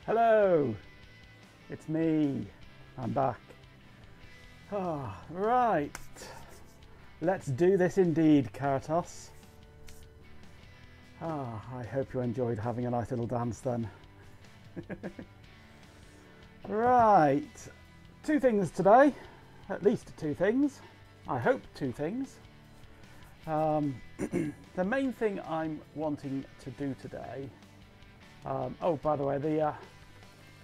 Hello, it's me. I'm back. Right, let's do this indeed, Karatos. I hope you enjoyed having a nice little dance then. Right, two things today, at least two things. I hope two things. The main thing I'm wanting to do today. Oh, by the way,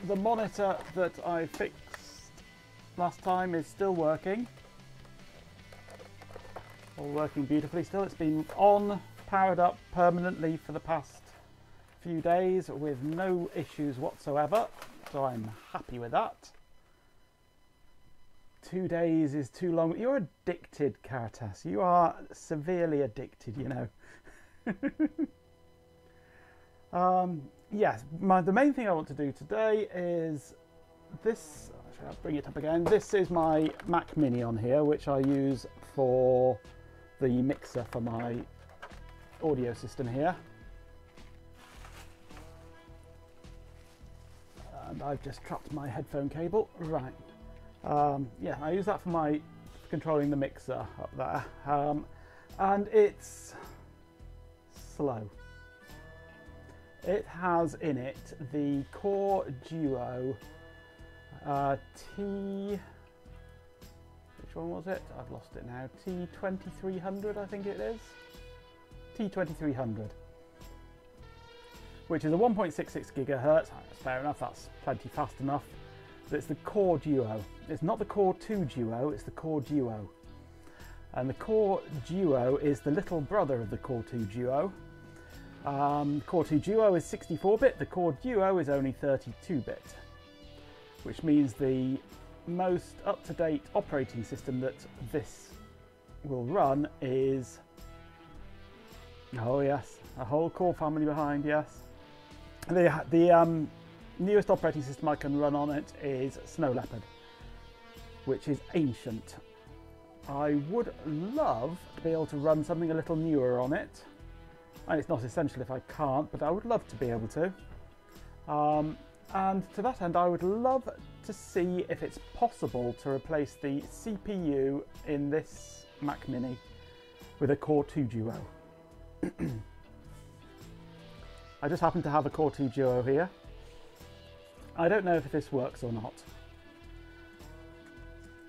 the monitor that I fixed last time is still working. All working beautifully still. It's been on, powered up permanently for the past few days with no issues whatsoever. So I'm happy with that. 2 days is too long. You're addicted, Caritas. You are severely addicted, you know. Yes, the main thing I want to do today is this. Actually, I'll bring it up again. This is my Mac Mini on here, which I use for the mixer for my audio system here. And I've just trapped my headphone cable. Right. Yeah, I use that for my controlling the mixer up there. And it's slow. It has in it the Core Duo T... Which one was it? I've lost it now. T2300, I think it is. T2300. Which is a 1.66 gigahertz. That's fair enough, that's plenty fast enough. But it's the Core Duo. It's not the Core 2 Duo, it's the Core Duo. And the Core Duo is the little brother of the Core 2 Duo. Core 2 Duo is 64-bit, the Core Duo is only 32-bit, which means the most up-to-date operating system that this will run is, oh yes, a whole core family behind, yes. The newest operating system I can run on it is Snow Leopard, which is ancient. I would love to be able to run something a little newer on it. And it's not essential if I can't, but I would love to be able to. And to that end, I would love to see if it's possible to replace the CPU in this Mac Mini with a Core 2 Duo. I just happen to have a Core 2 Duo here. I don't know if this works or not.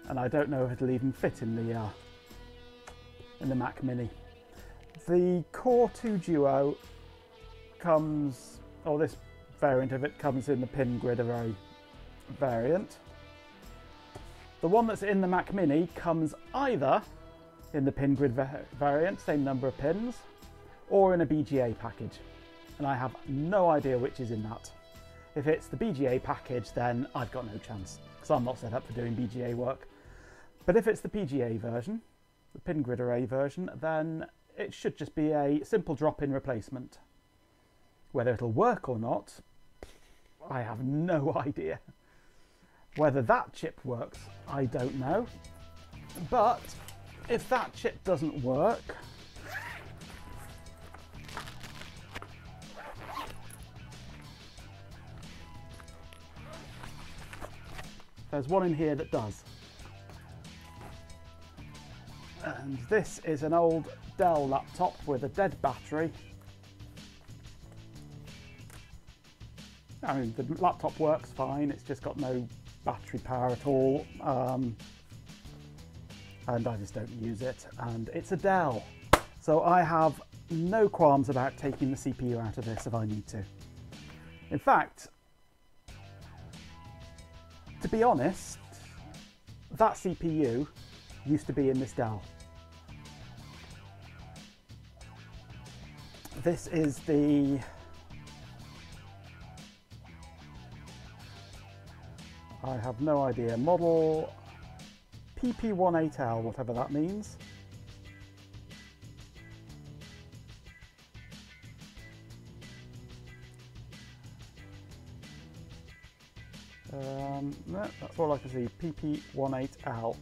And I don't know if it'll even fit in the Mac Mini. The Core 2 Duo comes, or this variant of it comes in the pin grid array variant. The one that's in the Mac Mini comes either in the pin grid variant, same number of pins, or in a BGA package. And I have no idea which is in that. If it's the BGA package, then I've got no chance, because I'm not set up for doing BGA work. But if it's the PGA version, the pin grid array version, then it should just be a simple drop-in replacement. Whether it'll work or not, I have no idea. Whether that chip works, I don't know. But if that chip doesn't work, there's one in here that does. And this is an old Dell laptop with a dead battery. I mean, the laptop works fine, it's just got no battery power at all. And I just don't use it. And it's a Dell. So I have no qualms about taking the CPU out of this if I need to. In fact, to be honest, that CPU used to be in this Dell. This is the I have no idea, model PP18L, whatever that means. No, that's all I can see, PP18L.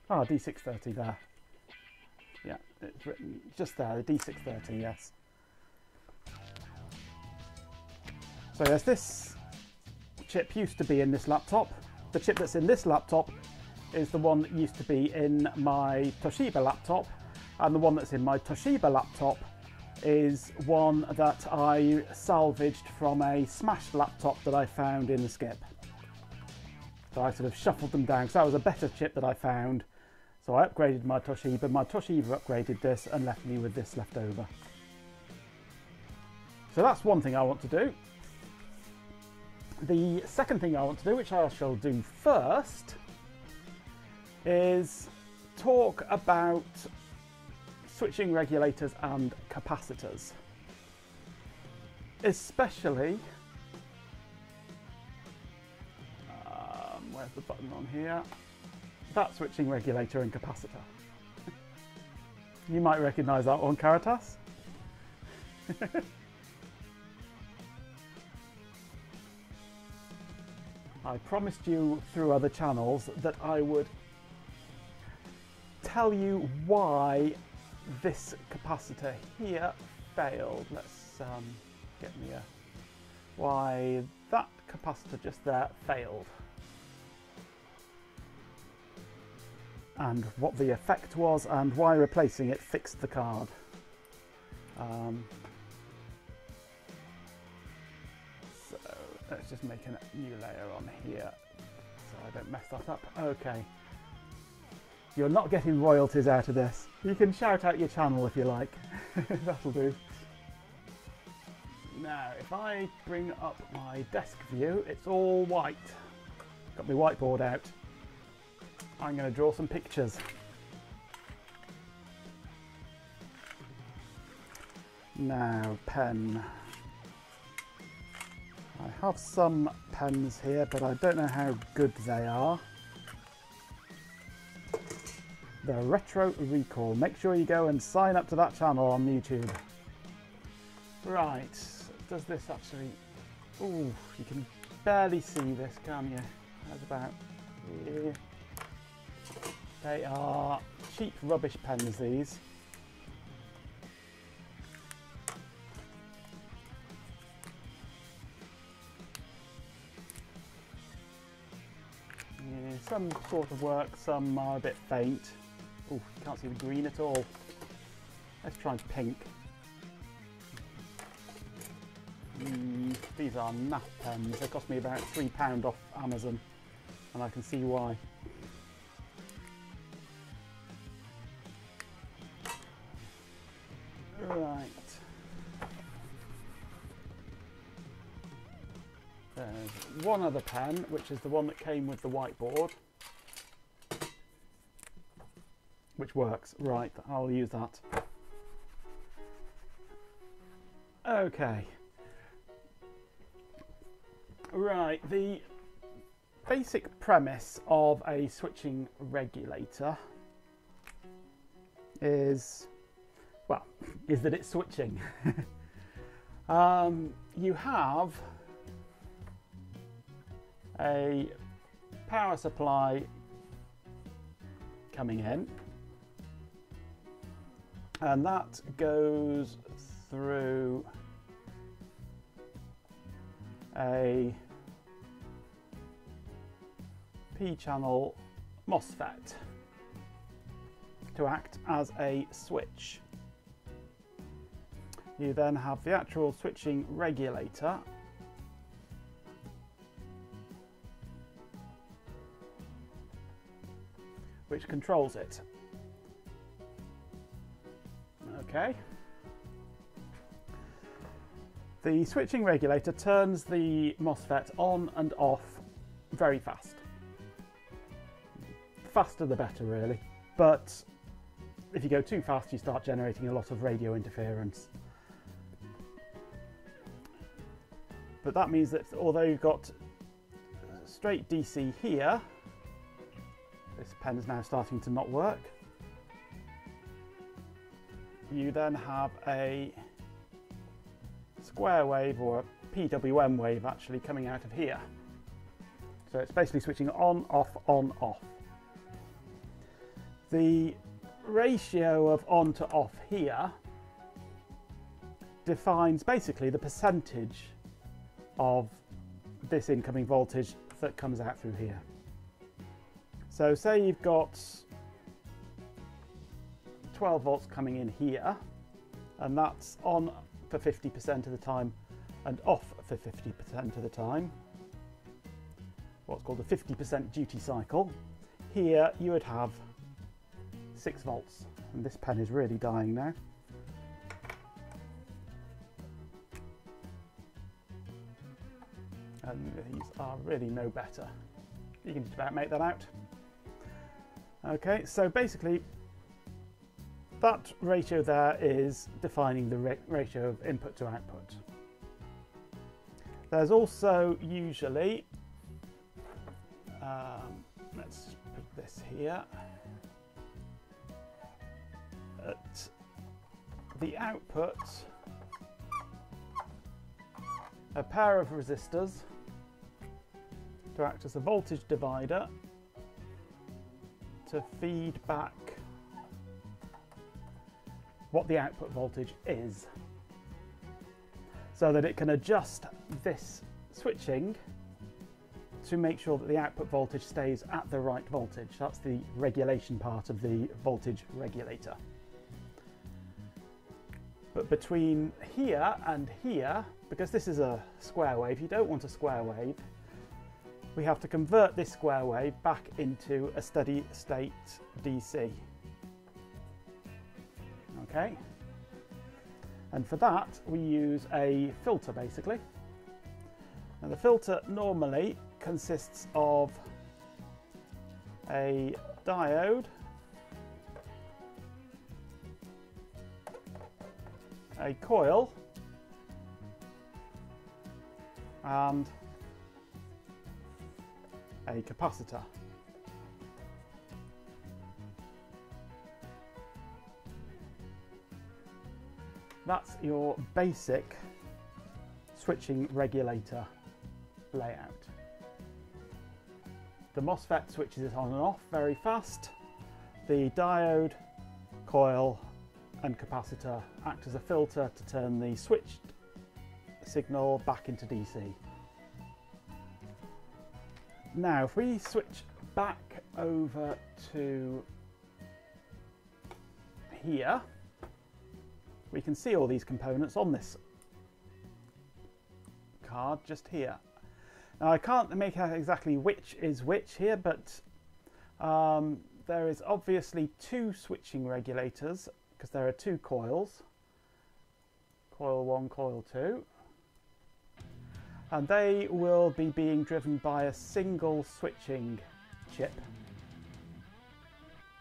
Ah, D630 there. Yeah, it's written just there, the D630, yes. So yes, this chip used to be in this laptop. The chip that's in this laptop is the one that used to be in my Toshiba laptop, and the one that's in my Toshiba laptop is one that I salvaged from a smashed laptop that I found in the skip. So I sort of shuffled them down, because that was a better chip that I found. So I upgraded my Toshiba upgraded this and left me with this left over. So that's one thing I want to do. The second thing I want to do, which I shall do first, is talk about switching regulators and capacitors. Especially, where's the button on here? That switching regulator and capacitor. You might recognise that one, Caritas. I promised you through other channels that I would tell you why this capacitor here failed. Let's get me a... why that capacitor just there failed. And what the effect was and why replacing it fixed the card. So let's just make a new layer on here so I don't mess that up. Okay. You're not getting royalties out of this. You can shout out your channel if you like. That'll do. Now, if I bring up my desk view, it's all white. Got my whiteboard out. I'm going to draw some pictures. Now, pen. I have some pens here, but I don't know how good they are. The Retro Recall. Make sure you go and sign up to that channel on YouTube. Right, does this actually... Ooh, you can barely see this, can you? That's about here. They are cheap rubbish pens, these. Yeah, some sort of work, some are a bit faint. Oh, you can't see the green at all. Let's try pink. These are naff pens. They cost me about £3 off Amazon, and I can see why. Right. There's one other pen, which is the one that came with the whiteboard, which works. Right, I'll use that. Okay. Right, the basic premise of a switching regulator is, well, is that it's switching. You have a power supply coming in, and that goes through a P-channel MOSFET to act as a switch. You then have the actual switching regulator, which controls it. Okay. The switching regulator turns the MOSFET on and off very fast. Faster the better, really. But if you go too fast, you start generating a lot of radio interference. But that means that although you've got straight DC here, this pen is now starting to not work. You then have a square wave, or a PWM wave actually, coming out of here. So it's basically switching on, off, on, off. The ratio of on to off here defines basically the percentage of this incoming voltage that comes out through here. So say you've got 12 volts coming in here, and that's on for 50% of the time and off for 50% of the time, what's called a 50% duty cycle. Here you would have 6 volts, and this pen is really dying now. And these are really no better. You can just about make that out. Okay, so basically that ratio there is defining the ratio of input to output. There's also usually, let's put this here, at the output, a pair of resistors to act as a voltage divider to feed back what the output voltage is, so that it can adjust this switching to make sure that the output voltage stays at the right voltage. That's the regulation part of the voltage regulator. But between here and here, because this is a square wave, you don't want a square wave, we have to convert this square wave back into a steady state DC. Okay? And for that, we use a filter basically. And the filter normally consists of a diode, a coil, and a capacitor. That's your basic switching regulator layout. The MOSFET switches it on and off very fast. The diode, coil and capacitor act as a filter to turn the switched signal back into DC. Now if we switch back over to here, we can see all these components on this card just here. Now I can't make out exactly which is which here, but there is obviously 2 switching regulators because there are 2 coils, coil 1, coil 2, and they will be being driven by a single switching chip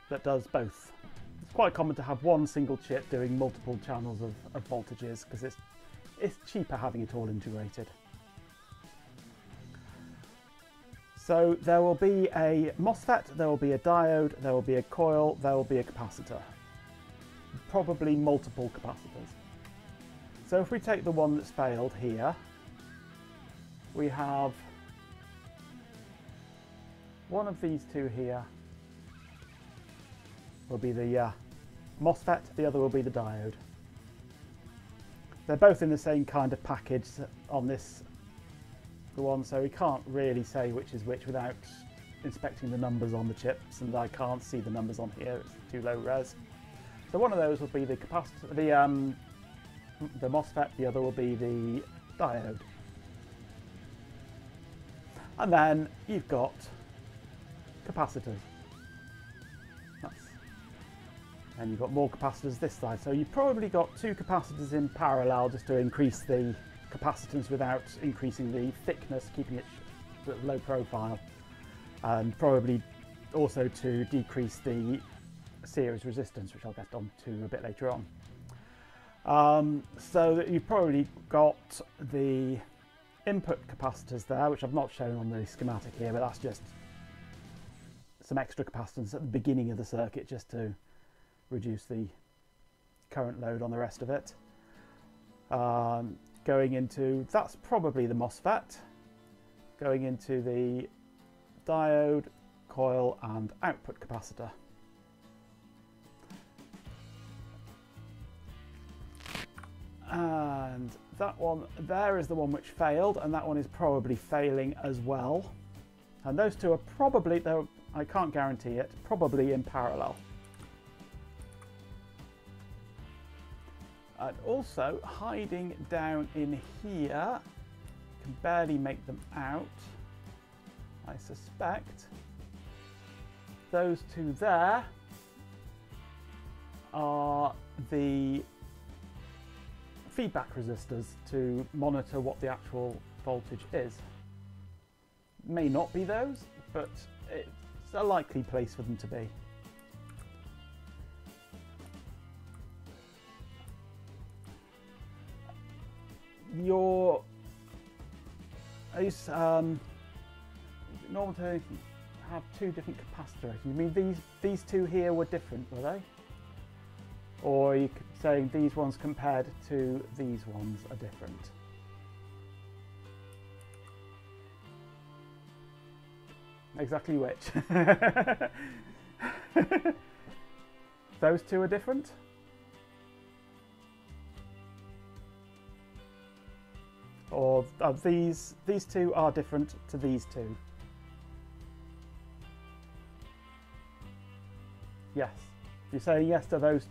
that does both. It's quite common to have one single chip doing multiple channels of voltages because it's cheaper having it all integrated. So there will be a MOSFET, there will be a diode, there will be a coil, there will be a capacitor. Probably multiple capacitors. So if we take the one that's failed here, we have one of these 2 here will be the MOSFET, the other will be the diode. They're both in the same kind of package on this one, so we can't really say which is which without inspecting the numbers on the chips, and I can't see the numbers on here, it's too low res. So one of those will be the capacitor, the MOSFET, the other will be the diode. And then you've got capacitors. And you've got more capacitors this side. So you've probably got 2 capacitors in parallel just to increase the capacitance without increasing the thickness, keeping it low profile. And probably also to decrease the series resistance, which I'll get on to a bit later on. So that you've probably got the input capacitors there, which I've not shown on the schematic here, but that's just some extra capacitance at the beginning of the circuit just to reduce the current load on the rest of it. Going into, that's probably the MOSFET, going into the diode, coil and output capacitor. And that one there is the one which failed, and that one is probably failing as well. And those two are probably, though I can't guarantee it, probably in parallel. And also hiding down in here, can barely make them out. I suspect those two there are the feedback resistors to monitor what the actual voltage is. May not be those, but it's a likely place for them to be. Your is normal to have two different capacitors. You mean these two here were different, were they? Or are you saying these ones compared to these ones are different? Exactly which? Those two are different? Or these two are different to these two? Yes. You're saying yes to those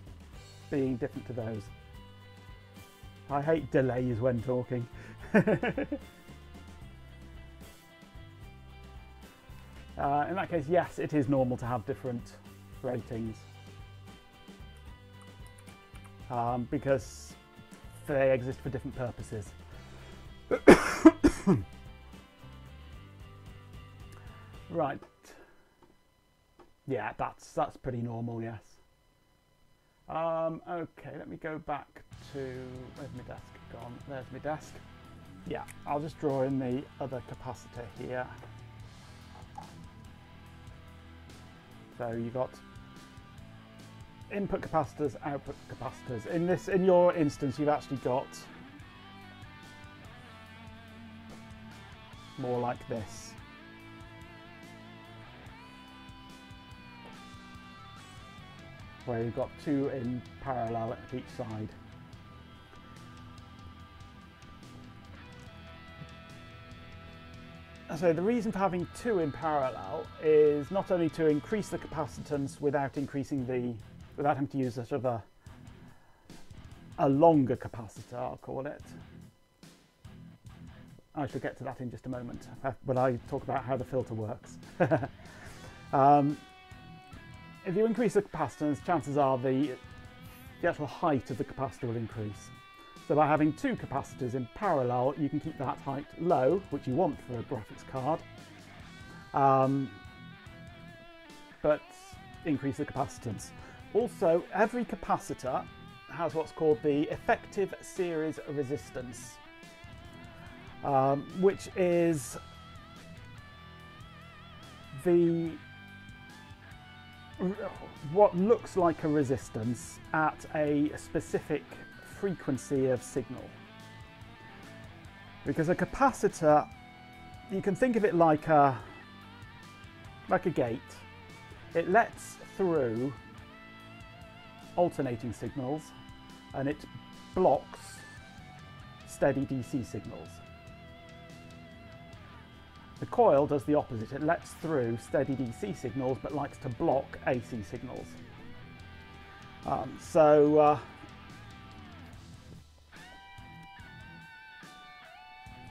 being different to those. I hate delays when talking. In that case, yes, it is normal to have different ratings. Because they exist for different purposes. Right. Yeah, that's pretty normal, yes. Okay, let me go back to, where's my desk gone? There's my desk. Yeah, I'll just draw in the other capacitor here. So you've got input capacitors, output capacitors. In your instance, you've actually got more like this. Where you've got two in parallel at each side. So the reason for having two in parallel is not only to increase the capacitance without having to use a sort of a longer capacitor, I'll call it. I shall get to that in just a moment when I talk about how the filter works. If you increase the capacitance, chances are the actual height of the capacitor will increase. So by having two capacitors in parallel, you can keep that height low, which you want for a graphics card, but increase the capacitance. Also, every capacitor has what's called the effective series resistance, which is what looks like a resistance at a specific frequency of signal. Because a capacitor, you can think of it like a gate. It lets through alternating signals and it blocks steady DC signals. The coil does the opposite. It lets through steady DC signals but likes to block AC signals.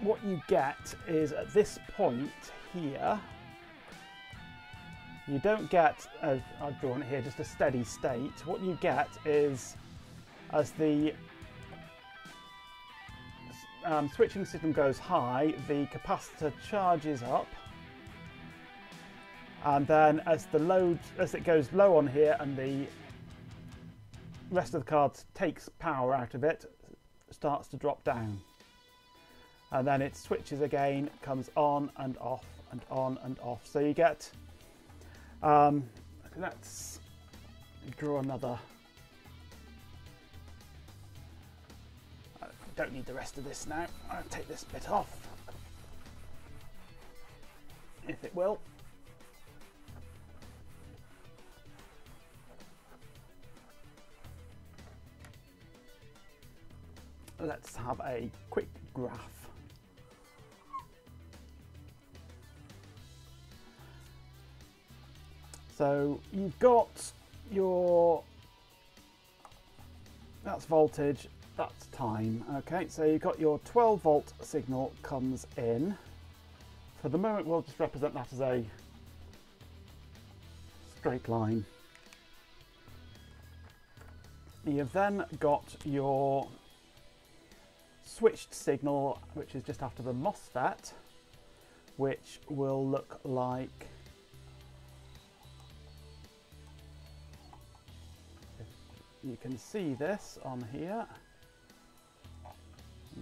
What you get is at this point here, you don't get, as I've drawn it here, just a steady state. What you get is, as the switching signal goes high, the capacitor charges up, and then as it goes low on here and the rest of the card takes power out of it, starts to drop down. And then it switches again, comes on and off and on and off. So you get, let's draw another. I don't need the rest of this now. I'll take this bit off, if it will. let's have a quick graph. So you've got your, that's voltage, that's time. Okay, so you've got your 12 volt signal comes in. For the moment, we'll just represent that as a straight line. You've then got your switched signal, which is just after the MOSFET, which will look like you can see this on here,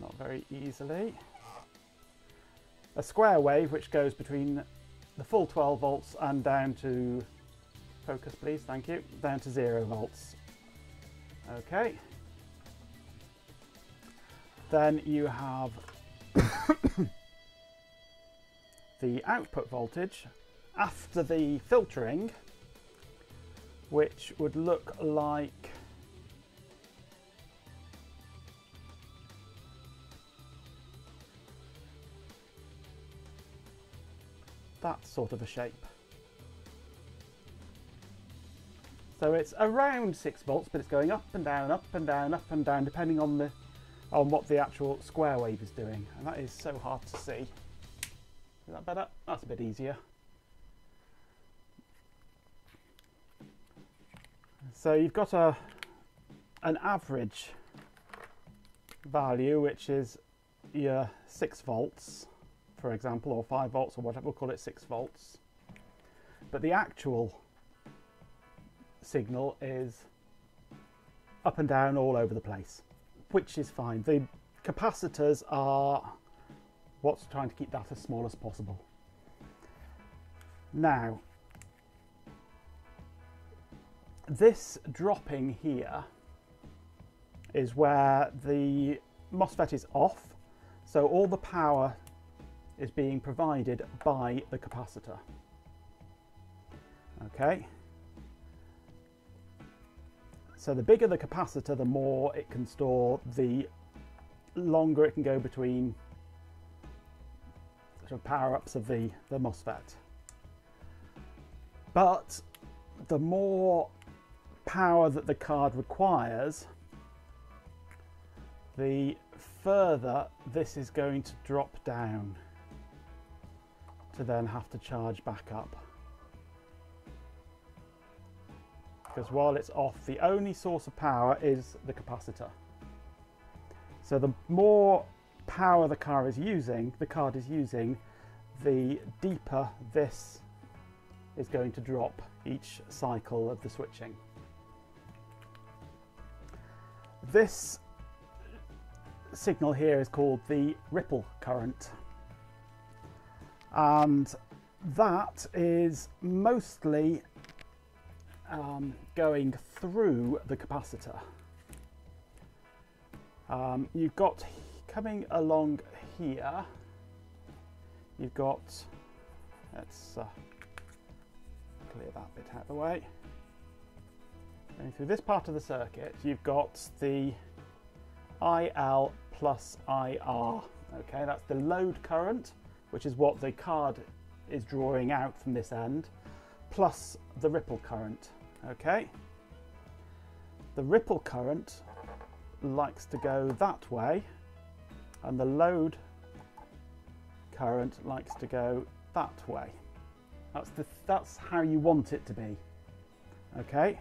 not very easily. A square wave which goes between the full 12 volts and down to, focus please, thank you, down to 0 volts. Okay. Then you have the output voltage after the filtering, which would look like that sort of a shape. So it's around 6 volts, but it's going up and down, up and down, up and down, depending on what the actual square wave is doing. And that is so hard to see. Is that better? That's a bit easier. So you've got an average value, which is your 6 volts, for example, or 5 volts or whatever, we'll call it 6 volts. But the actual signal is up and down all over the place, which is fine. The capacitors are what's trying to keep that as small as possible. Now, this dropping here is where the MOSFET is off, so all the power is being provided by the capacitor. Okay. So the bigger the capacitor, the more it can store, the longer it can go between sort of power-ups of the MOSFET. But the more power that the card requires, the further this is going to drop down to then have to charge back up. Because while it's off, the only source of power is the capacitor. So the more power the card is using, the deeper this is going to drop each cycle of the switching. This signal here is called the ripple current, and that is mostly going through the capacitor. You've got coming along here, you've got, let's clear that bit out of the way. Going through this part of the circuit, you've got the IL plus IR. Okay, that's the load current, which is what the card is drawing out from this end, plus the ripple current. Okay, the ripple current likes to go that way, and the load current likes to go that way. That's how you want it to be. Okay.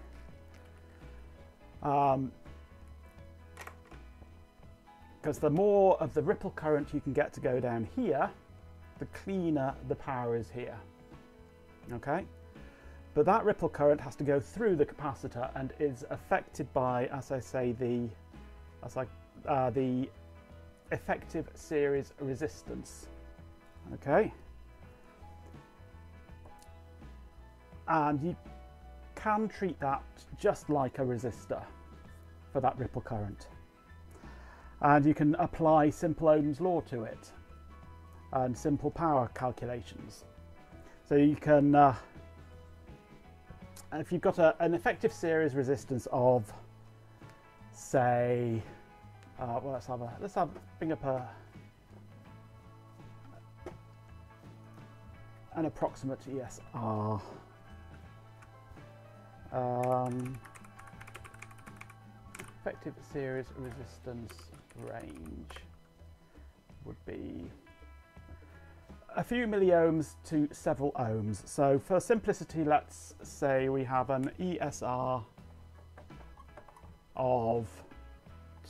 Because the more of the ripple current you can get to go down here, the cleaner the power is here. Okay. But that ripple current has to go through the capacitor and is affected by, as I say, the effective series resistance. Okay. And you can treat that just like a resistor for that ripple current. And you can apply simple Ohm's law to it and simple power calculations. So you can, if you've got an effective series resistance of, say, Well, let's bring up an approximate ESR. Effective series resistance range would be a few milliohms to several ohms. So for simplicity, let's say we have an ESR of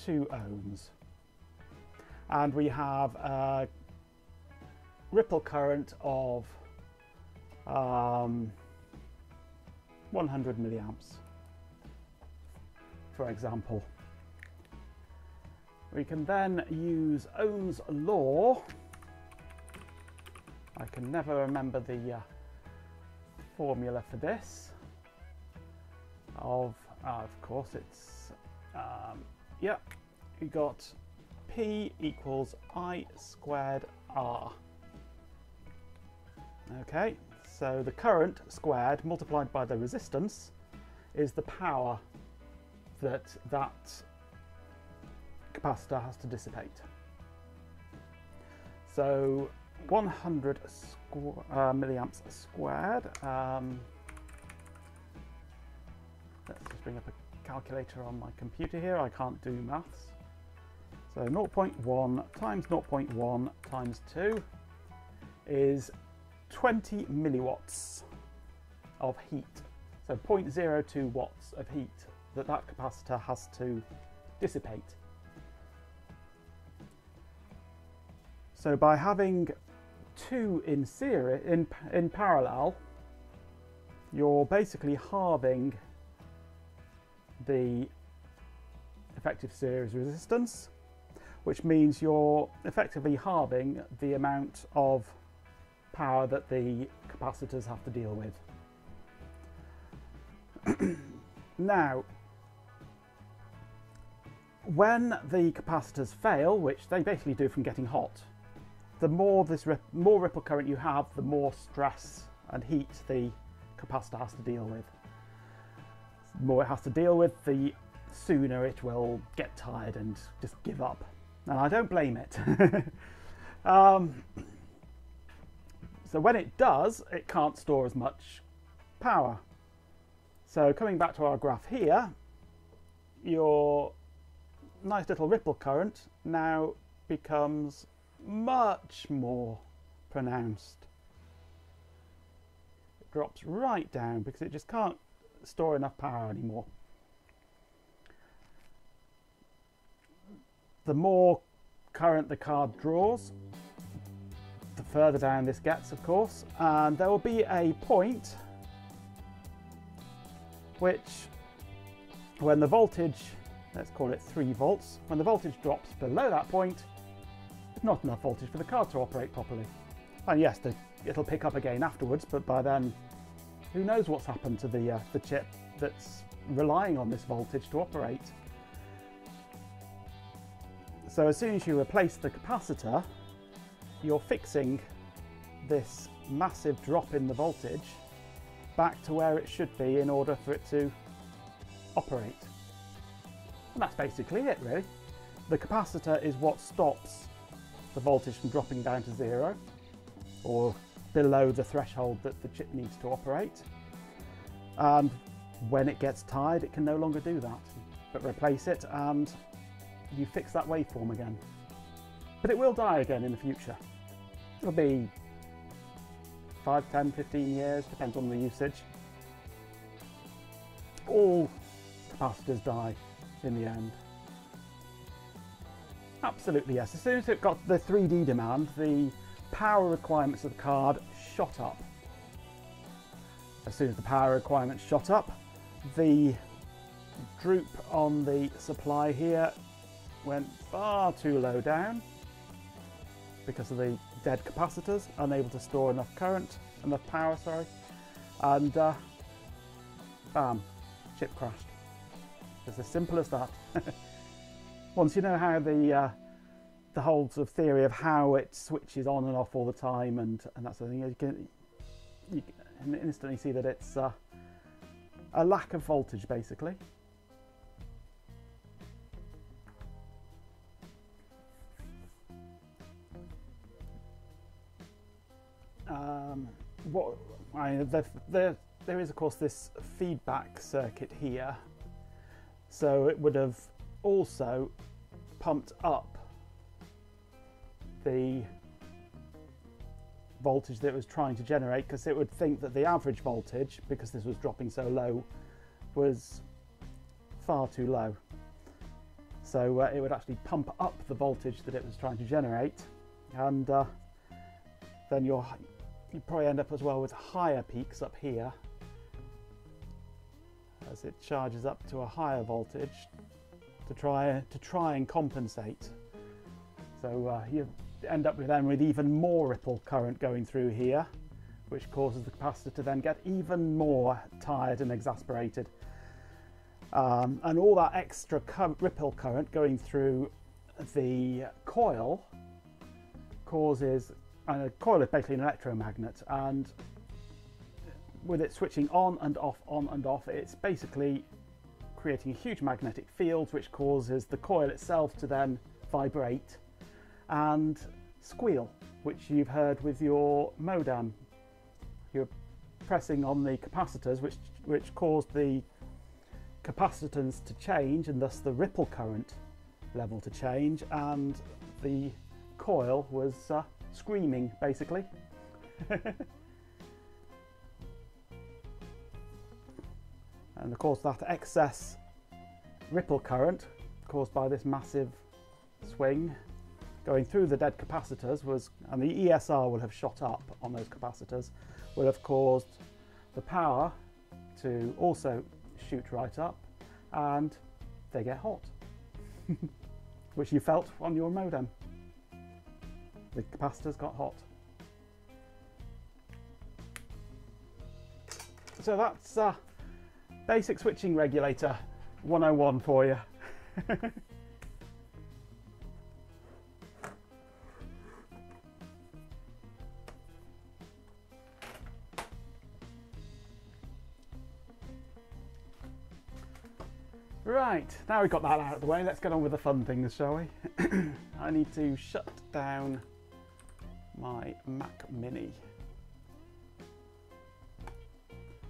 2 ohms, and we have a ripple current of 100 milliamps, for example. We can then use Ohm's law. I can never remember the formula for this. Of course, it's yeah. We got P equals I squared R. Okay, so the current squared multiplied by the resistance is the power that capacitor has to dissipate. So 100 milliamps squared. Let's just bring up a calculator on my computer here. I can't do maths. So 0.1 times 0.1 times 2 is 20 milliwatts of heat. So 0.02 watts of heat that capacitor has to dissipate. So by having 2 in series, in parallel, you're basically halving the effective series resistance, which means you're effectively halving the amount of power that the capacitors have to deal with. Now, when the capacitors fail, which they basically do from getting hot, the more ripple current you have, the more stress and heat the capacitor has to deal with. The more it has to deal with, the sooner it will get tired and just give up. And I don't blame it. So when it does, it can't store as much power. So coming back to our graph here, your nice little ripple current now becomes much more pronounced. It drops right down because it just can't store enough power anymore. The more current the card draws, the further down this gets, of course, and there will be a point which, when the voltage, let's call it 3 volts, when the voltage drops below that point, there's not enough voltage for the card to operate properly. And yes, it'll pick up again afterwards, but by then, who knows what's happened to the chip that's relying on this voltage to operate. So as soon as you replace the capacitor, you're fixing this massive drop in the voltage back to where it should be in order for it to operate. And that's basically it, really. The capacitor is what stops the voltage from dropping down to 0 or below the threshold that the chip needs to operate. And when it gets tired, it can no longer do that. But replace it and you fix that waveform again. But it will die again in the future. It'll be 5, 10, 15 years, depends on the usage. All capacitors die in the end. Absolutely, yes. As soon as it got the 3D demand, the power requirements of the card shot up. As soon as the power requirements shot up, the droop on the supply here went far too low down because of the dead capacitors, unable to store enough power, and bam, chip crashed. It's as simple as that. Once you know how the whole sort of theory of how it switches on and off all the time and that sort of thing, you can instantly see that it's a lack of voltage, basically. There is of course this feedback circuit here, so it would have also pumped up the voltage that it was trying to generate, because it would think that the average voltage, because this was dropping so low, was far too low. So it would actually pump up the voltage that it was trying to generate, and then you probably end up as well with higher peaks up here as it charges up to a higher voltage to try and compensate. So you end up with even more ripple current going through here, which causes the capacitor to then get even more tired and exasperated. And all that extra ripple current going through the coil causes, and a coil is basically an electromagnet, and with it switching on and off, it's basically creating a huge magnetic field, which causes the coil itself to then vibrate and squeal, which you've heard with your modem. You're pressing on the capacitors, which caused the capacitance to change, and thus the ripple current level to change, and the coil was screaming basically. And of course that excess ripple current caused by this massive swing going through the dead capacitors and the ESR will have shot up on those capacitors, will have caused the power to also shoot right up, and they get hot, which you felt on your modem. The capacitors got hot. So that's basic switching regulator 101 for you. Right, now we've got that out of the way, let's get on with the fun things, shall we? I need to shut down my Mac Mini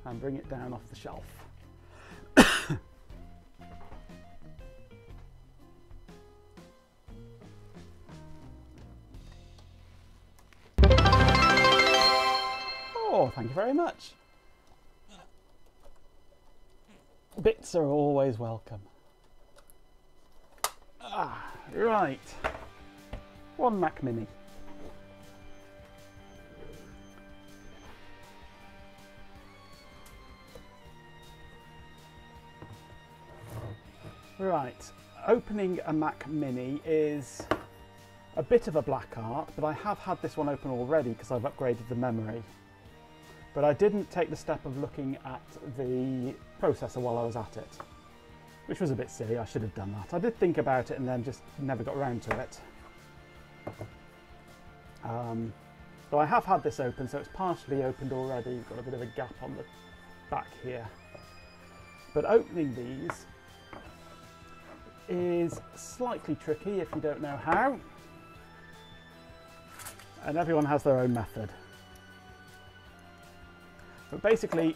and bring it down off the shelf. Oh, thank you very much. Bits are always welcome. Right, one Mac Mini. Right, opening a Mac Mini is a bit of a black art, but I have had this one open already because I've upgraded the memory. But I didn't take the step of looking at the processor while I was at it, which was a bit silly. I should have done that. I did think about it and then just never got around to it. But I have had this open, so it's partially opened already. You've got a bit of a gap on the back here. But opening these is slightly tricky if you don't know how. And everyone has their own method. But basically,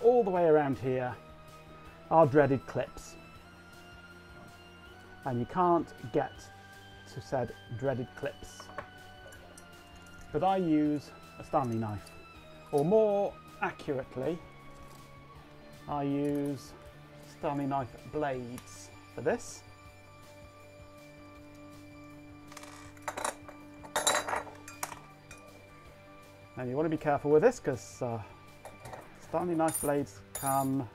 all the way around here are dreaded clips. And you can't get to said dreaded clips. But I use a Stanley knife. Or more accurately, I use Stanley knife blades for this. Now you want to be careful with this because Stanley knife blades can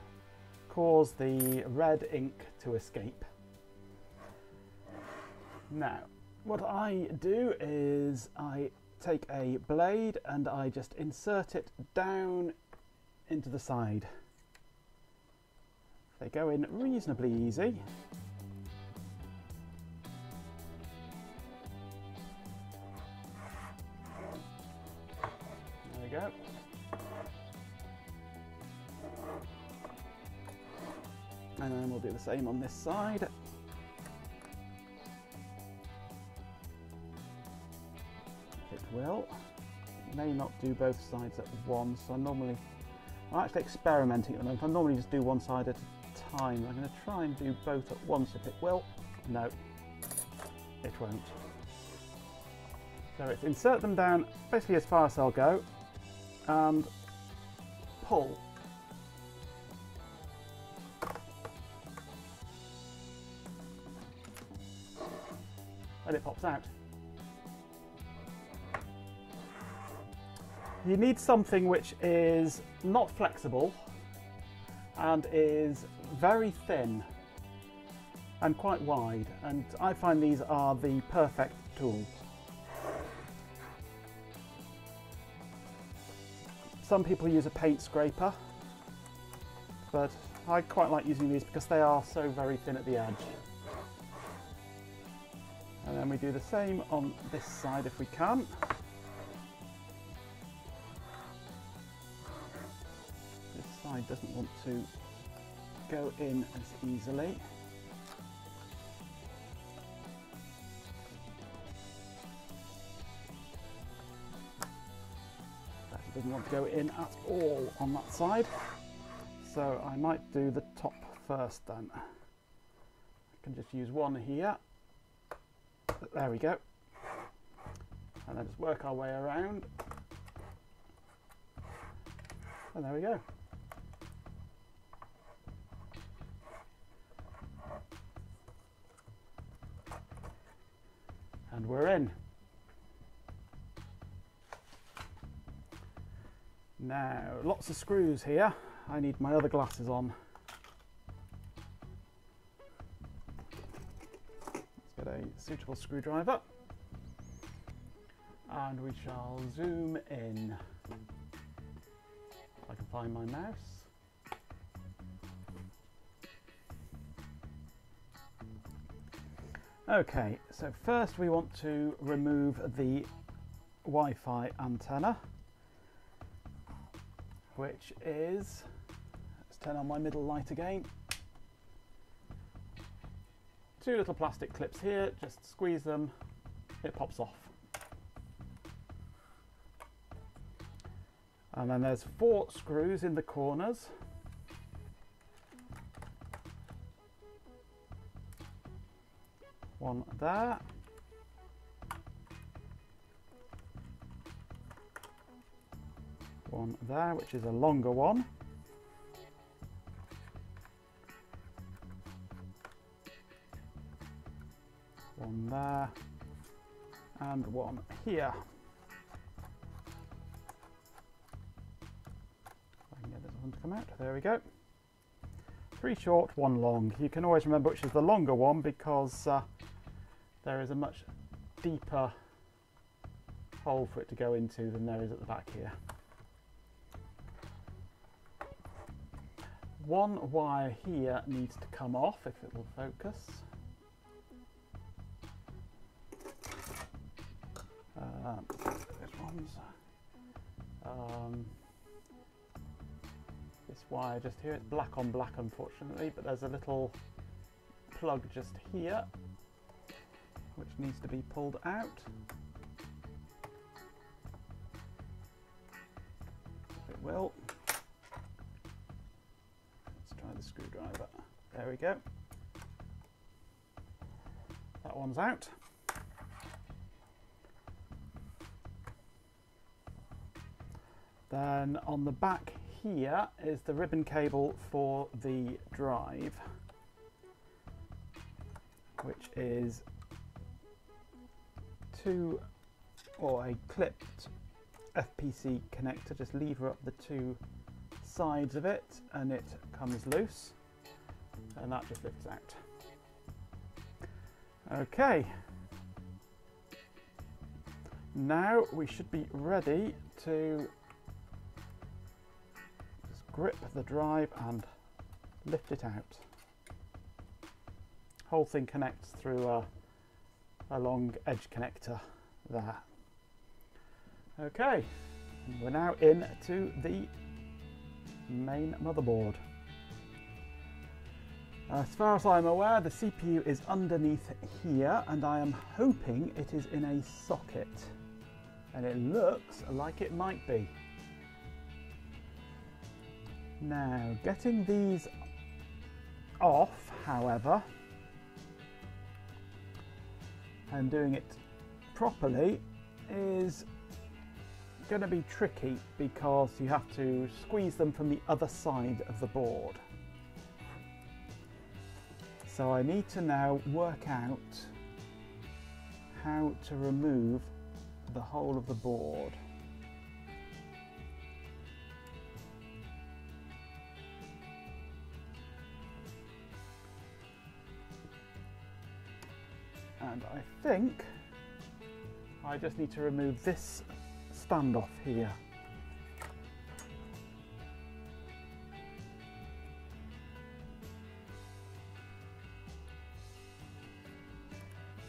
cause the red ink to escape. Now, what I do is I take a blade and I just insert it down into the side. They go in reasonably easy. There we go. And then we'll do the same on this side. It will may not do both sides at once. So I'm actually experimenting at the moment. I normally just do one side at a time. I'm going to try and do both at once if it will. No, it won't. So it's insert them down basically as far as they'll go and pull. And it pops out. You need something which is not flexible and is very thin and quite wide, and I find these are the perfect tool. Some people use a paint scraper, but I quite like using these because they are so very thin at the edge. And then we do the same on this side if we can. This side doesn't want to go in as easily. That doesn't want to go in at all on that side. So I might do the top first then. I can just use one here. There we go. And then just work our way around. And there we go. And we're in. Now, lots of screws here. I need my other glasses on. Let's get a suitable screwdriver. And we shall zoom in. If I can find my mouse. Okay, so first we want to remove the Wi-Fi antenna, which is, let's turn on my middle light again. Two little plastic clips here, just squeeze them, it pops off. And then there's 4 screws in the corners. One there. One there, which is a longer one. One there. And one here. I can get this one to come out. There we go. 3 short, 1 long. You can always remember which is the longer one because there is a much deeper hole for it to go into than there is at the back here. One wire here needs to come off if it will focus. This wire just here, it's black on black unfortunately, but there's a little plug just here which needs to be pulled out. If it will. Let's try the screwdriver. There we go. That one's out. Then on the back here is the ribbon cable for the drive, which is a clipped FPC connector. Just lever up the 2 sides of it and it comes loose, and that just lifts out. Okay, now we should be ready to just grip the drive and lift it out. Whole thing connects through a long edge connector there. Okay, we're now into the main motherboard. As far as I'm aware, the CPU is underneath here, and I am hoping it is in a socket. And it looks like it might be. Now, getting these off, however, and doing it properly is going to be tricky because you have to squeeze them from the other side of the board. So I need to now work out how to remove the whole of the board. And I think I just need to remove this standoff here.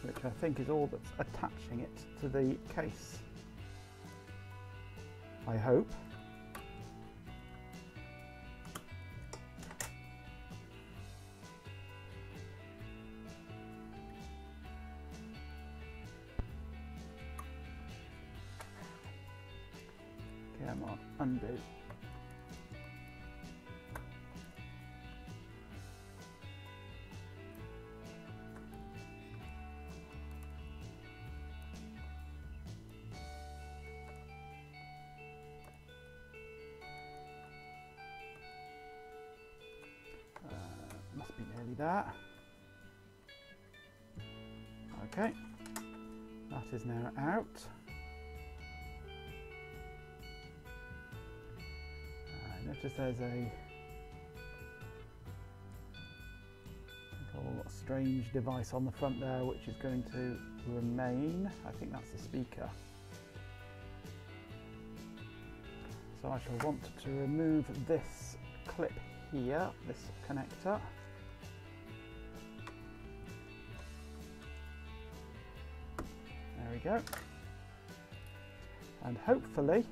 Which I think is all that's attaching it to the case. I hope. Come on, undo. Must be nearly there. Okay, that is now out. Notice there's a little strange device on the front there which is going to remain. I think that's the speaker. So I shall want to remove this clip here, this connector. There we go. And hopefully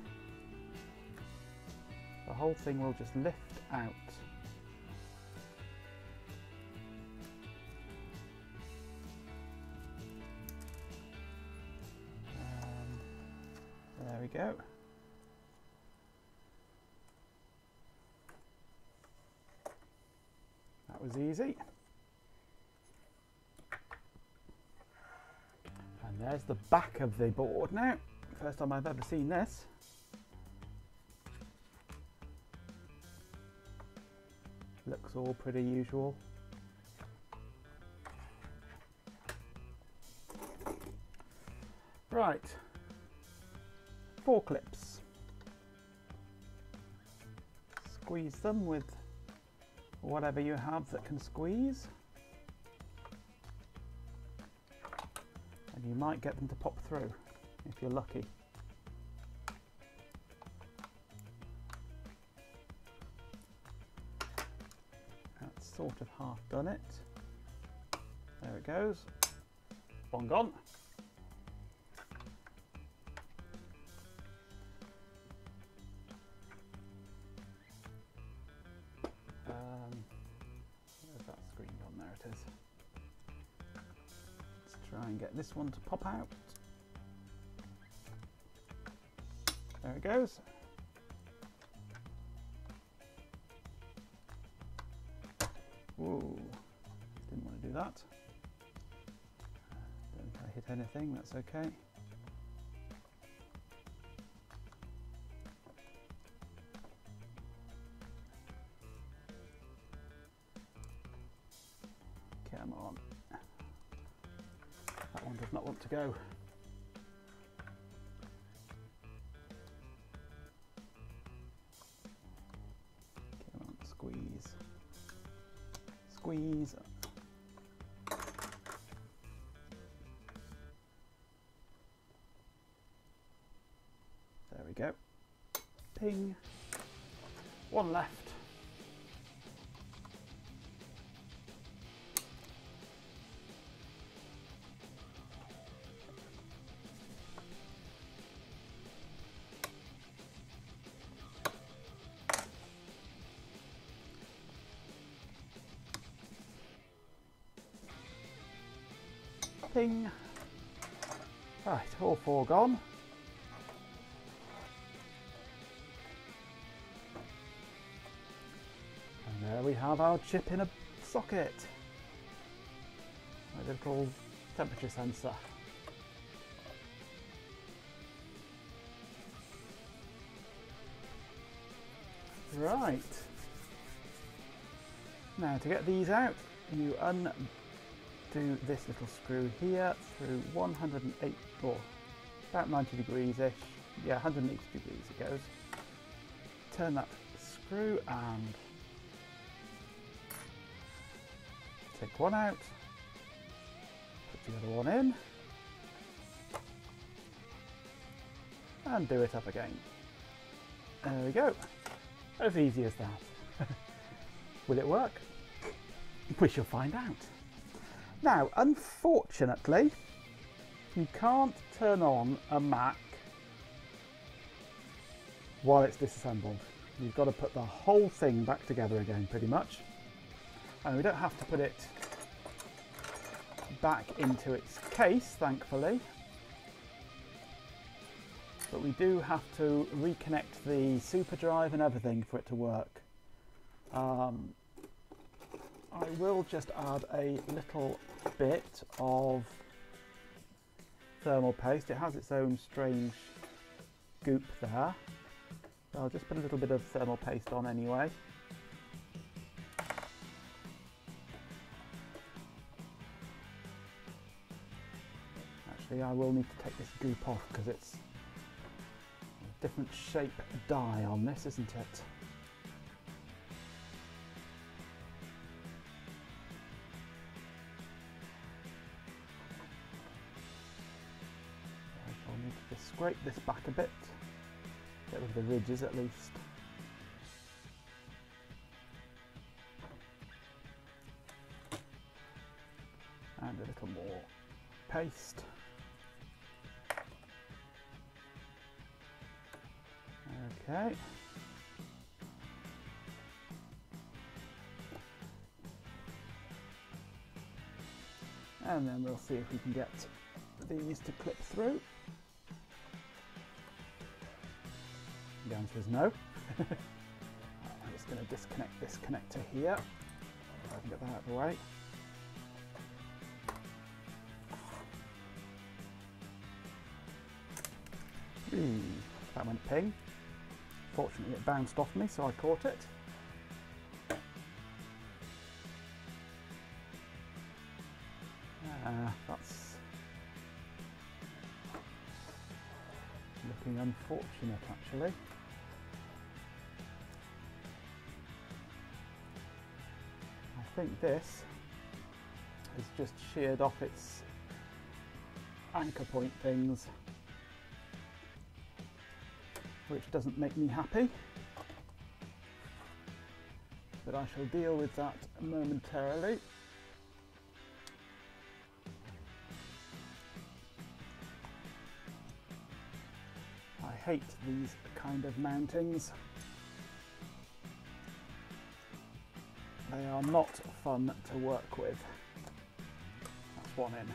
the whole thing will just lift out. There we go. That was easy. And there's the back of the board now. First time I've ever seen this. Looks all pretty usual. Right, 4 clips. Squeeze them with whatever you have that can squeeze. And you might get them to pop through if you're lucky. Sort of half done it. There it goes. One gone. Where's that screen gone? There it is. Let's try and get this one to pop out. There it goes. Whoa, didn't want to do that. Don't think I hit anything, that's okay. Come on. That one does not want to go. Come on, squeeze. Squeeze. There we go. Ping. One left. Ping. Right, all 4 gone. have our chip in a socket. A little temperature sensor. Right. Now to get these out, you undo this little screw here through 108, or about 90 degrees-ish. Yeah, 180 degrees it goes. Turn that screw and take one out. Put the other one in. And do it up again. There we go. As easy as that. Will it work? We shall find out. Now, unfortunately, you can't turn on a Mac while it's disassembled. You've got to put the whole thing back together again, pretty much. And we don't have to put it back into its case, thankfully. But we do have to reconnect the super drive and everything for it to work. I will just add a little bit of thermal paste. It has its own strange goop there. So I'll just put a little bit of thermal paste on anyway. Actually, I will need to take this goop off because it's a different shape dye on this, isn't it? I'll need to just scrape this back a bit, get rid of the ridges at least. And a little more paste. Okay. And then we'll see if we can get these to clip through. The answer is no. I'm just going to disconnect this connector here. If I can get that out of the way. That went ping. Fortunately it bounced off me, so I caught it. That's looking unfortunate, actually. I think this has just sheared off its anchor point things, which doesn't make me happy, but I shall deal with that momentarily. I hate these kind of mountings. They are not fun to work with. That's one in.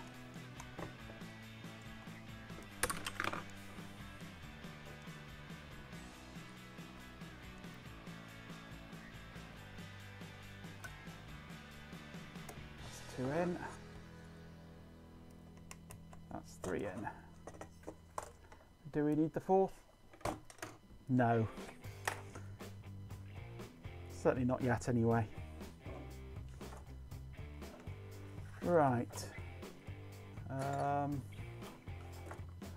That's two in. That's three in. Do we need the fourth? No. Certainly not yet anyway. Right.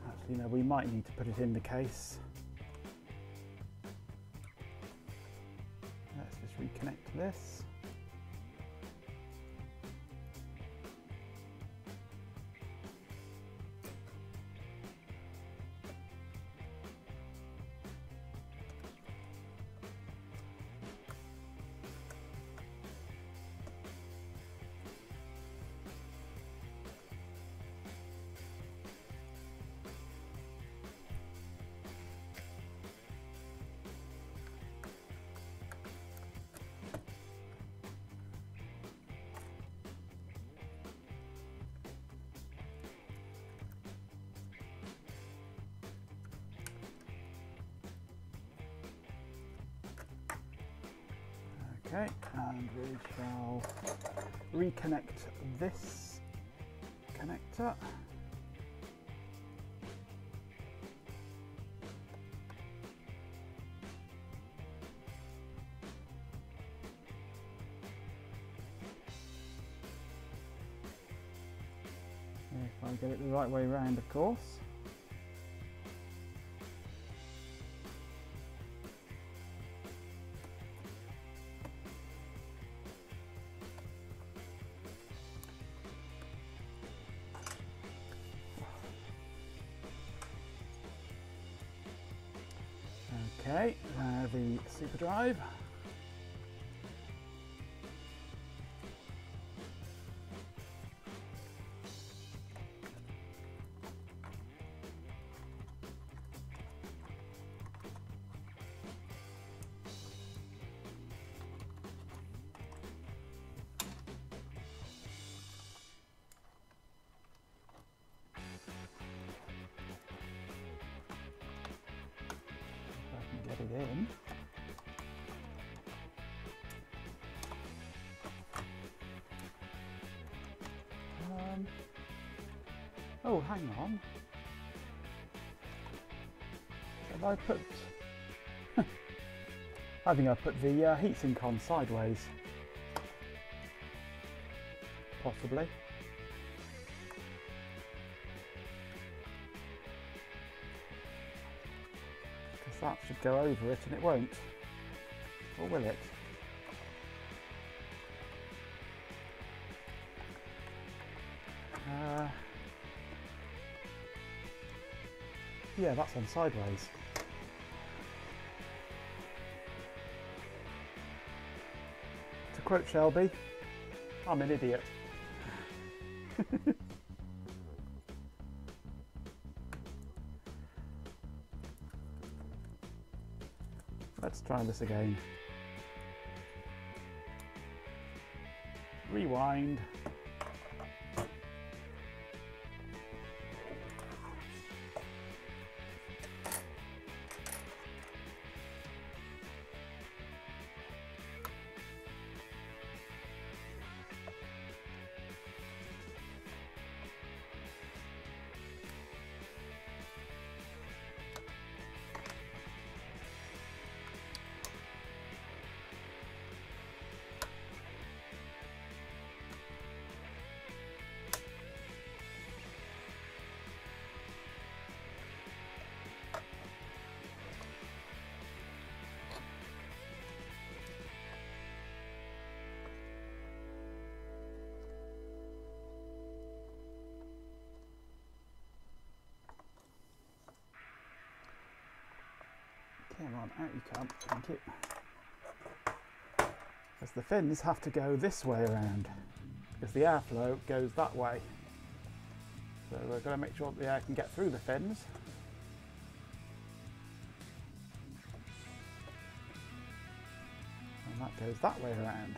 Actually no, we might need to put it in the case. Let's just reconnect this. Okay, and we shall reconnect this connector. If I get it the right way round, of course. Okay, the super drive. Get it in. Oh, hang on. Have I put... I think I put the heatsink on sideways. Possibly. Because that should go over it and it won't. Or will it? Yeah, that's on sideways. To quote Shelby, I'm an idiot. Let's try this again. Rewind. Come on, out you come. Thank you. As the fins have to go this way around, because the airflow goes that way. So we're going to make sure that the air can get through the fins. And that goes that way around.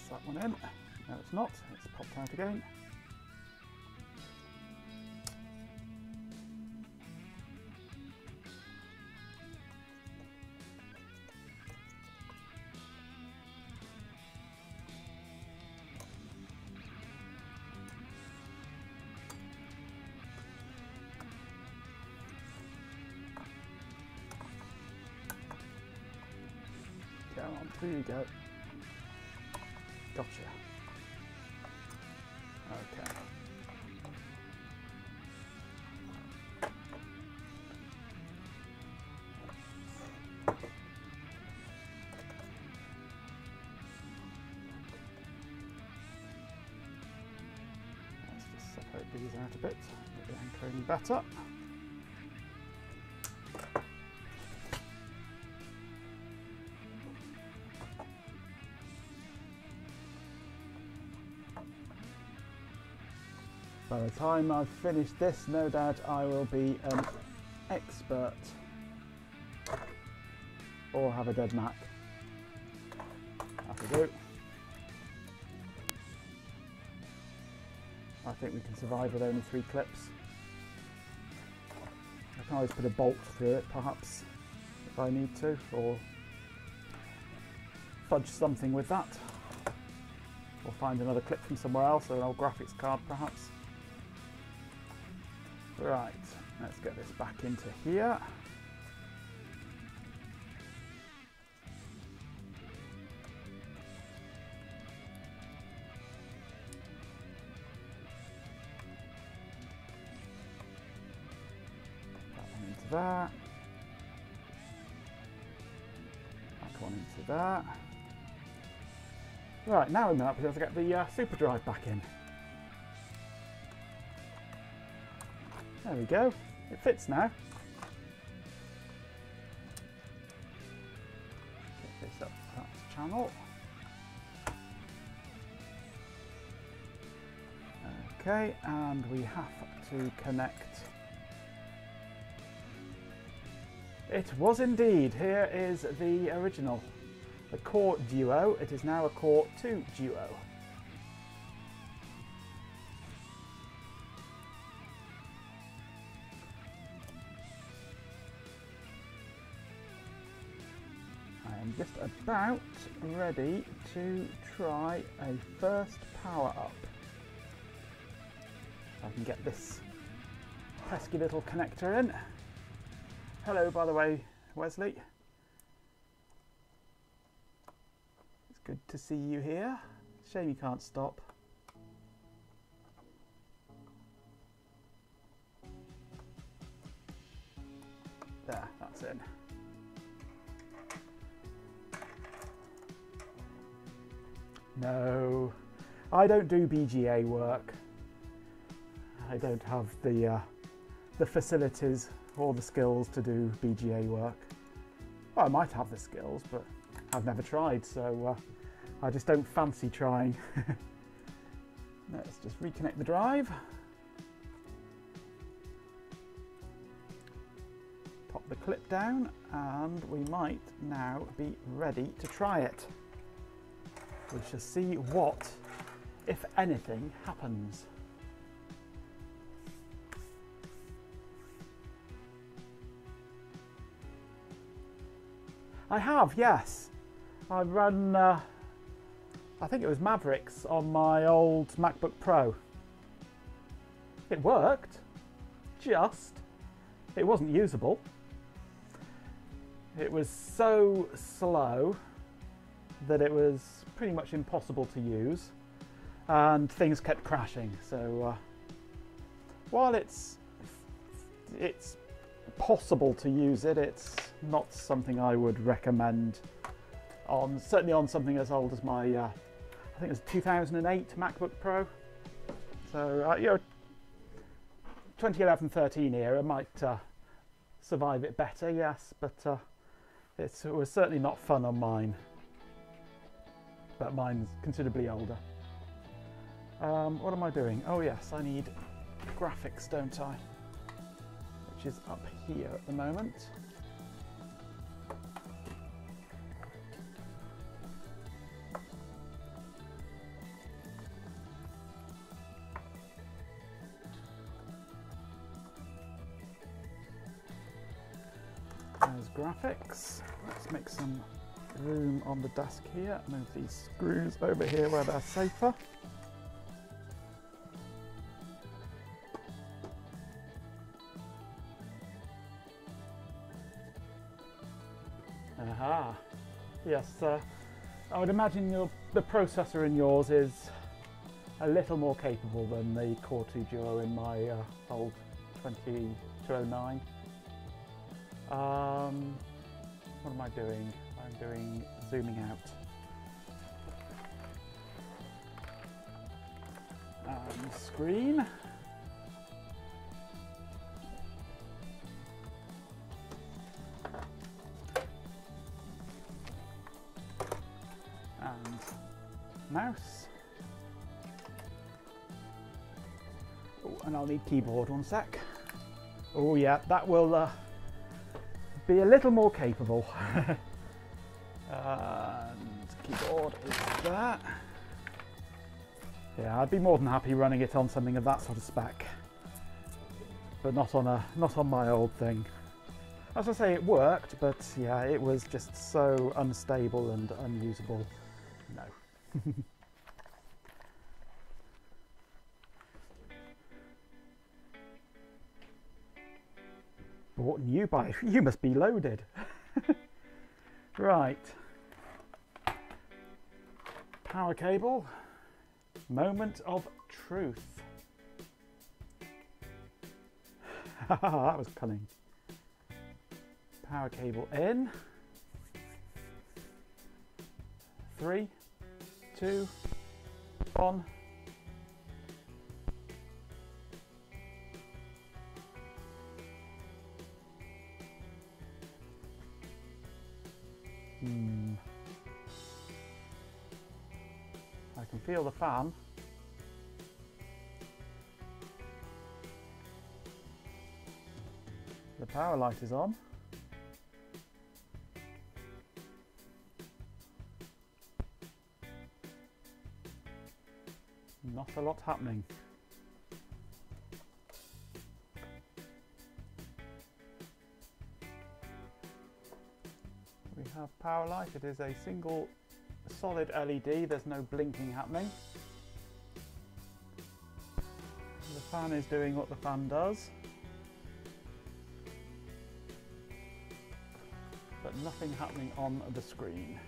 That one in. No, it's not. It's popped out again. Come on, through you go. Gotcha. Okay. Let's just separate these out a bit, make the anchoring better. the time I've finished this, no doubt I will be an expert or have a dead Mac. That'll do. I think we can survive with only 3 clips. I can always put a bolt through it perhaps if I need to, or fudge something with that, or find another clip from somewhere else, or an old graphics card perhaps. Right, let's get this back into here. That. Back on into that. Right, now we might be able to get the super drive back in. There we go. It fits now. Get this up that channel. Okay, and we have to connect. It was indeed. Here is the original, the Core Duo. It is now a Core 2 Duo. I am just about ready to try a first power up. I can get this pesky little connector in. Hello, by the way, Wesley. It's good to see you here. Shame you can't stop. There, that's in. No, I don't do BGA work. I don't have the facilities or the skills to do BGA work. Well, I might have the skills, but I've never tried, so I just don't fancy trying. Let's just reconnect the drive. Pop the clip down, and we might now be ready to try it. We shall see what, if anything, happens. I have, yes. I've run, I think it was Mavericks on my old MacBook Pro. It worked, just, it wasn't usable. It was so slow that it was pretty much impossible to use, and things kept crashing. So while it's possible to use it, it's not something I would recommend on, certainly on something as old as my I think it was 2008 MacBook Pro. So you know, 2011-13 era might survive it better, yes, but it was certainly not fun on mine. But mine's considerably older. What am I doing? Oh yes, I need graphics, don't I? Which is up here at the moment. There's graphics. Let's make some room on the desk here. Move these screws over here where they're safer. Aha. Yes, I would imagine the processor in yours is a little more capable than the Core 2 Duo in my old 2209. What am I doing? I'm doing zooming out. And screen. And mouse. Oh, and I'll need keyboard, one sec. Oh yeah, that will be a little more capable. And keyboard is that. Yeah, I'd be more than happy running it on something of that sort of spec, but not on my old thing. As I say, it worked, but yeah, it was just so unstable and unusable. No. Bought new by you must be loaded. Right. Power cable. Moment of truth. That was cunning. Power cable in. 3, 2, 1. I can feel the fan. The power light is on. Not a lot happening. We have power light. It is a single solid LED. There's no blinking happening. The fan is doing what the fan does, but nothing happening on the screen.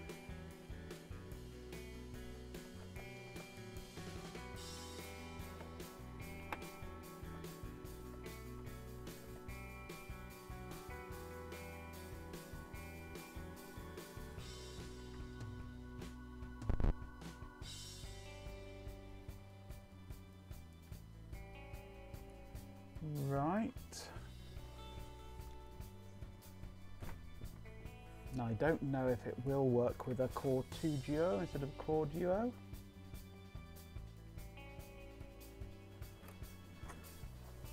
Right. Now I don't know if it will work with a Core 2 Duo instead of Core Duo.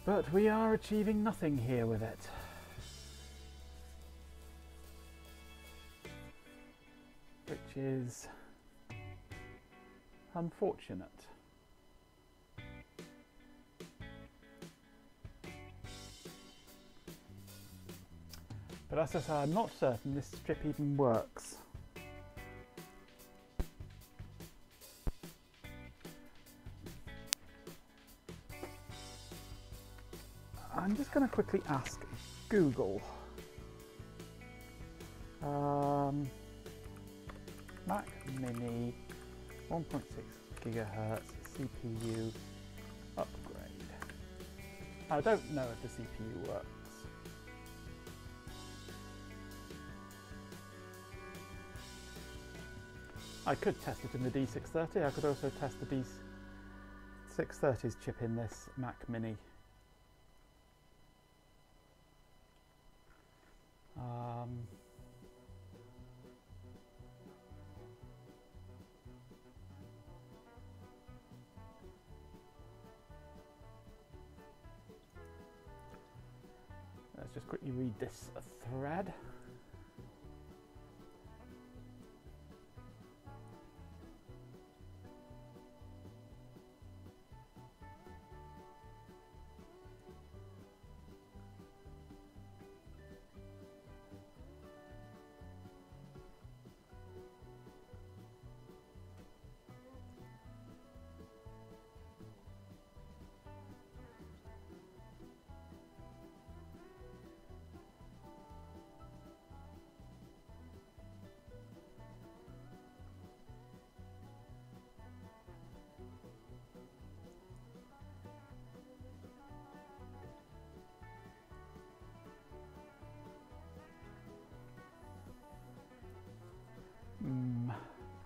But we are achieving nothing here with it. Which is unfortunate. But as I say, I'm not certain this strip even works. I'm just going to quickly ask Google. Mac Mini 1.6 gigahertz CPU upgrade. I don't know if the CPU works. I could test it in the D630. I could also test the D630's chip in this Mac Mini. Let's just quickly read this thread.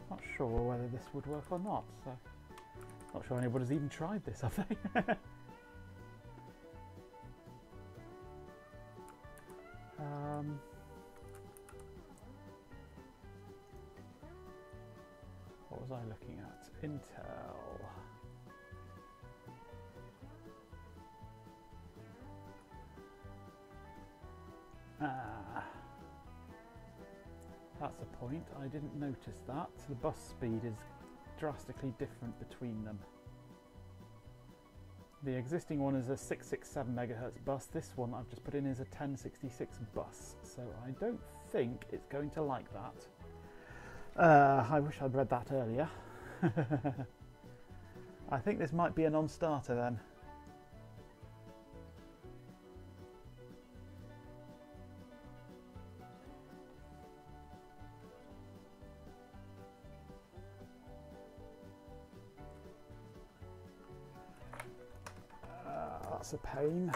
Not sure whether this would work or not, so not sure anybody's even tried this, have they? What was I looking at? Intel. That's a point. I didn't notice that. The bus speed is drastically different between them. The existing one is a 667 megahertz bus. This one I've just put in is a 1066 bus. So I don't think it's going to like that. I wish I'd read that earlier. I think this might be a non-starter then. That's a pain.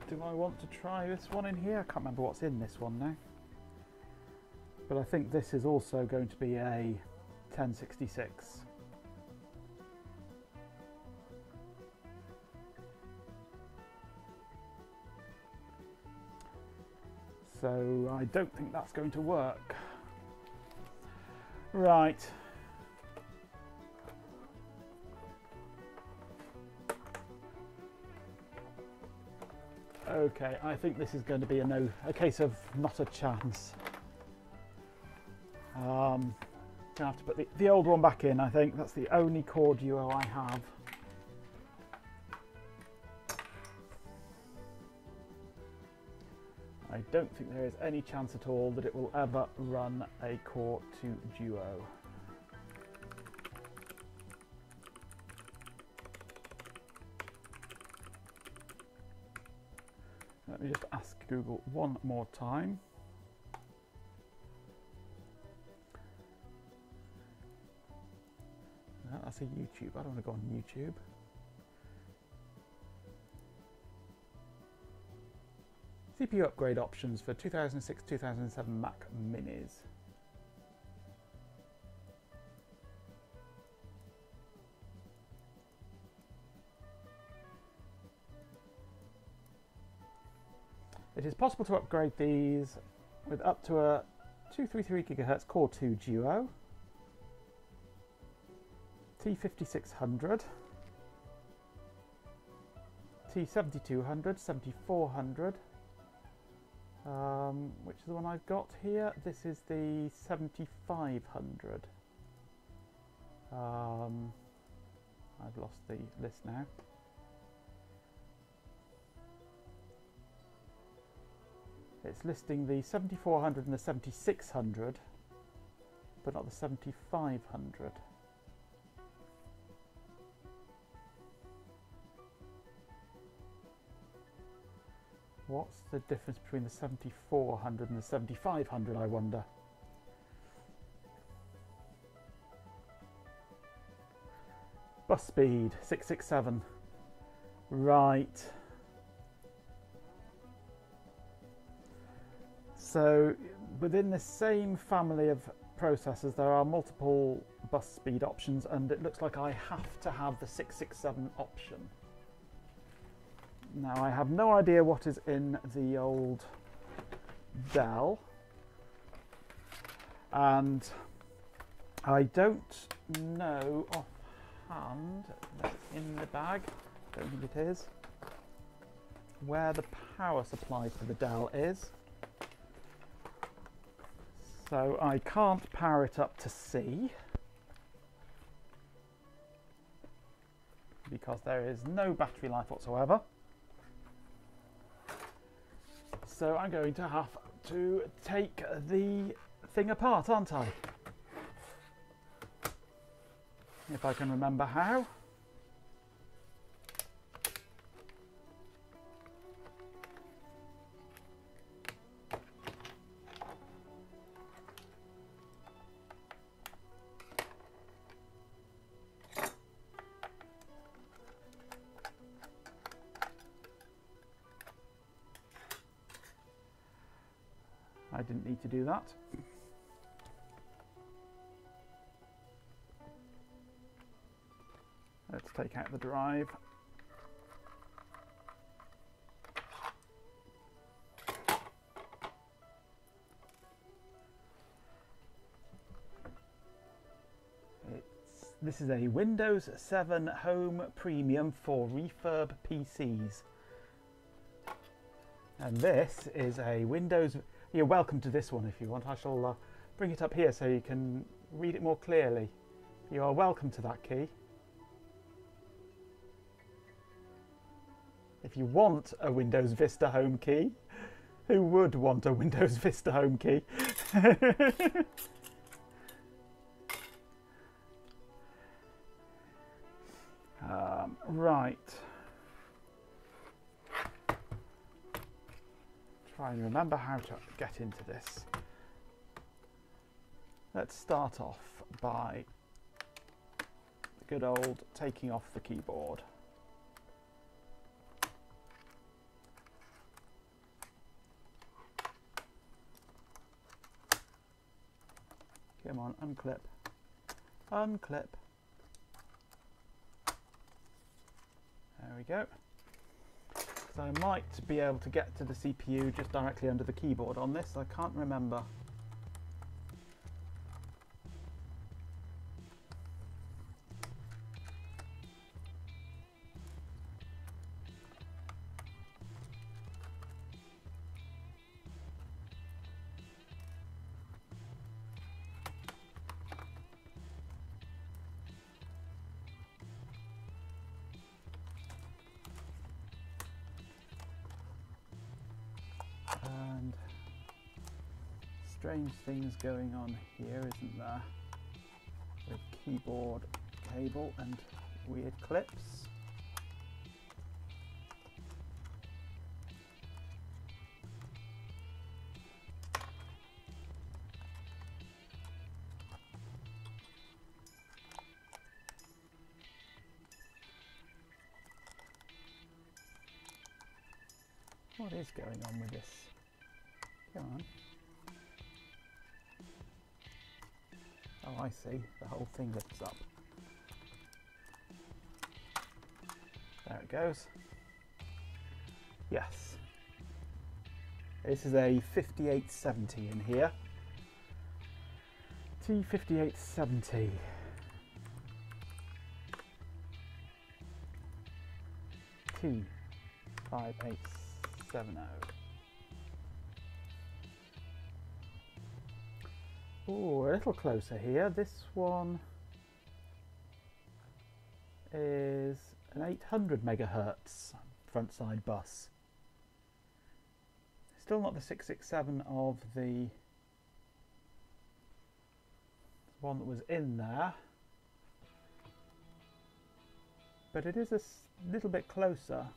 Do I want to try this one in here? I can't remember what's in this one now. But I think this is also going to be a 1066. So I don't think that's going to work. Right. Okay, I think this is going to be a case of not a chance. Gonna have to put the old one back in. I think that's the only core duo I have. I don't think there is any chance at all that it will ever run a Core 2 Duo. Let me just ask Google one more time. No, that's a YouTube. I don't want to go on YouTube. CPU upgrade options for 2006-2007 Mac Minis. It is possible to upgrade these with up to a 233 GHz Core 2 Duo, T5600, T7200, 7400, which is the one I've got here. This is the 7500. I've lost the list now. It's listing the 7400 and the 7600, but not the 7500. What's the difference between the 7400 and the 7500, I wonder? Bus speed, 667. Right. So within the same family of processors, there are multiple bus speed options, and it looks like I have to have the 667 option. Now, I have no idea what is in the old Dell, and I don't know offhand, in the bag, don't think it is, where the power supply for the Dell is. So I can't power it up to C, because there is no battery life whatsoever. So I'm going to have to take the thing apart, aren't I? If I can remember how. I didn't need to do that. Let's take out the drive. It's This is a Windows 7 Home Premium for refurb PCs. And this is a Windows... You're welcome to this one if you want. I shall bring it up here so you can read it more clearly. You are welcome to that key. If you want a Windows Vista Home key, who would want a Windows Vista Home key? Right. Try and remember how to get into this. Let's start off by the good old taking off the keyboard. Come on, unclip. Unclip. There we go. So I might be able to get to the CPU just directly under the keyboard on this. I can't remember. And strange things going on here, isn't there? With keyboard cable and weird clips. What is going on with this? Come on. Oh, I see. The whole thing lifts up. There it goes. Yes. This is a 5870 in here. T5870. T5870. Oh, a little closer here. This one is an 800 megahertz front side bus. Still not the 667 of the one that was in there, but it is a little bit closer.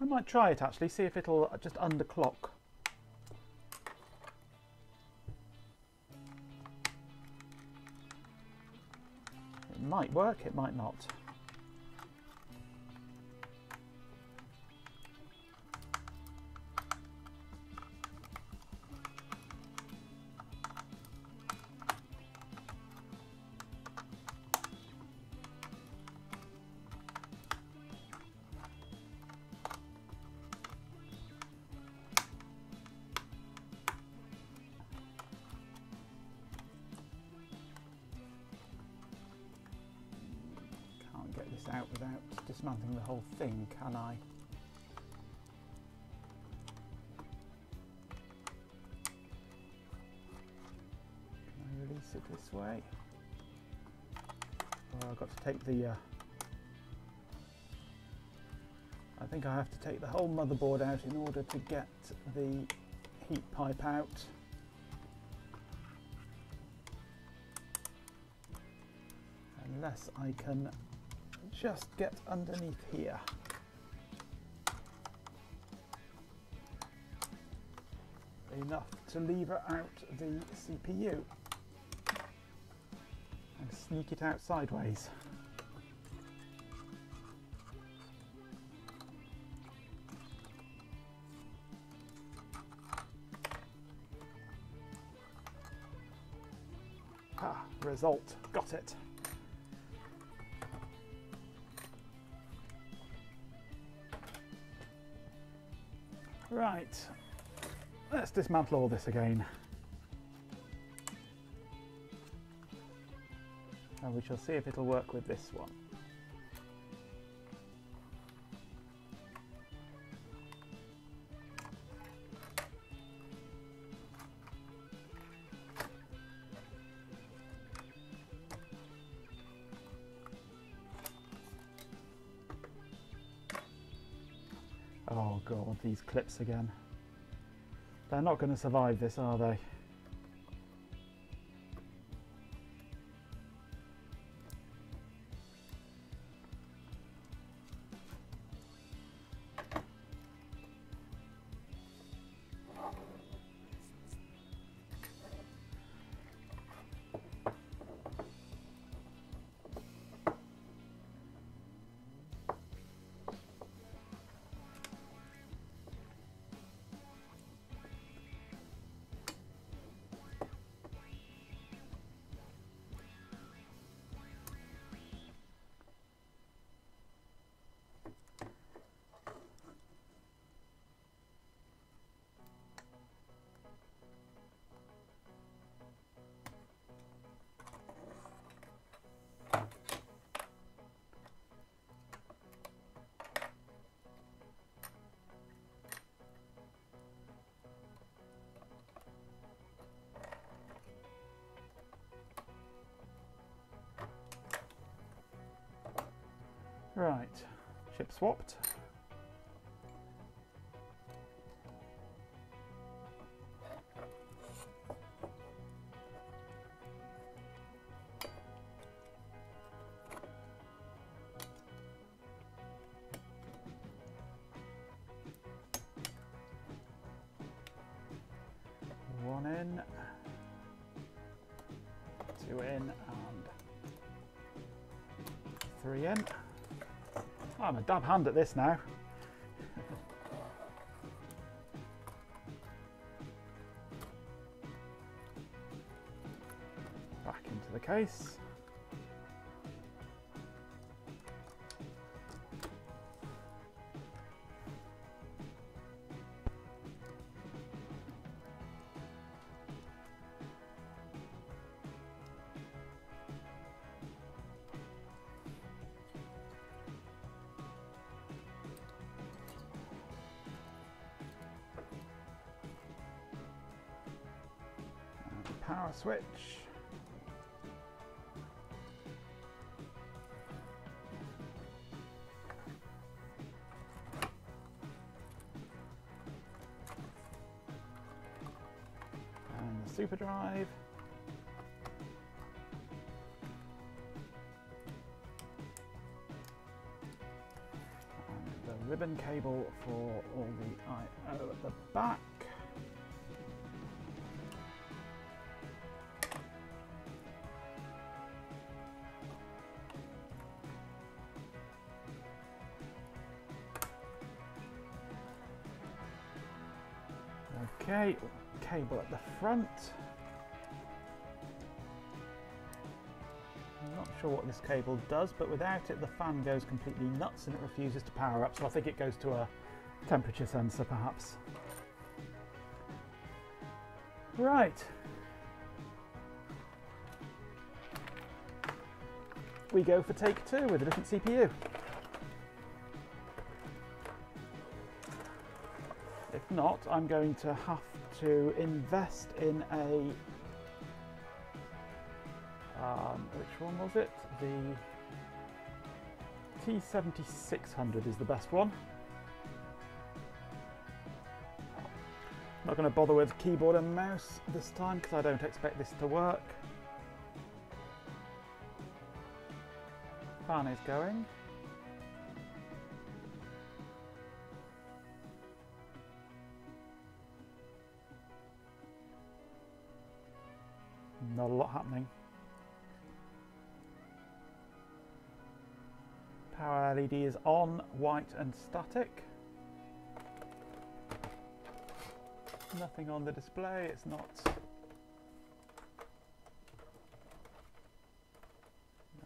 I might try it actually, see if it'll just underclock. It might work, it might not. Out without dismantling the whole thing, can I? Can I release it this way? Oh, I've got to take the I think I have to take the whole motherboard out in order to get the heat pipe out. Unless I can just get underneath here. Enough to lever out the CPU and sneak it out sideways. Ah, result, got it. Right, let's dismantle all this again. And we shall see if it'll work with this one. Oh god, these clips again. They're not going to survive this, are they? Right, chip swapped. One in, two in, and three in. I'm a dab hand at this now. Back into the case. Power switch. And the super drive. And the ribbon cable for all the I/O at the back. Okay, cable at the front. I'm not sure what this cable does, but without it the fan goes completely nuts and it refuses to power up, so I think it goes to a temperature sensor perhaps. Right. We go for take two with a different CPU. If not, I'm going to have to invest in a, which one was it? The T7600 is the best one. Not going to bother with keyboard and mouse this time because I don't expect this to work. Fan is going. Not a lot happening. Power LED is on, white and static. Nothing on the display, it's not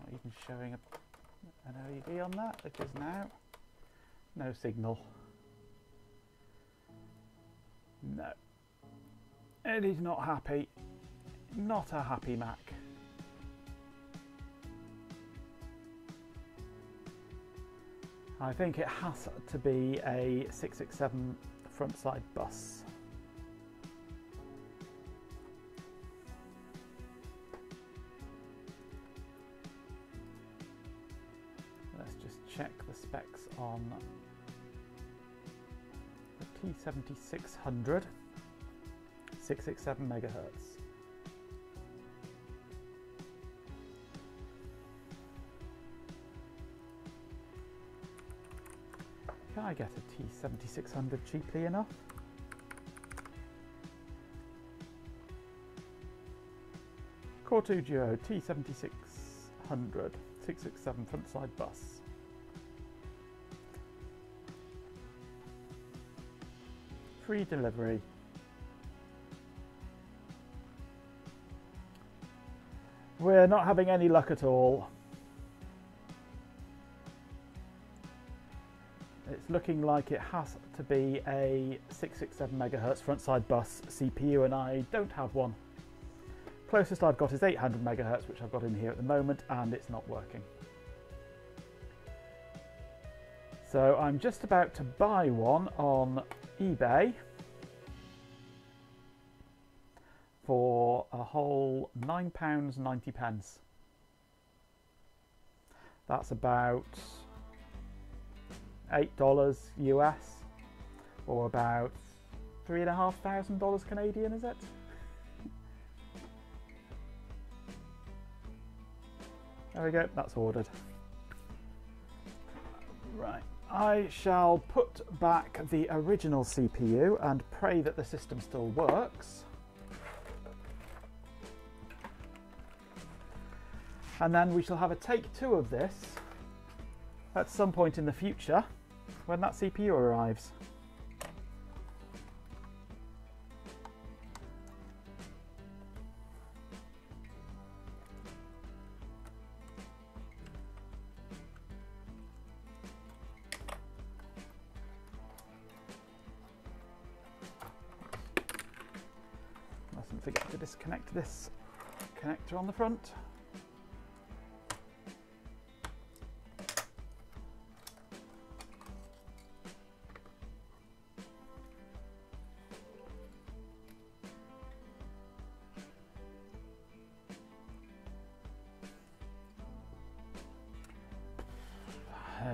even showing an LED on that, it is now. No signal. No. It is not happy. Not a happy Mac. I think it has to be a 667 front side bus. Let's just check the specs on the T7600, 667 megahertz. Can I get a T7600 cheaply enough? Core 2 Duo T7600 667 front side bus. Free delivery. We're not having any luck at all. It's looking like it has to be a 667 megahertz front side bus CPU, and I don't have one. Closest I've got is 800 megahertz, which I've got in here at the moment, and it's not working. So I'm just about to buy one on eBay for a whole £9.90. That's about $8 US, or about $3,500 Canadian, is it? There we go, that's ordered. Right, I shall put back the original CPU and pray that the system still works. And then we shall have a take 2 of this at some point in the future when that CPU arrives. Mustn't forget to disconnect this connector on the front.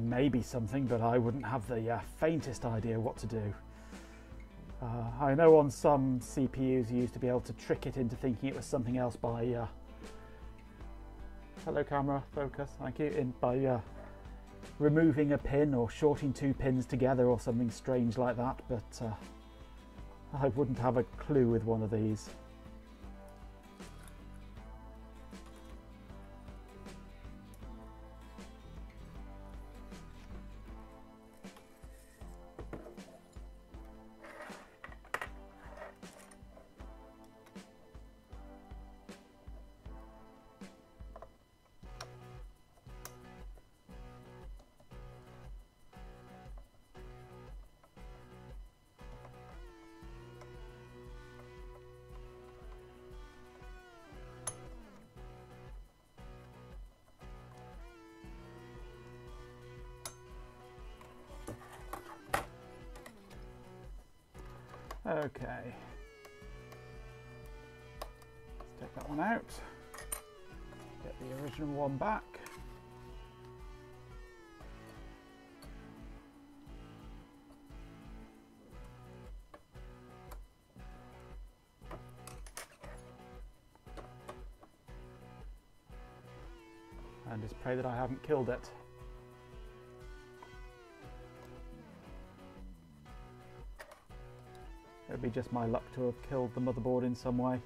Maybe something, but I wouldn't have the faintest idea what to do. I know on some CPUs you used to be able to trick it into thinking it was something else by hello camera, focus, thank you, by removing a pin or shorting 2 pins together or something strange like that, but I wouldn't have a clue with one of these. Okay, let's take that one out, get the original one back. And just pray that I haven't killed it. It'd be just my luck to have killed the motherboard in some way.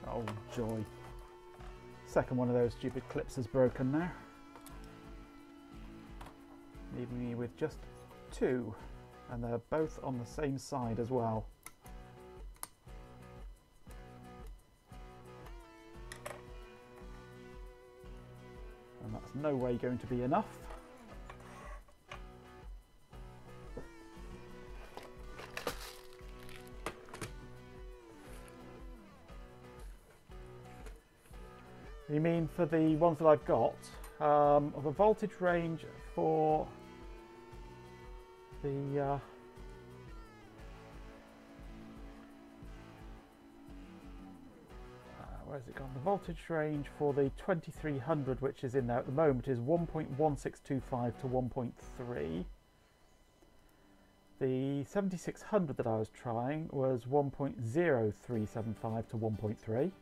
Oh joy. Second one of those stupid clips is broken now. Leaving me with just 2, and they're both on the same side as well. And that's no way going to be enough. You mean for the ones that I've got? Of a voltage range for the where's it gone? The voltage range for the 2300, which is in there at the moment, is 1.1625 to 1.3. The 7600 that I was trying was 1.0375 to 1.3.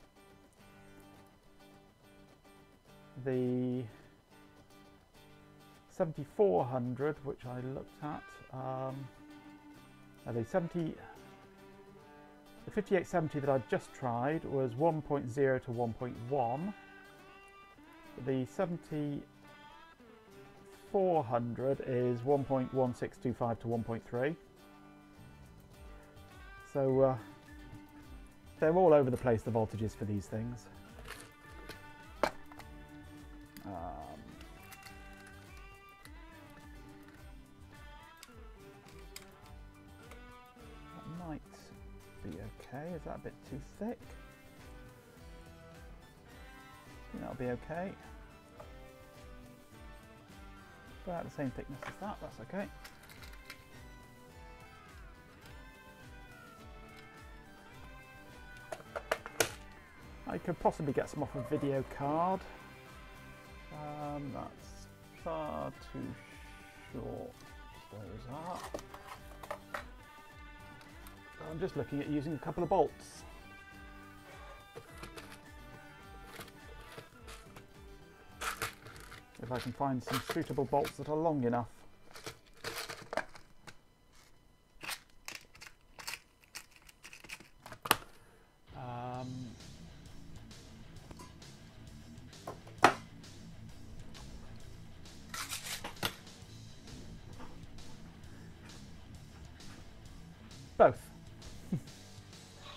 The 7400, which I looked at, the 5870 that I just tried was 1.0 to 1.1. The 7400 is 1.1625 to 1.3. So they're all over the place, the voltages for these things. That might be okay. Is that a bit too thick? I think that'll be okay. About the same thickness as that, that's okay. I could possibly get some off a video card. That's far too short. Those are. I'm just looking at using a couple of bolts. If I can find some suitable bolts that are long enough. Both.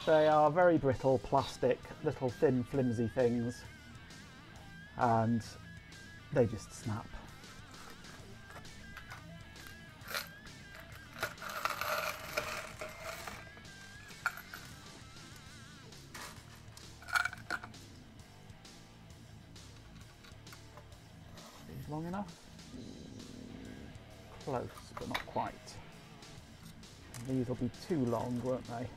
They are very brittle plastic, little thin flimsy things, and they just snap. These long enough? Close, but not quite. These will be too long, won't they?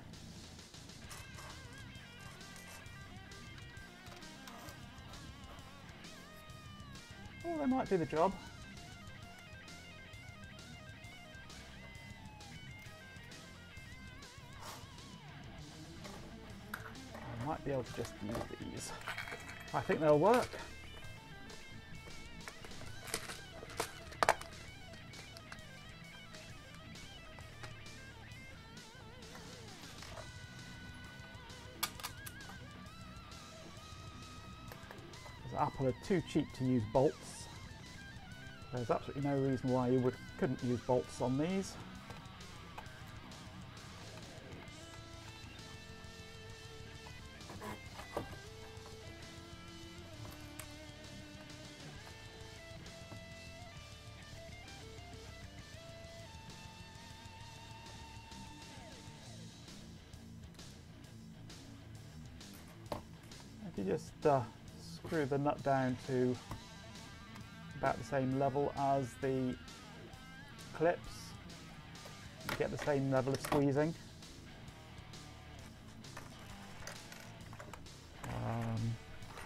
Oh, they might do the job. I might be able to just use these. I think they'll work. Apple are too cheap to use bolts. There's absolutely no reason why you couldn't use bolts on these. If you just screw the nut down to about the same level as the clips, you get the same level of squeezing.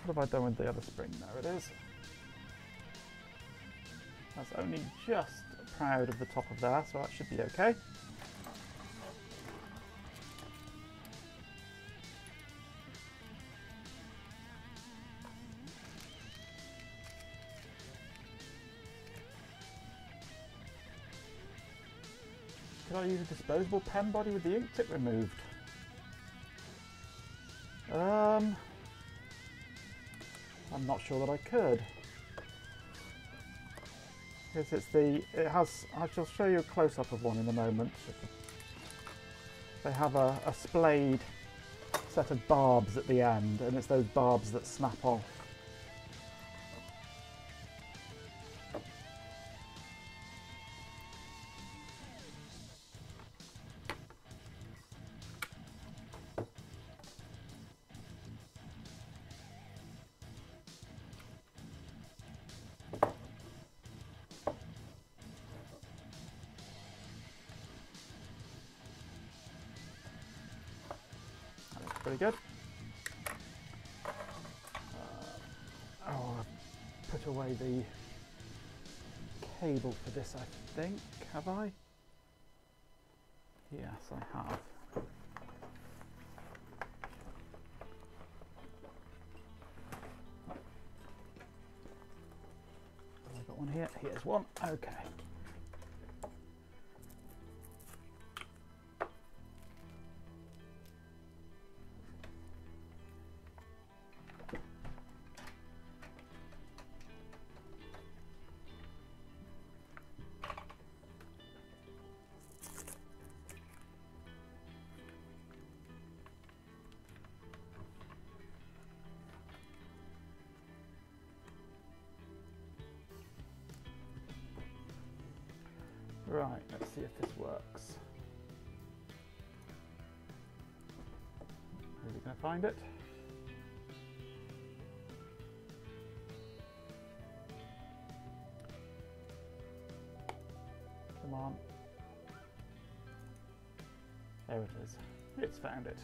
What have I done with the other spring? There it is. That's only just proud of the top of there, so that should be okay. Could I use a disposable pen body with the ink tip removed? I'm not sure that I could. Because I shall show you a close-up of one in a moment. They have a splayed set of barbs at the end, and it's those barbs that snap off. pretty good. Oh, I've put away the cable for this, I think. Have I? Yes, I have. Have I got one here? Here's one. Okay. Right, let's see if this works. Are we going to find it? Come on. There it is. It's found it.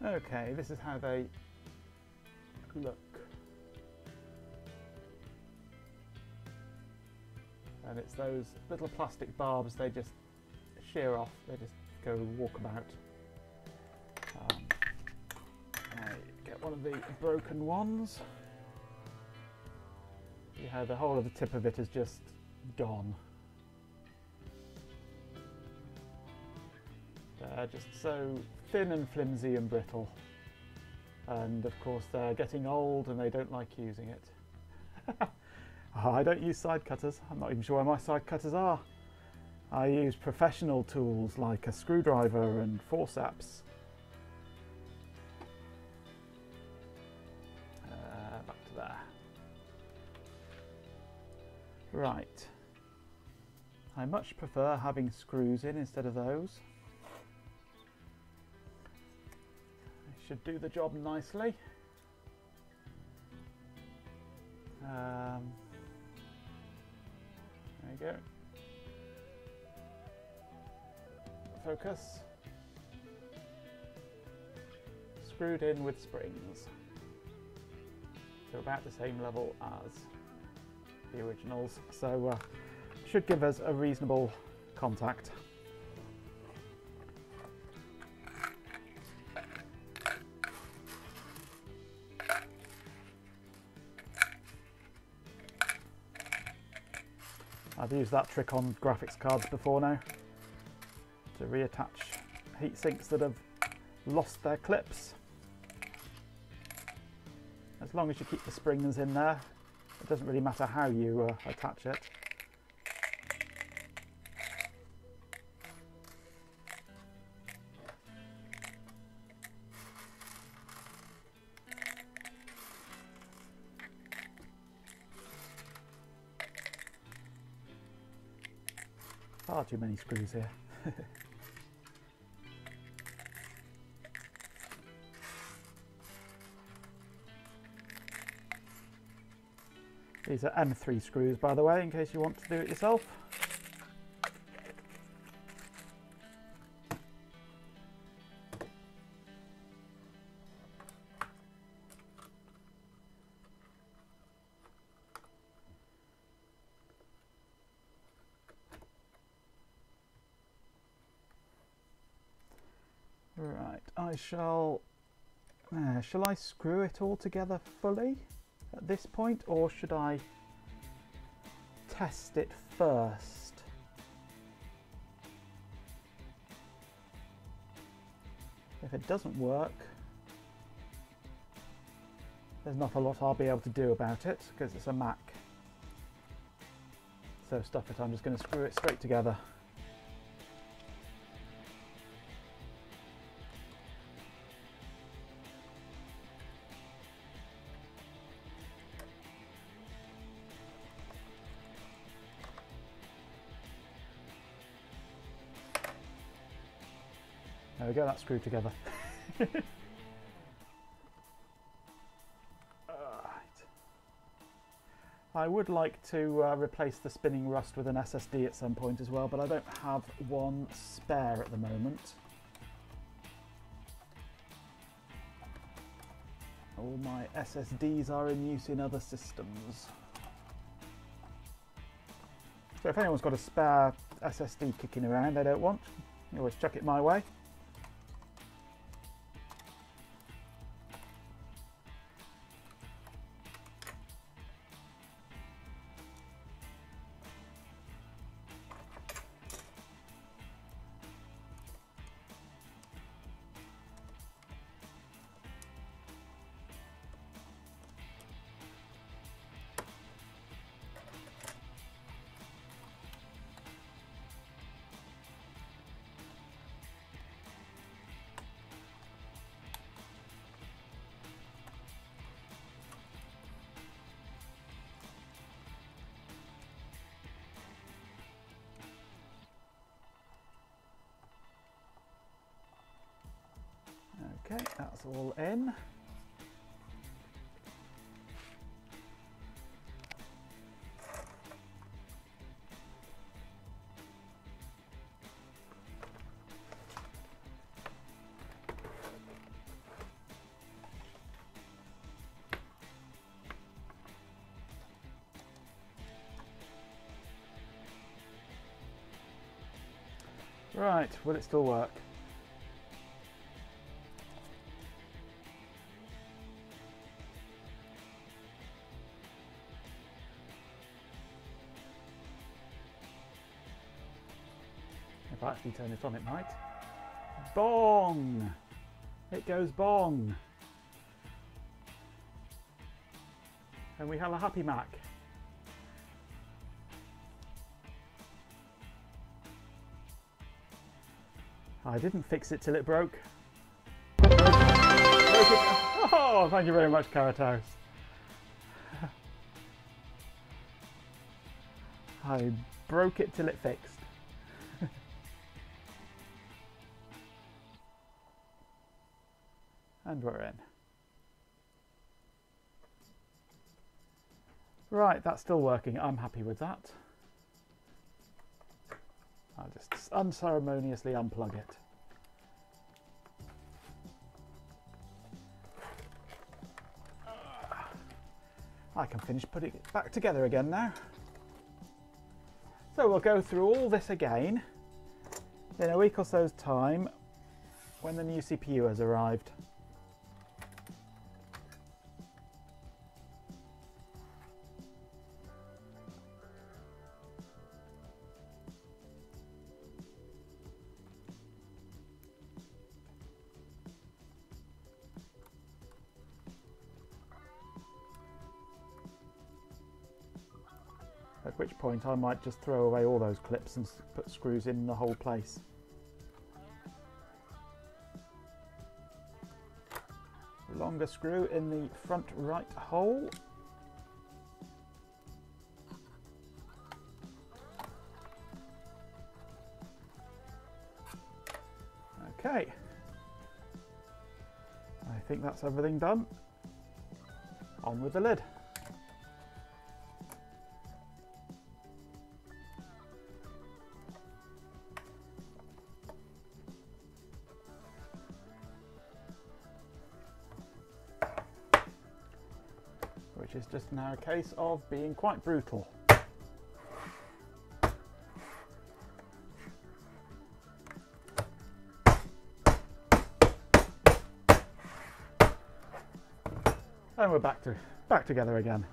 Okay, this is how they look. And it's those little plastic barbs, they just shear off, they just go walkabout. I get one of the broken ones. Yeah, the whole of the tip of it is just gone. They're just so thin and flimsy and brittle. And of course they're getting old and they don't like using it. I don't use side cutters. I'm not even sure where my side cutters are. I use professional tools like a screwdriver and forceps. Back to there. Right. I much prefer having screws in instead of those. They should do the job nicely. There you go. Focus. Screwed in with springs. So about the same level as the originals. So should give us a reasonable contact. I've used that trick on graphics cards before now, to reattach heat sinks that have lost their clips. As long as you keep the springs in there, it doesn't really matter how you attach it. Far too many screws here. These are M3 screws, by the way, in case you want to do it yourself. Right, shall I screw it all together fully at this point, or should I test it first? If it doesn't work, there's not a lot I'll be able to do about it because it's a Mac. So stuff it, I'm just going to screw it straight together. There we go, that's screwed together. Right. I would like to replace the spinning rust with an SSD at some point as well, but I don't have one spare at the moment. all my SSDs are in use in other systems. So if anyone's got a spare SSD kicking around they don't want, you always chuck it my way. Okay, that's all in. Right, will it still work? If I actually turn it on, it might. Bong! It goes bong! And we have a happy Mac. I didn't fix it till it broke. Broke it. Oh, thank you very much, Carrot House. I broke it till it fixed. And we're in. Right, that's still working. I'm happy with that. I'll just unceremoniously unplug it. I can finish putting it back together again now. So we'll go through all this again in a week or so's time when the new CPU has arrived. At which point I might just throw away all those clips and put screws in the whole place. Longer screw in the front right hole. Okay. I think that's everything done. On with the lid. Which is just now a case of being quite brutal. And we're back together again.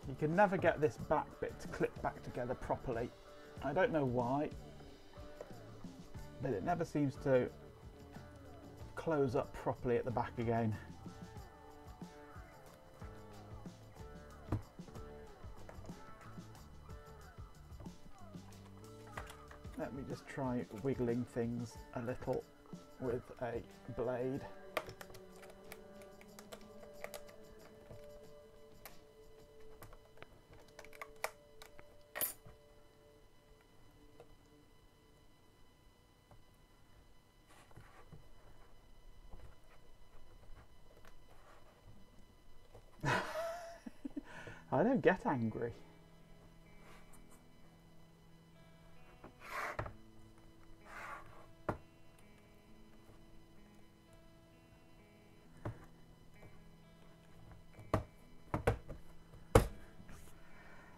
You can never get this back bit to clip back together properly. I don't know why, but it never seems to close up properly at the back again. Let me just try wiggling things a little with a blade. I don't get angry.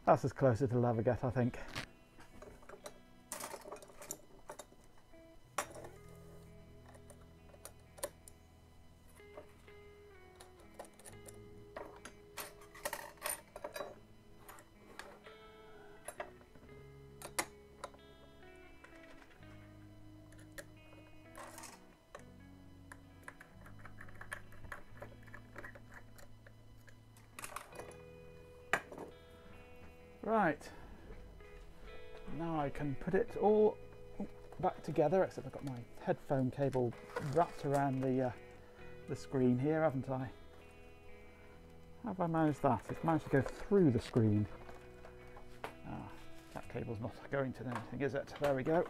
That's as close as it'll ever get, I think. Right, now I can put it all back together, except I've got my headphone cable wrapped around the screen here, haven't I? How have I managed that? It's managed to go through the screen. Ah, that cable's not going to anything, is it? There we go.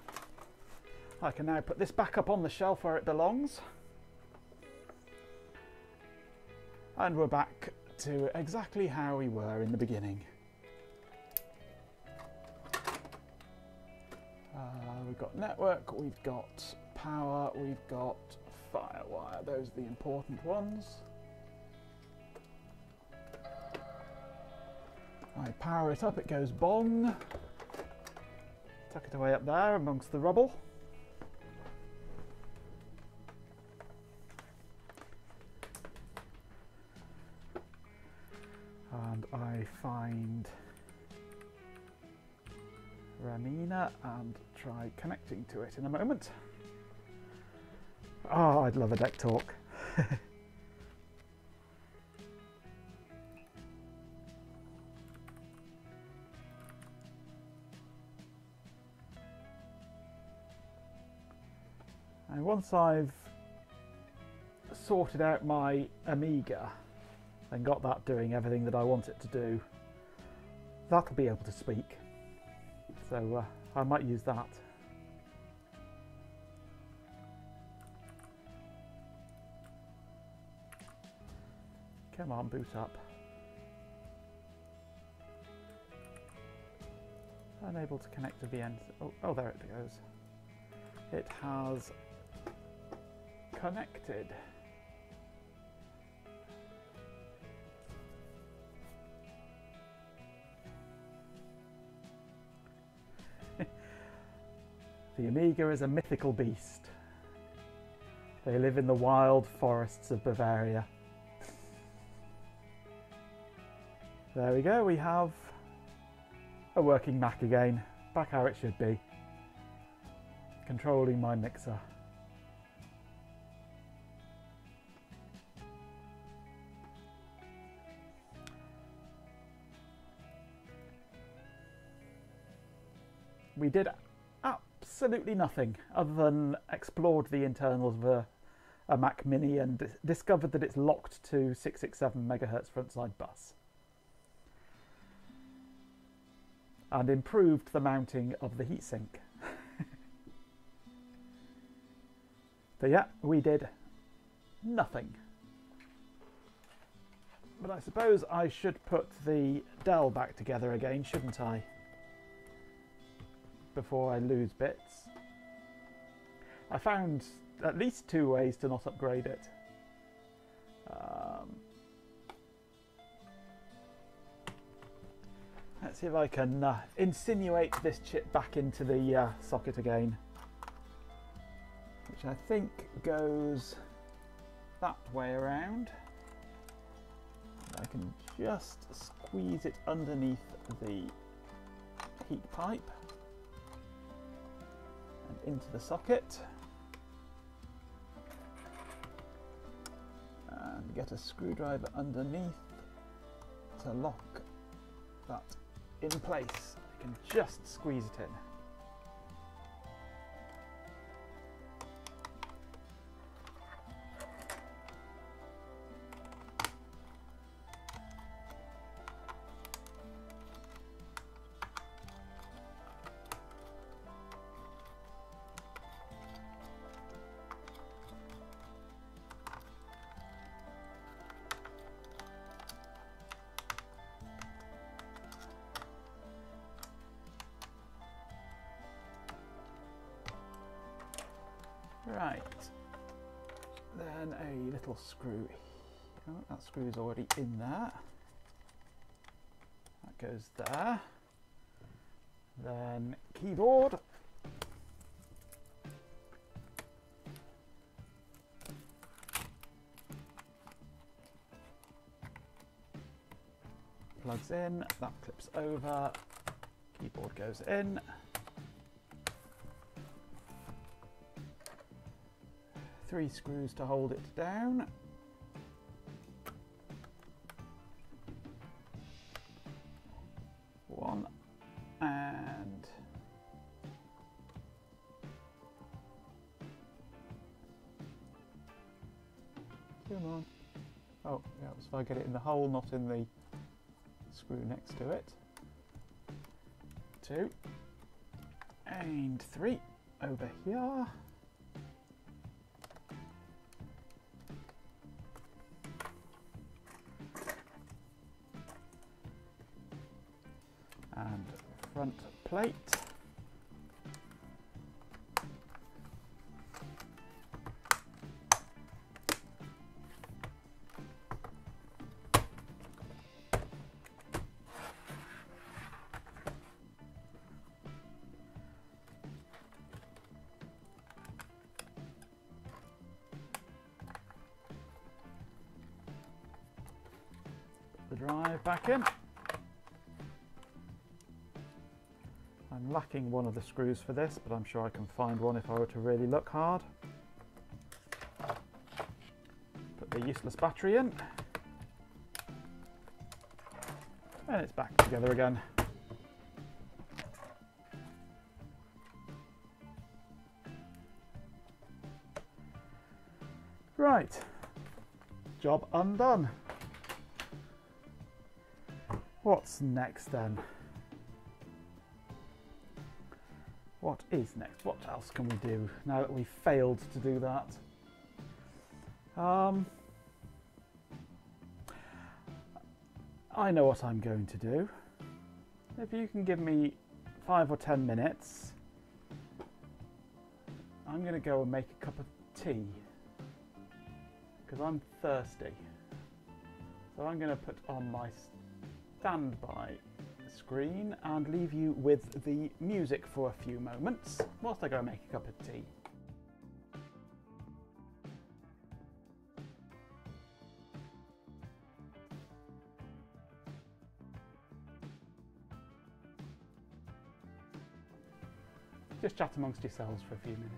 I can now put this back up on the shelf where it belongs. And we're back to exactly how we were in the beginning. We've got network, we've got power, we've got firewire. Those are the important ones. I power it up, it goes bong. Tuck it away up there amongst the rubble. And I find Ramina and try connecting to it in a moment. Oh, I'd love a deck talk. And once I've sorted out my Amiga and got that doing everything that I want it to do, that'll be able to speak. So I might use that. Come on, boot up. Unable to connect to the end. Oh, there it goes. It has connected. The Amiga is a mythical beast. They live in the wild forests of Bavaria. There we go, we have a working Mac again, back how it should be. Controlling my mixer. We did absolutely nothing other than explored the internals of a Mac Mini and discovered that it's locked to 667 MHz frontside bus. And improved the mounting of the heatsink. But yeah, we did nothing. But I suppose I should put the Dell back together again, shouldn't I? Before I lose bits. I found at least 2 ways to not upgrade it. Let's see if I can insinuate this chip back into the socket again, which I think goes that way around. I can just squeeze it underneath the heat pipe and into the socket and get a screwdriver underneath to lock that in place. I can just squeeze it in. Right, then a little screw. Oh, that screw is already in there. That goes there. Then keyboard. Plugs in, that clips over, keyboard goes in. Three screws to hold it down. One and come on. Oh, yeah, so I get it in the hole, not in the screw next to it. 2 and 3 over here. And front plate. Put the drive back in. I'm lacking one of the screws for this, but I'm sure I can find one if I were to really look hard. Put the useless battery in. And it's back together again. Right, job undone. What's next then? What is next? What else can we do now that we've failed to do that? I know what I'm going to do. If you can give me 5 or 10 minutes, I'm going to go and make a cup of tea because I'm thirsty. So I'm going to put on my standby screen and leave you with the music for a few moments whilst I go make a cup of tea. Just chat amongst yourselves for a few minutes.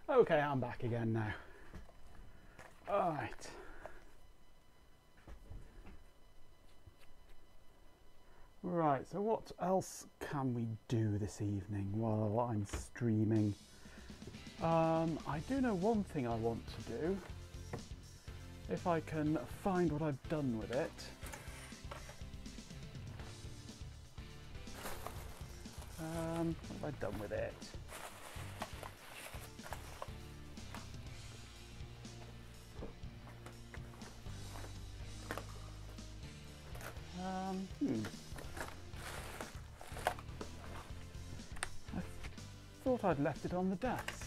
Okay, I'm back again now. Alright. Right, so what else can we do this evening while I'm streaming? I do know one thing I want to do. If I can find what I've done with it. What have I done with it? I thought I'd left it on the desk.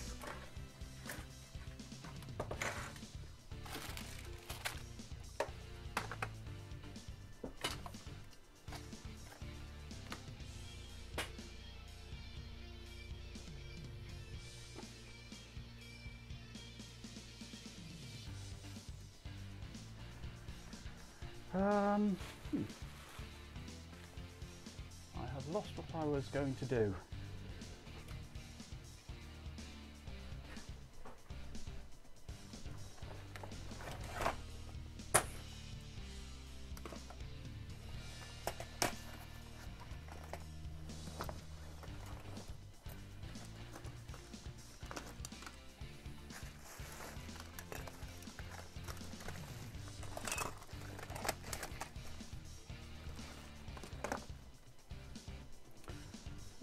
I have lost what I was going to do.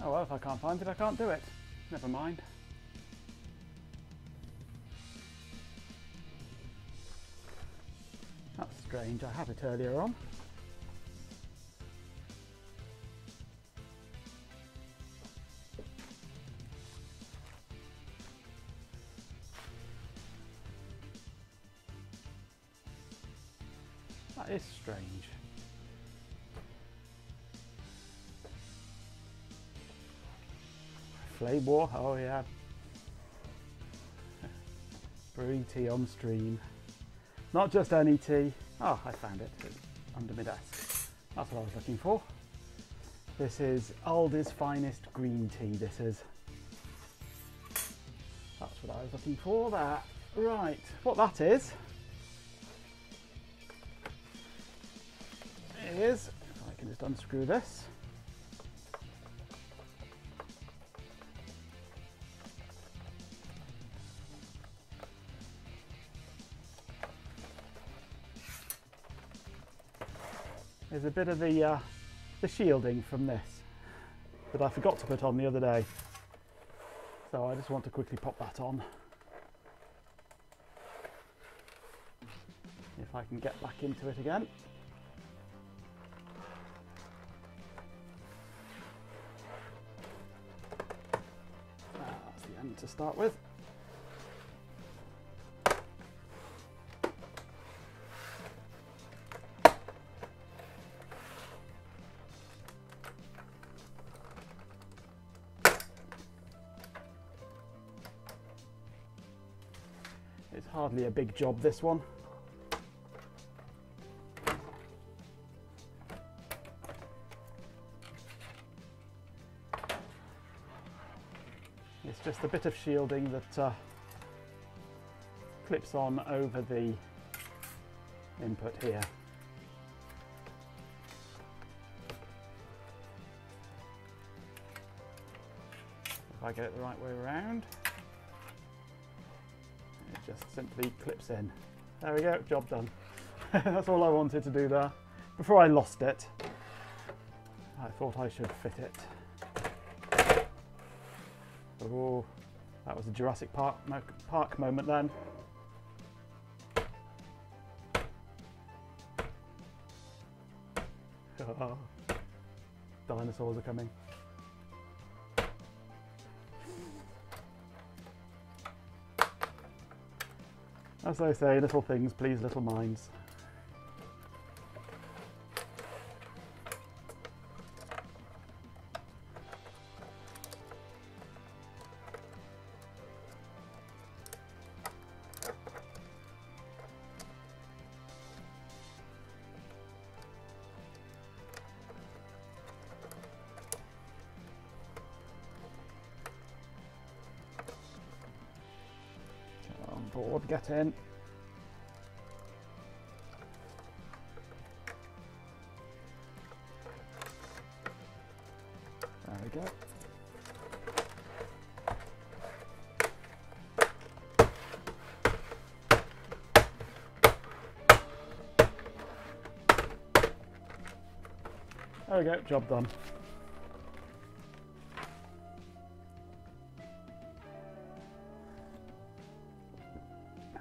Oh well, if I can't find it, I can't do it. Never mind. That's strange, I had it earlier on. That is strange. Flame War, oh yeah. Brewing tea on stream. Not just any tea. Oh, I found it. It's under my desk. That's what I was looking for. This is Aldi's finest green tea, this is. That's what I was looking for there. Right, what that is if I can just unscrew this. There's a bit of the shielding from this that I forgot to put on the other day. So I just want to quickly pop that on. If I can get back into it again. That's the end to start with. It's hardly a big job, this one. It's just a bit of shielding that clips on over the input here. If I get it the right way around. Just simply clips in. There we go, job done. That's all I wanted to do there. Before I lost it, I thought I should fit it. Oh, that was a Jurassic Park moment then. Oh, dinosaurs are coming. As I say, little things please little minds. board, get in. There we go. There we go, job done.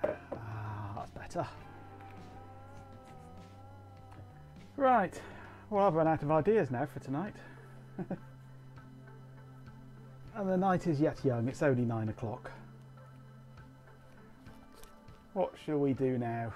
That's better. Right, well, I've run out of ideas now for tonight. And the night is yet young, it's only 9 o'clock. What shall we do now?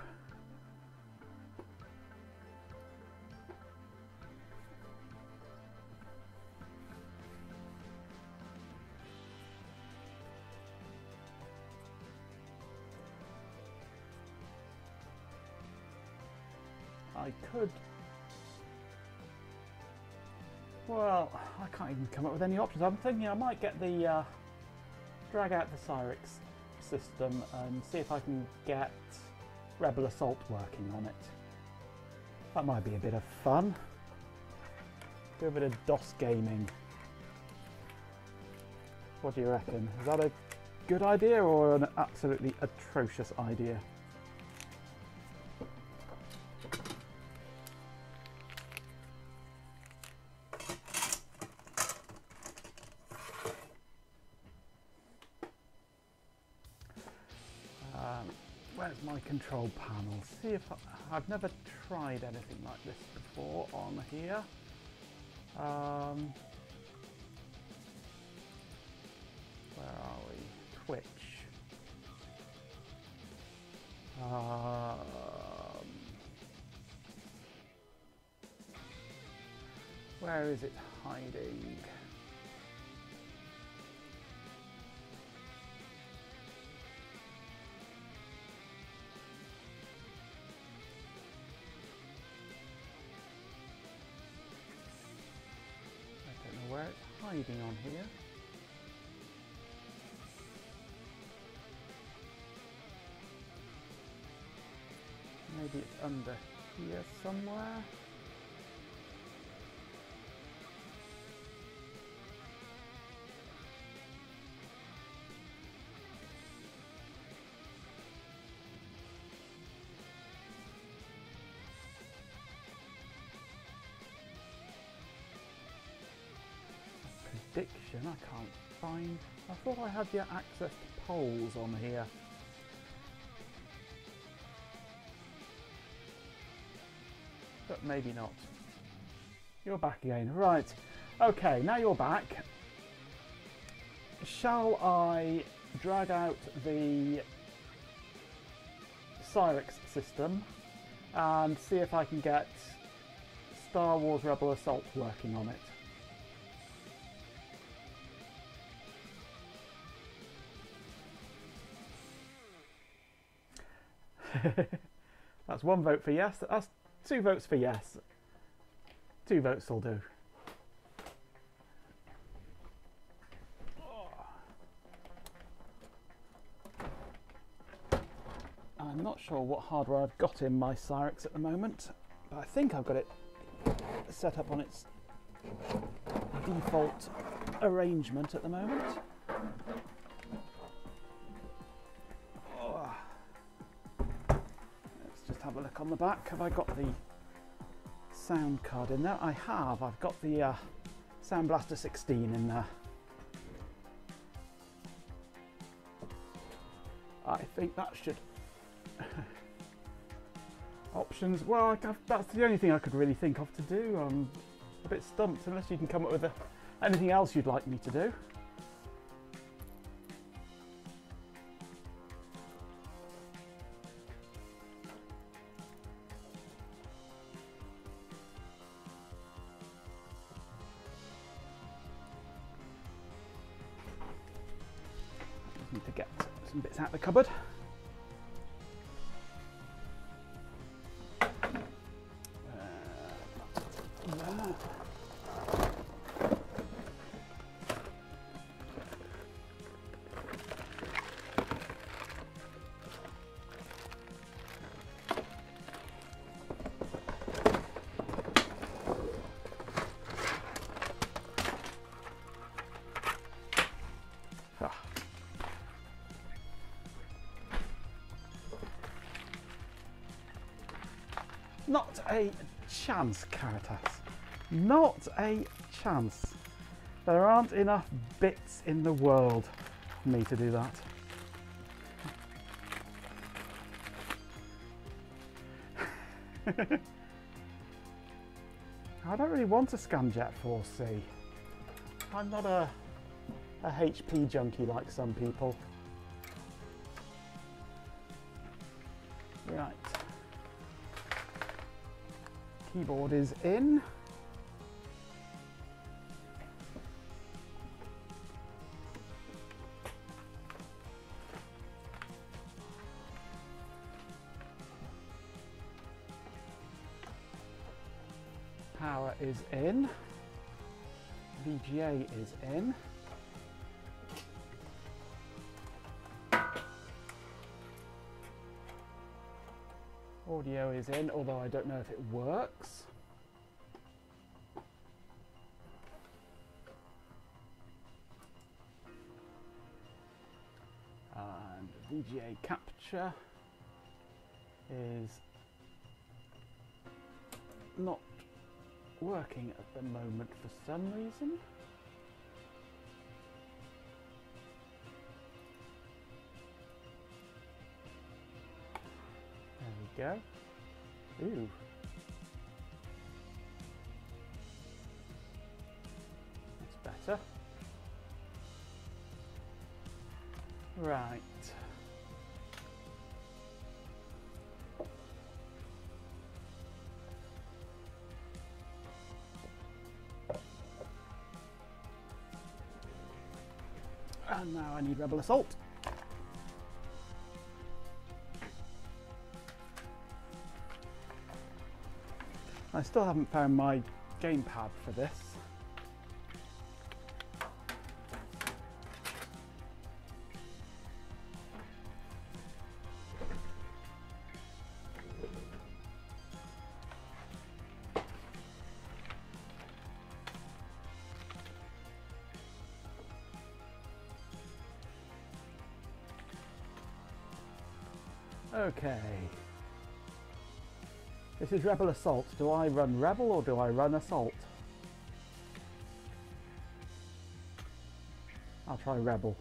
I could... Well, I can't even come up with any options. I'm thinking I might get the... drag out the Cyrix system and see if I can get Rebel Assault working on it. That might be a bit of fun. Do a bit of DOS gaming. What do you reckon? Is that a good idea or an absolutely atrocious idea? Where's my control panel? See if I've never tried anything like this before on here. Where are we? Twitch. Where is it hiding? Where it's hiding on here. Maybe it's under here somewhere. Prediction, I can't find. I thought I had the access to polls on here. But maybe not. You're back again. Right. Okay, now you're back. Shall I drag out the Cyrix system and see if I can get Star Wars Rebel Assault working on it? That's one vote for yes. That's 2 votes for yes. 2 votes will do. I'm not sure what hardware I've got in my Cyrix at the moment, but I think I've got it set up on its default arrangement at the moment. Have a look on the back. Have I got the sound card in there? I have. I've got the Sound Blaster 16 in there. I think that should... Options. Well, that's the only thing I could really think of to do. I'm a bit stumped unless you can come up with anything else you'd like me to do. Need to get some bits out of the cupboard. Not a chance, Caritas. Not a chance. There aren't enough bits in the world for me to do that. I don't really want a Scamjet 4C. I'm not a HP junkie like some people. Right. Keyboard is in. Power is in. VGA is in. Audio is in, although I don't know if it works. And VGA capture is not working at the moment for some reason. There we go. Ooh. That's better. Right. And now I need Rebel Assault. I still haven't found my gamepad for this. Okay. This is Rebel Assault. Do I run Rebel or do I run Assault? I'll try Rebel.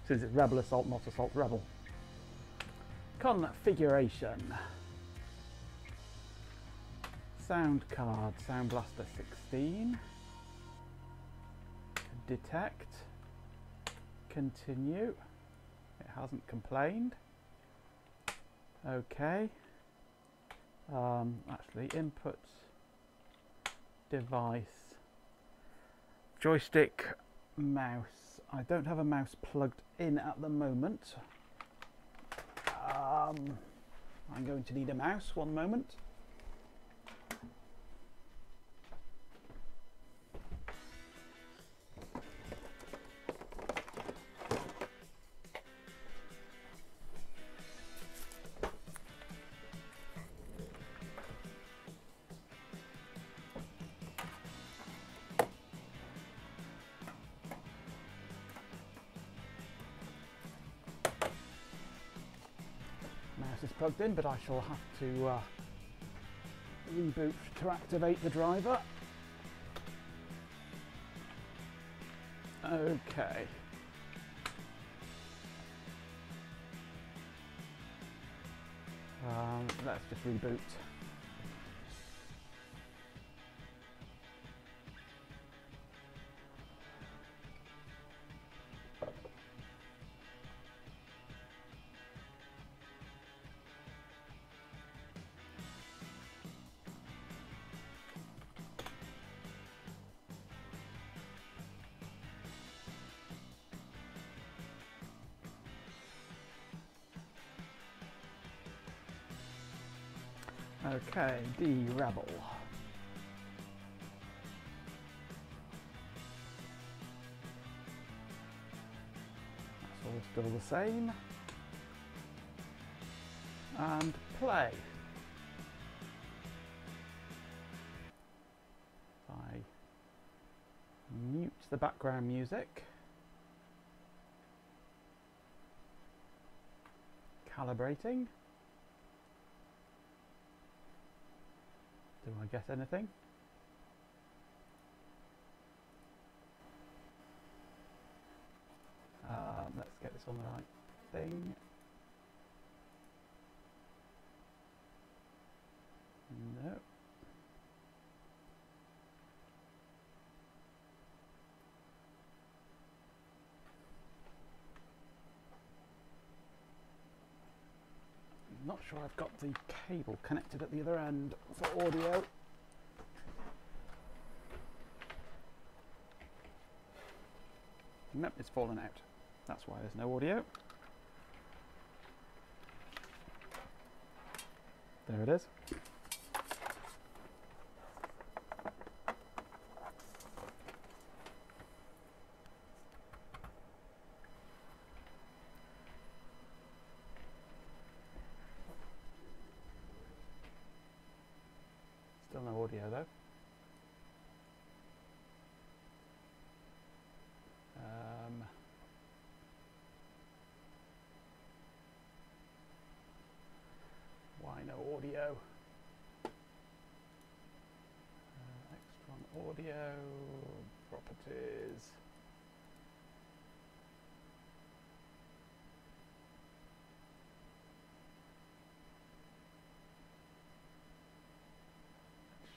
Since it's Rebel Assault, not Assault Rebel. Configuration. Sound card, Sound Blaster 16. Detect. Continue. It hasn't complained. Okay. Actually, input device, joystick, mouse. I don't have a mouse plugged in at the moment. I'm going to need a mouse. One moment. Is plugged in, but I shall have to reboot to activate the driver. Okay. Let's just reboot. Okay, D Rebel. That's all still the same. And play. I mute the background music. Calibrating. Do I get anything? Let's get this on the right thing. No. Not sure I've got the cable connected at the other end for audio. Nope, it's fallen out. That's why there's no audio. There it is. Still no audio though. Why no audio? Extron audio, properties.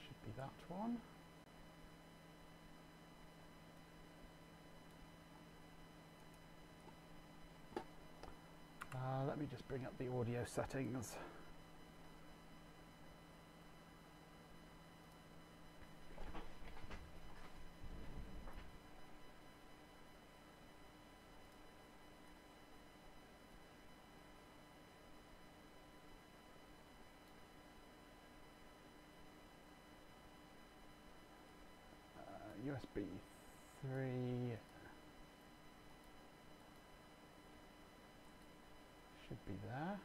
Should be that one. Let me just bring up the audio settings. USB 3 should be there.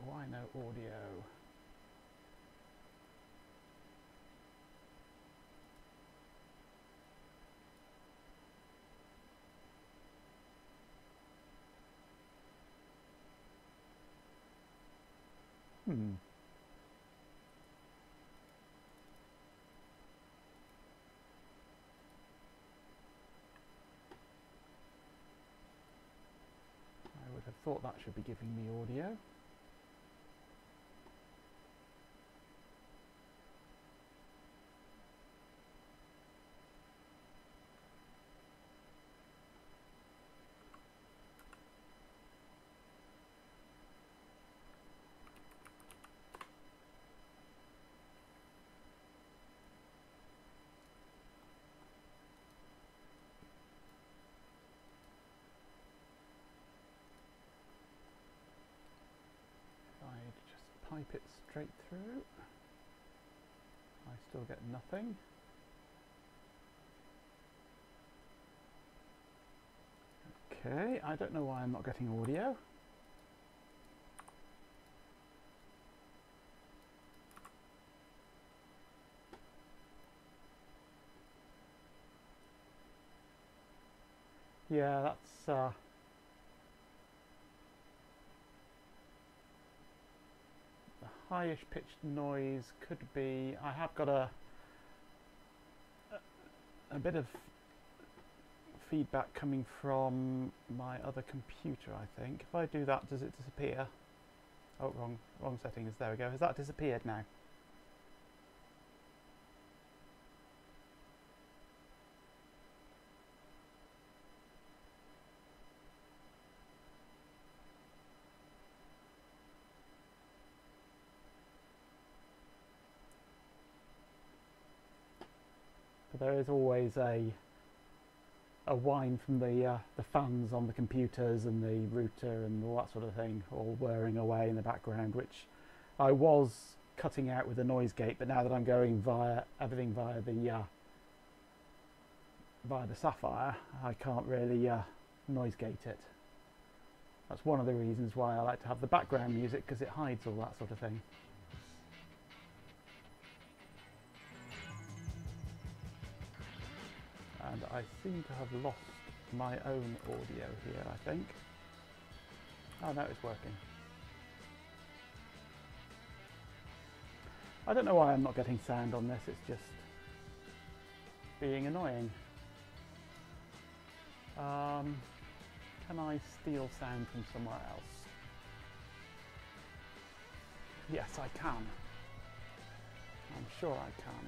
Why no audio? I would have thought that should be giving me audio. Pipe it straight through. I still get nothing. Okay, I don't know why I'm not getting audio. Yeah, that's highish pitched noise could be. I have got a bit of feedback coming from my other computer, I think. If I do that, does it disappear? Oh, wrong settings. There we go. Has that disappeared now? There is always a whine from the fans on the computers and the router and all that sort of thing, all whirring away in the background, which I was cutting out with the noise gate, but now that I'm going everything via the Sapphire, I can't really noise gate it. That's one of the reasons why I like to have the background music, because it hides all that sort of thing. And I seem to have lost my own audio here, I think. Oh, no, it's working. I don't know why I'm not getting sound on this, it's just being annoying. Can I steal sound from somewhere else? Yes, I can. I'm sure I can.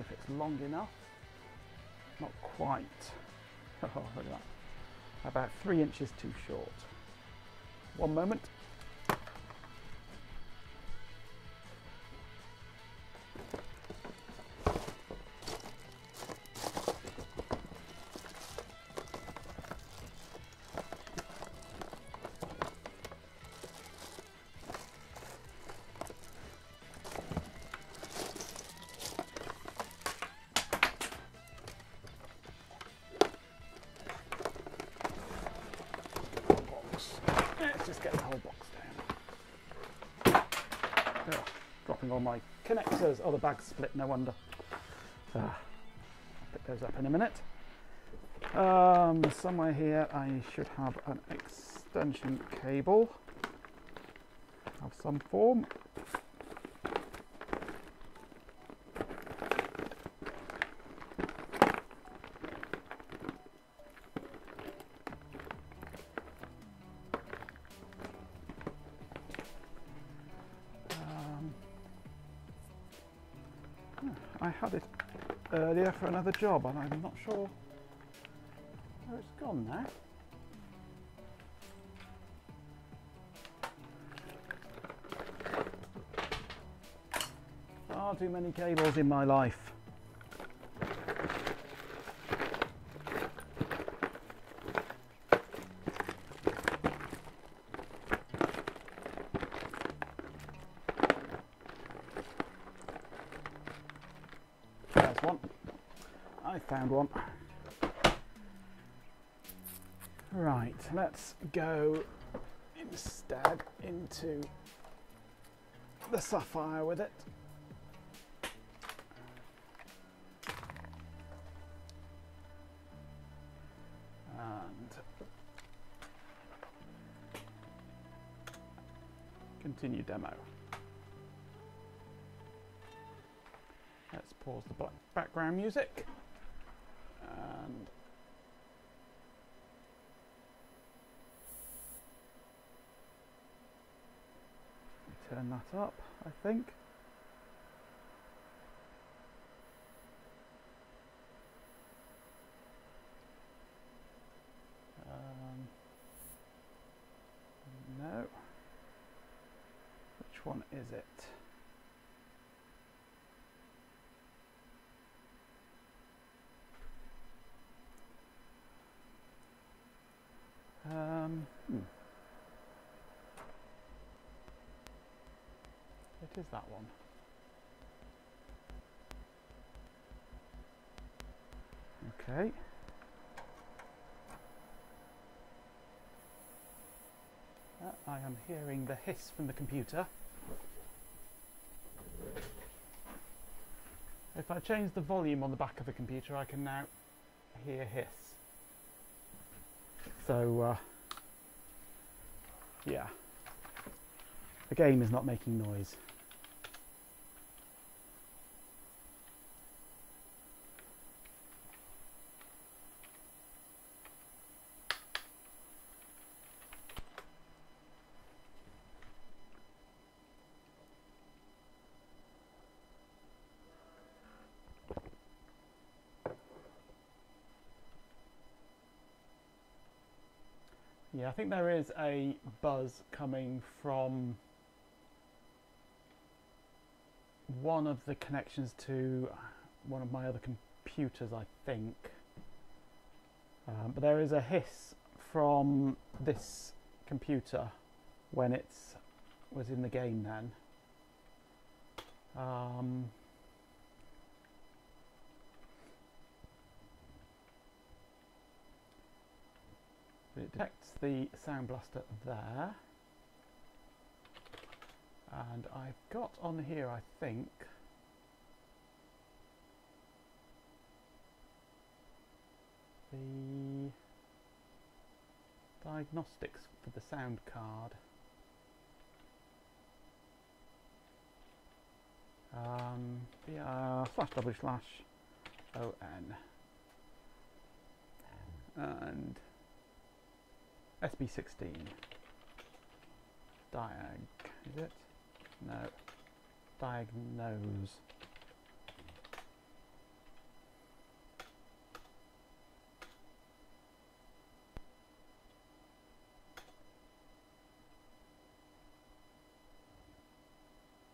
If it's long enough. Not quite. Oh, look at that. About 3 inches too short. One moment. Let's just get the whole box down. Ugh, dropping all my connectors. Oh, the bag's split, no wonder. I'll pick those up in a minute. Somewhere here I should have an extension cable of some form. I had it earlier for another job and I'm not sure where it's gone now. Far too many cables in my life. There's one. I found one. Right, let's go instead into the sapphire with it. And continue demo. Let's pause the background music and turn that up, I think. No. Which one is it? It is that one. Okay. I am hearing the hiss from the computer. If I change the volume on the back of the computer, I can now hear hiss. So, yeah, the game is not making noise. Yeah, I think there is a buzz coming from one of the connections to one of my other computers, I think. But there is a hiss from this computer when it was in the game then. It detects the sound blaster there, and I've got on here, I think, the diagnostics for the sound card. BR//ON and SB16 diag, is it? No, diagnose.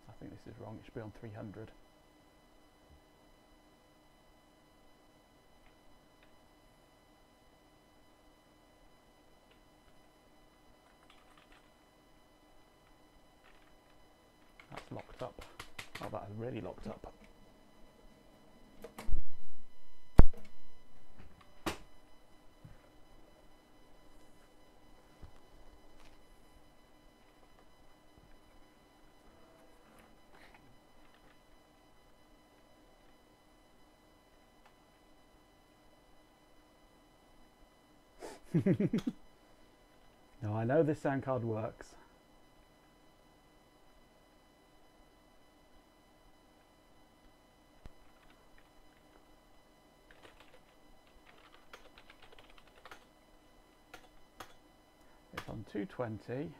I think this is wrong, it should be on 300. That's locked up. Oh, that is really locked up. No, I know this sound card works. It's on 220,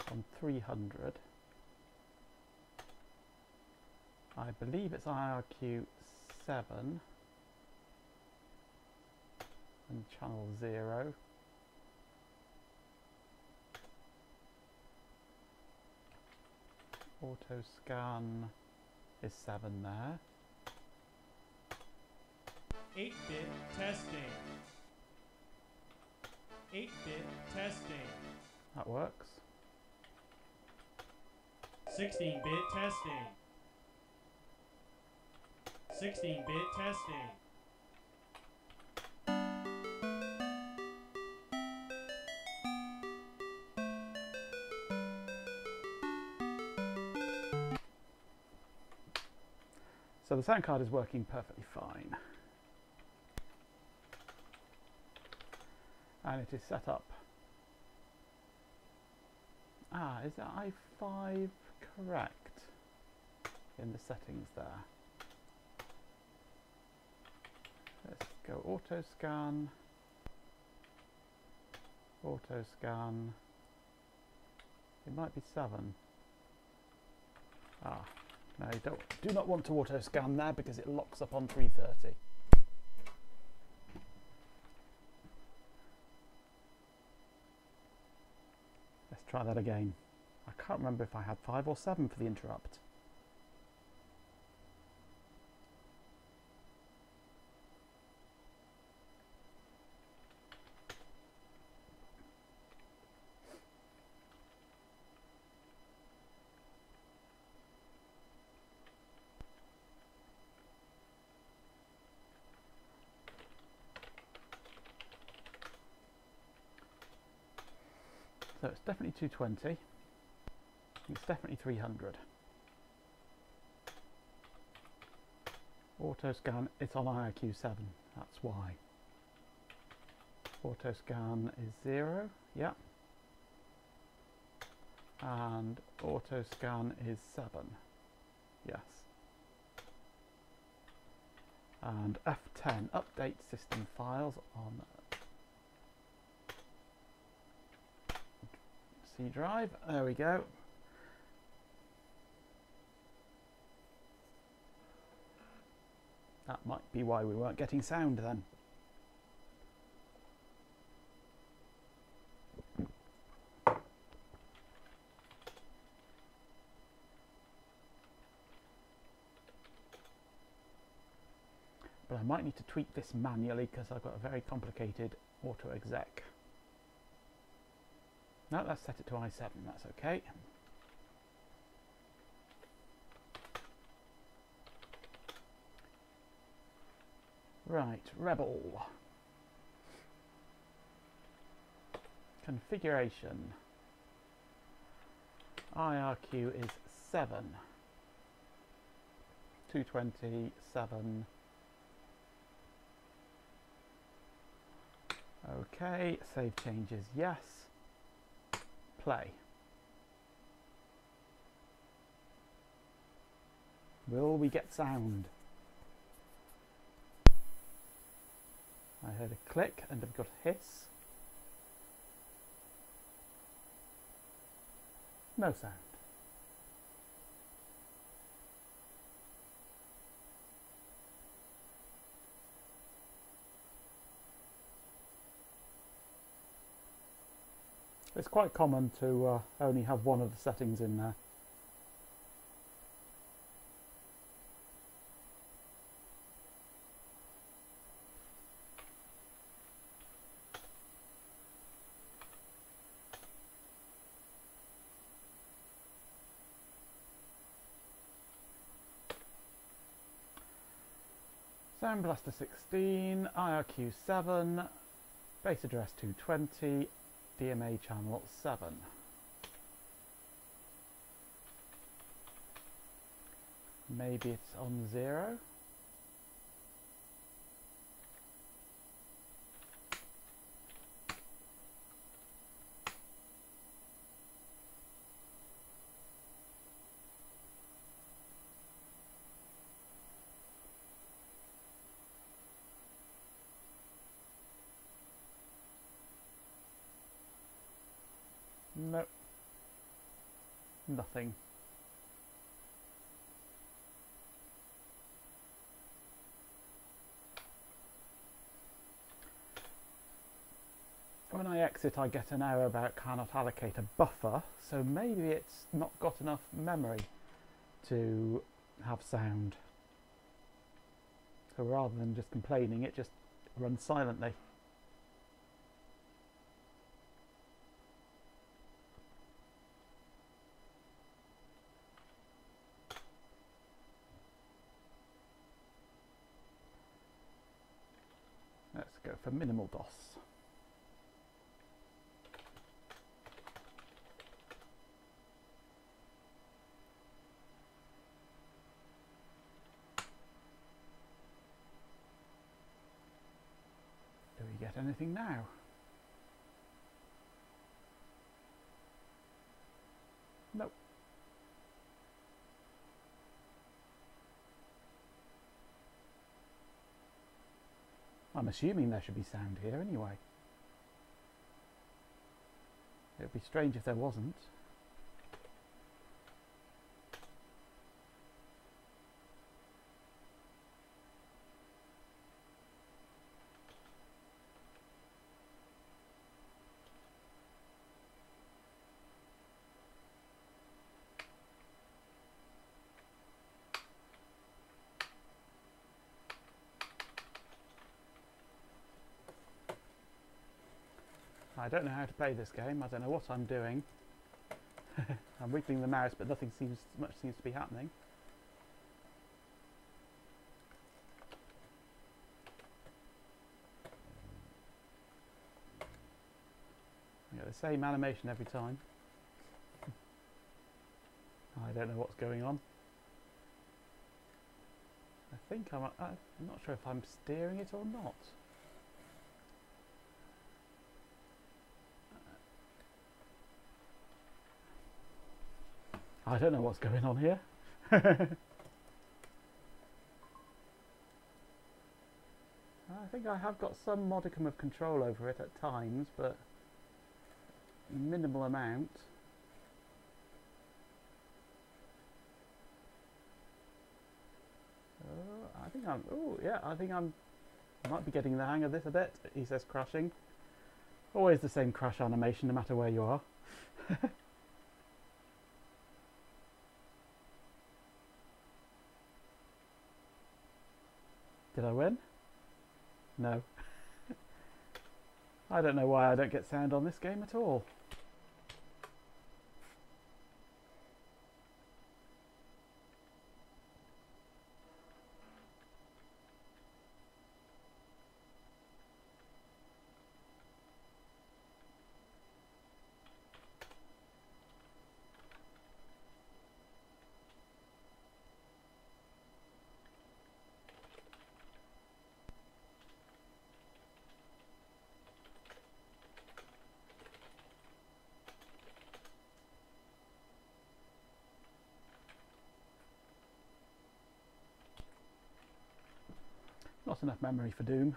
on 300. I believe it's IRQ 7 and channel 0. Auto scan is 7 there. 8-bit testing. 8-bit testing. That works. 16-bit testing. 16-bit testing. So the sound card is working perfectly fine. And it is set up. Ah, is that i5 correct in the settings there? Let's go auto scan. Auto scan. It might be 7. Ah. No, you do not want to auto scan there because it locks up on 330. Let's try that again. I can't remember if I had 5 or 7 for the interrupt. So it's definitely 220. It's definitely 300. Auto scan, it's on IRQ 7, that's why. Auto scan is 0, yeah. And auto scan is 7, yes. And F10, update system files on C drive, there we go. That might be why we weren't getting sound then. But I might need to tweak this manually because I've got a very complicated auto exec. No, let's set it to i7, that's okay. Right, Rebel. Configuration. IRQ is 7. 227. Okay, save changes, yes. Play. Will we get sound? I heard a click and I've got a hiss. No sound. It's quite common to only have one of the settings in there. Sound Blaster 16, IRQ 7, base address 220, DMA channel 7. Maybe it's on 0. Nope. Nothing. When I exit, I get an error about cannot allocate a buffer, so maybe it's not got enough memory to have sound. So rather than just complaining, it just runs silently. Let's go for minimal DOS. Do we get anything now? Nope. I'm assuming there should be sound here anyway. It would be strange if there wasn't. I don't know how to play this game. I don't know what I'm doing. I'm wiggling the mouse, but nothing much seems to be happening. I get the same animation every time. I don't know what's going on. I think I'm not sure if I'm steering it or not. I don't know what's going on here. I think I have got some modicum of control over it at times, but minimal amount. I might be getting the hang of this a bit. He says crashing. Always the same crash animation no matter where you are. Did I win? No. I don't know why I don't get sound on this game at all. Not enough memory for Doom.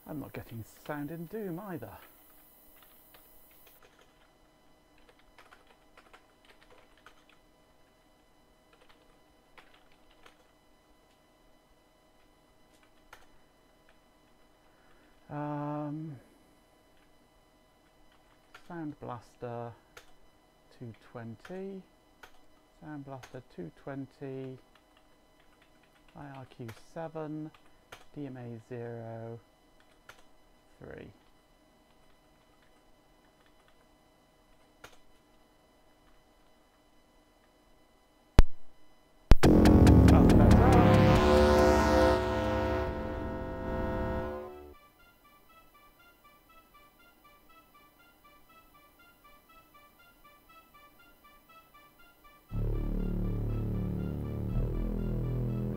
I'm not getting sound in Doom either. Sound Blaster 220, Sound Blaster 220, IRQ 7, DMA 0, 3. That's better.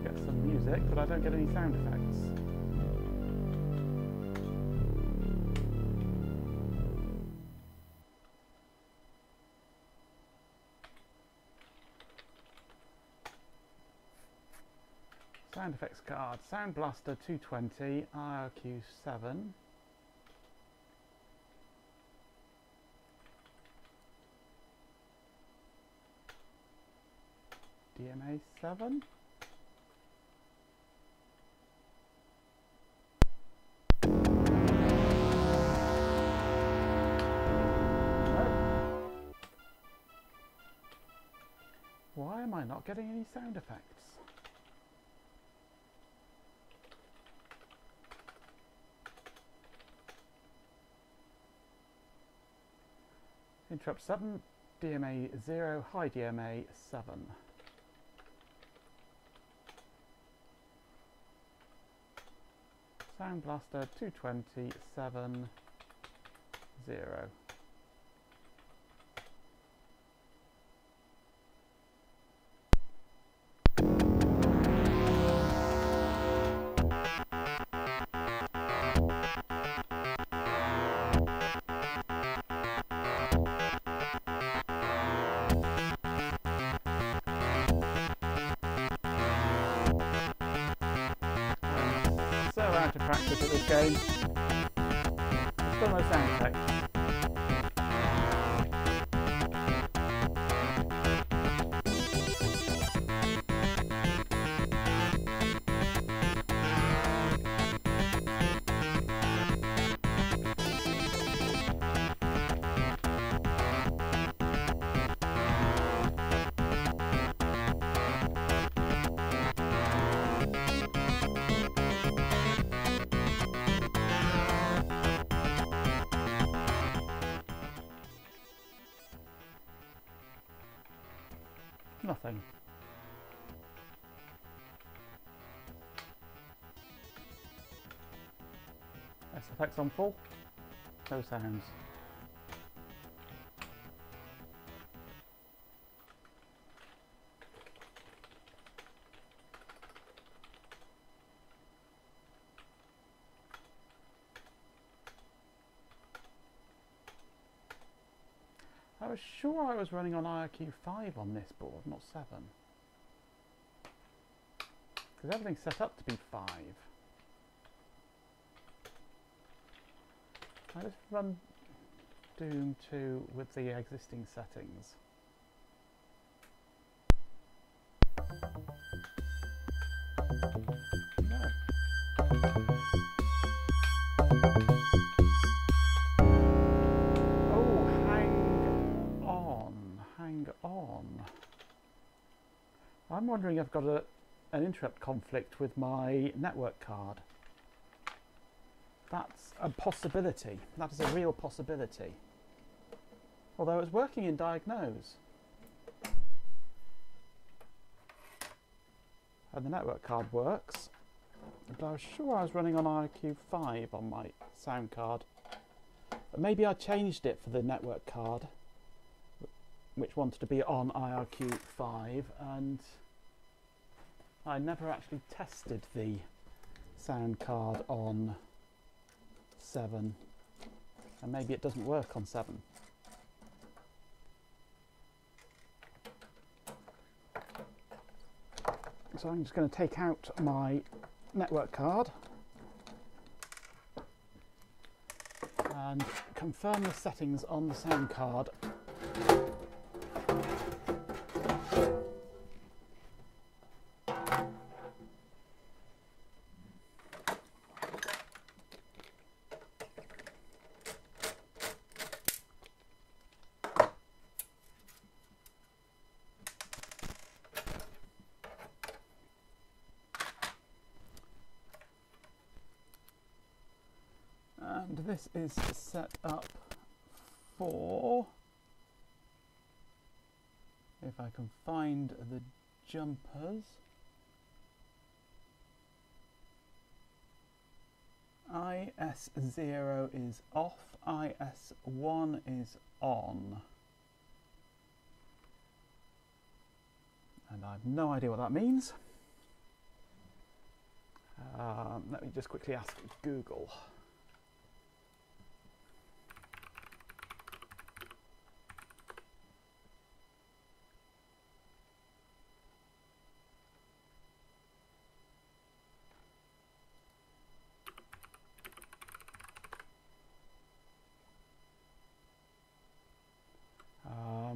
Get some music, but I don't get any sound effects. Sound effects card, Sound Blaster 220, IRQ 7. DMA 7. Why am I not getting any sound effects? Interrupt 7, DMA 0, high DMA 7. Sound Blaster 220, 7, 0. So out of practice at this game. Still no sound effects. Nothing. SFX on full. No sounds. I was sure I was running on IRQ 5 on this board, not 7. Because everything's set up to be 5. I just run Doom 2 with the existing settings. No. I'm wondering if I've got an interrupt conflict with my network card. That's a possibility. That is a real possibility. Although it's working in Diagnose. And the network card works. But I was sure I was running on IQ5 on my sound card. But maybe I changed it for the network card, which wanted to be on IRQ5, and I never actually tested the sound card on 7, and maybe it doesn't work on 7. So I'm just going to take out my network card and confirm the settings on the sound card. And this is set up for, if I can find the jumpers, IS0 is off, IS1 is on. And I have no idea what that means. Let me just quickly ask Google.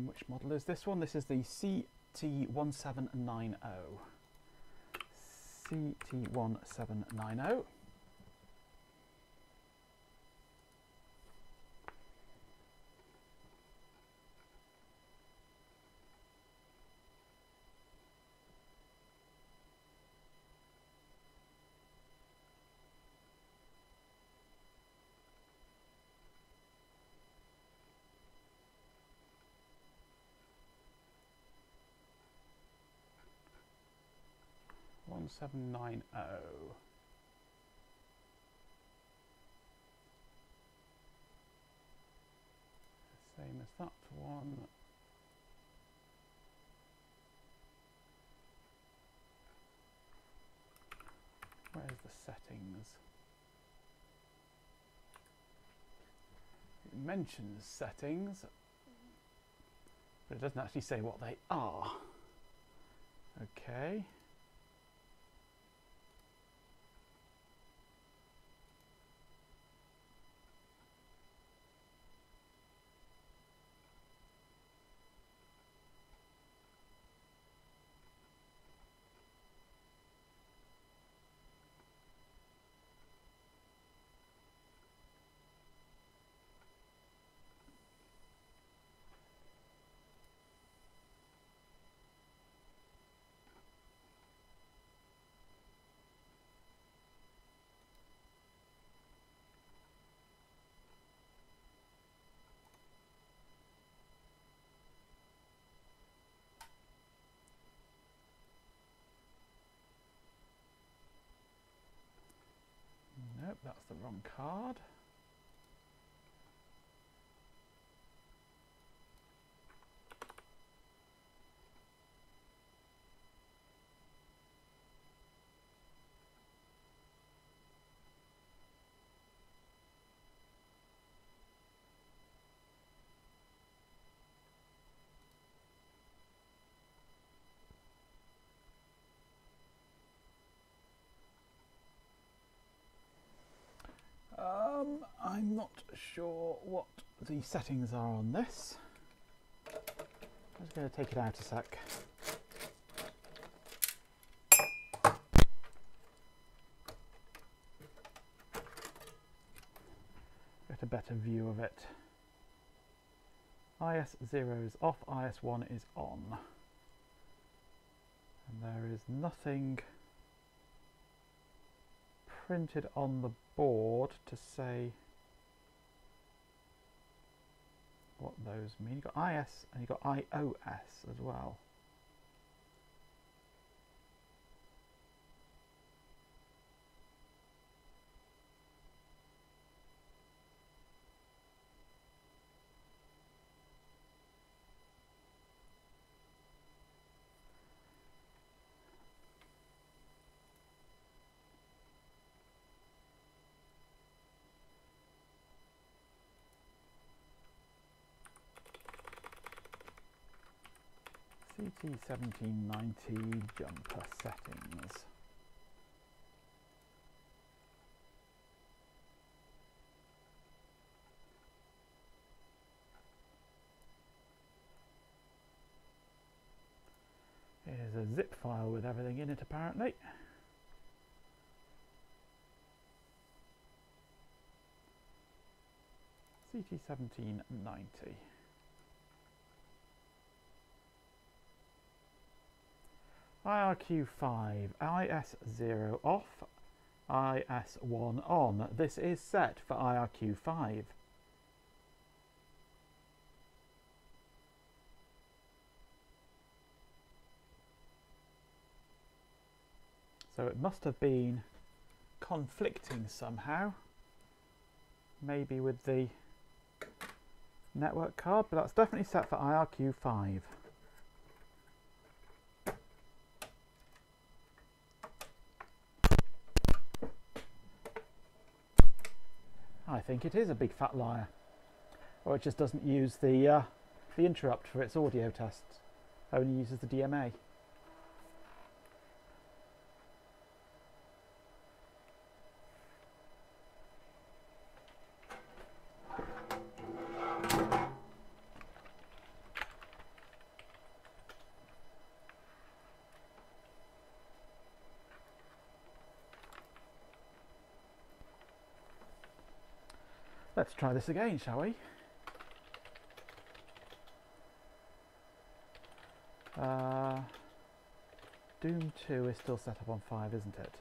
Which model is this one? This is the CT1790. CT1790. One 790. Same as that one. Where's the settings? It mentions settings, but it doesn't actually say what they are. Okay. Nope, that's the wrong card. I'm not sure what the settings are on this. I'm just going to take it out a sec. Get a better view of it. IS0 is off, IS1 is on. And there is nothing printed on the board to say what those mean. You've got IS and you've got iOS as well. CT1790 jumper settings. Here's a zip file with everything in it apparently. CT1790. IRQ5, IS0 off, IS1 on. This is set for IRQ5. So it must have been conflicting somehow, maybe with the network card, but that's definitely set for IRQ5. I think it is a big fat liar, or it just doesn't use the interrupt for its audio tests, only uses the DMA. Let's try this again, shall we? Doom 2 is still set up on 5, isn't it?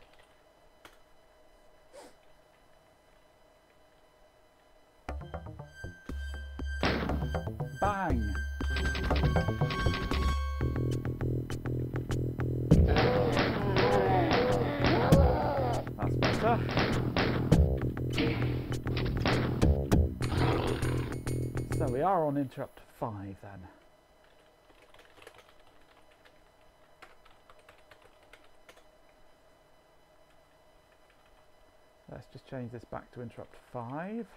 Bang! That's better. So we are on interrupt 5 then. Let's just change this back to interrupt 5.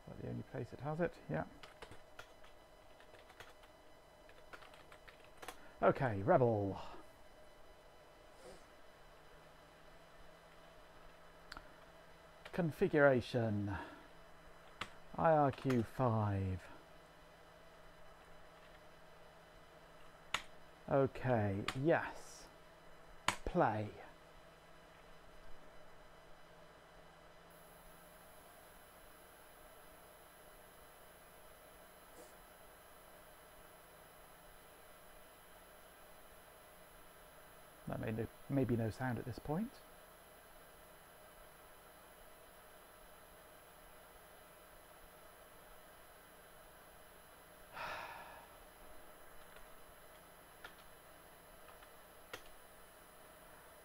That's the only place it has it, yeah. Okay, Rebel. Configuration. IRQ5. Okay, yes. Play. That may be no sound at this point.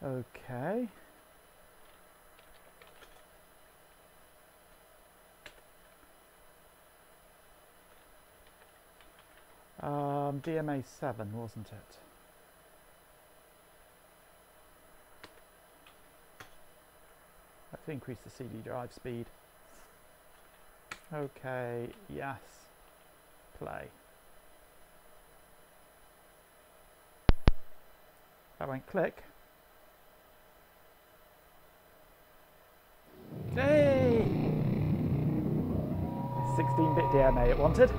Okay. DMA 7, wasn't it? Let's increase the CD drive speed. Okay, yes. Play. That went click. Hey! 16-bit DMA it wanted.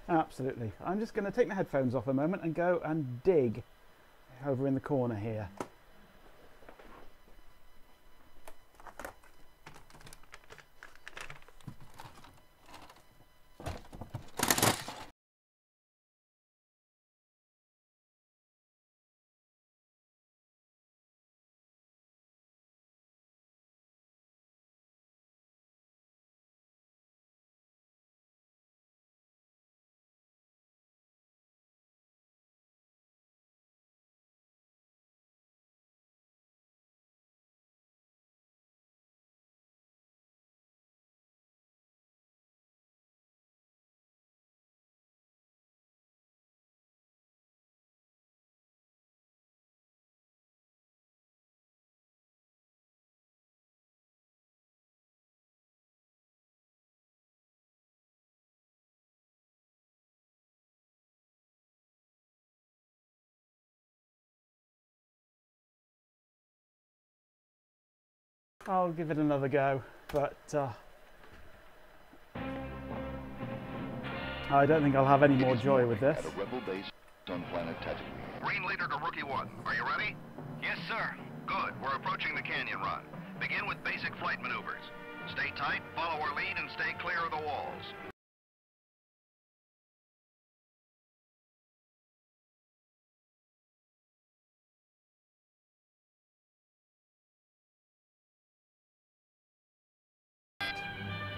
Absolutely. I'm just going to take the headphones off a moment and go and dig over in the corner here. I'll give it another go, but I don't think I'll have any more joy with this. At a rebel base on planet Tatooine. Green leader to Rookie 1. Are you ready? Yes, sir. Good. We're approaching the canyon run. Begin with basic flight maneuvers. Stay tight, follow our lead, and stay clear of the walls.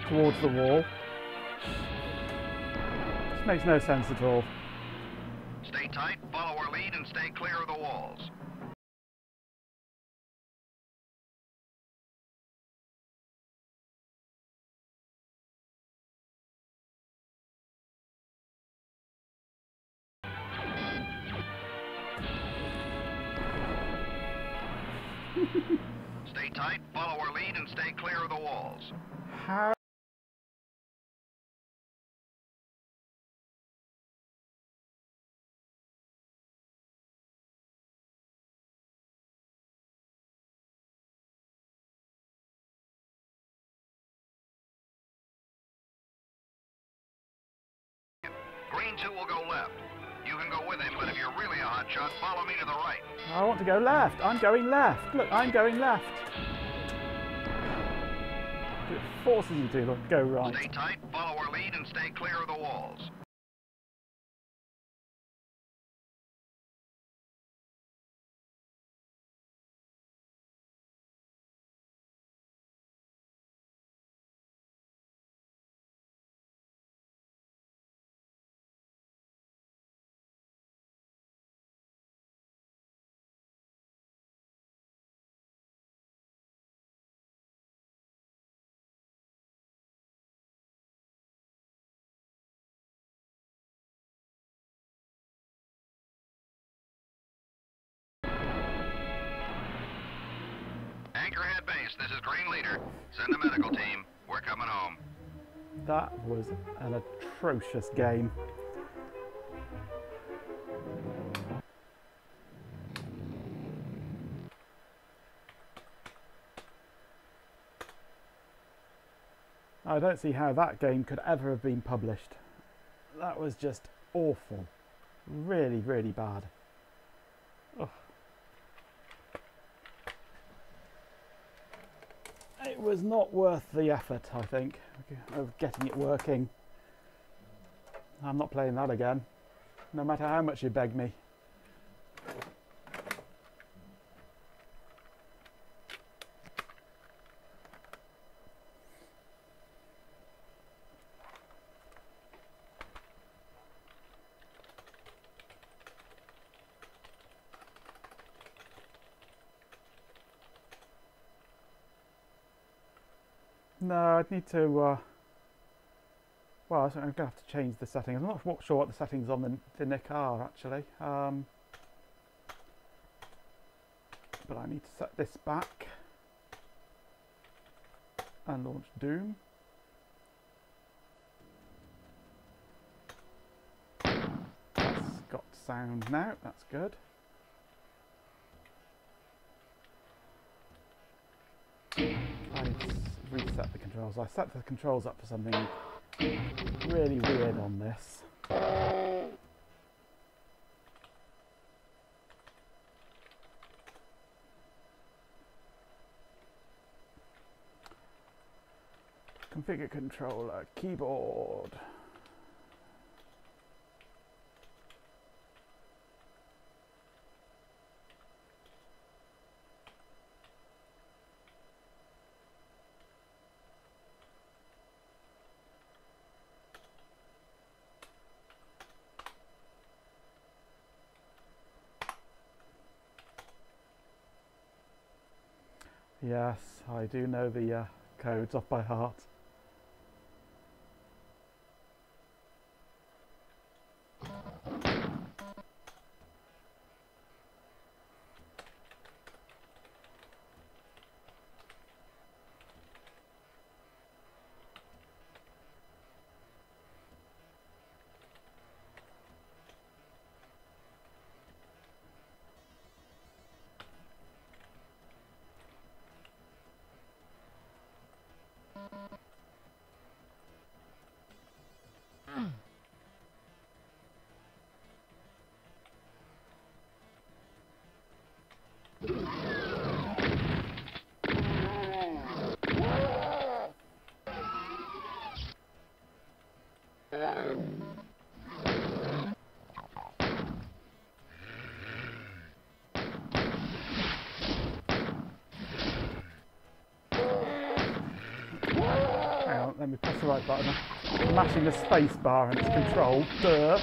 Towards the wall. This makes no sense at all. Stay tight, follow our lead, and stay clear of the walls. Stay tight, follow our lead, and stay clear of the walls. How? Green 2 will go left. You can go with him, but if you're really a hot shot, follow me to the right. I want to go left. I'm going left. Look, I'm going left. It forces you to go right. Stay tight, follow our lead, and stay clear of the walls. Anchorhead base, this is Green Leader. Send a medical team. We're coming home. That was an atrocious game. I don't see how that game could ever have been published. That was just awful. Really, really bad. Ugh. It was not worth the effort, I think, of getting it working. I'm not playing that again, no matter how much you beg me. No, I'd need to, well, I'm going to have to change the settings. I'm not sure what the settings on the NIC are, actually. But I need to set this back and launch Doom. It's got sound now, that's good. Reset the controls. I set the controls up for something really weird on this. Configure controller, keyboard. Yes, I do know the codes off by heart. Hang on, let me press the right button. I'm mashing the space bar and it's control. Duh.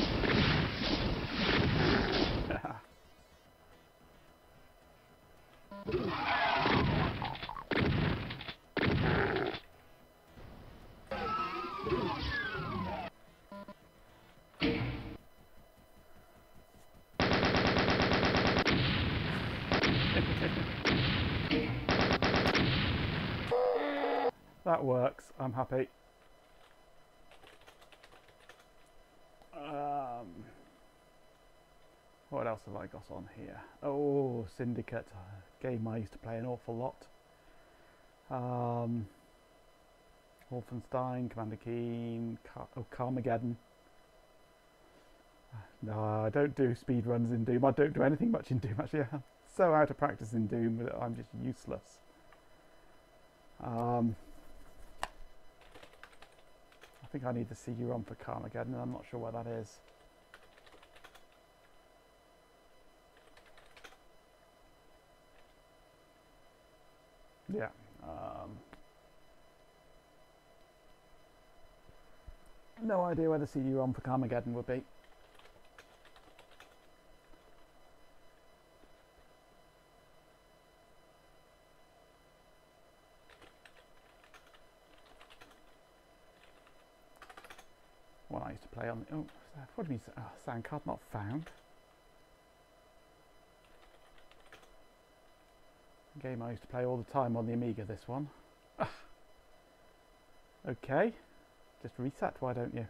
That works. I'm happy. What else have I got on here? Oh, Syndicate, a game I used to play an awful lot. Wolfenstein, Commander Keen, Carmageddon. No, I don't do speed runs in Doom. I don't do anything much in Doom actually. I'm so out of practice in Doom that I'm just useless. I think I need the CD-ROM for Carmageddon and I'm not sure where that is. Yeah. No idea where the CD-ROM for Carmageddon would be. One I used to play on. Oh, what do you mean? Sound card not found. Game I used to play all the time on the Amiga. This one. Okay, just reset. Why don't you?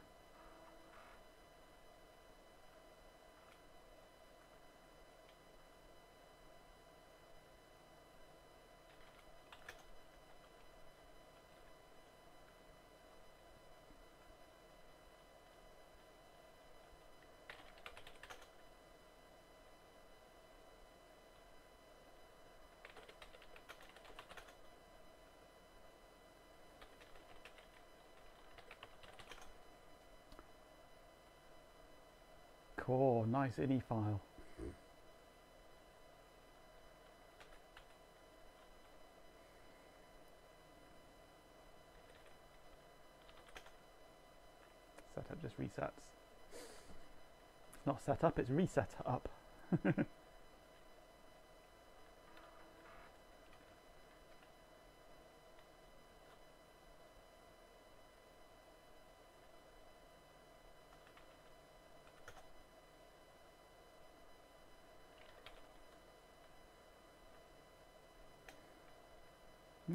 Core, nice INI file. Setup just resets. It's not set up, it's reset up.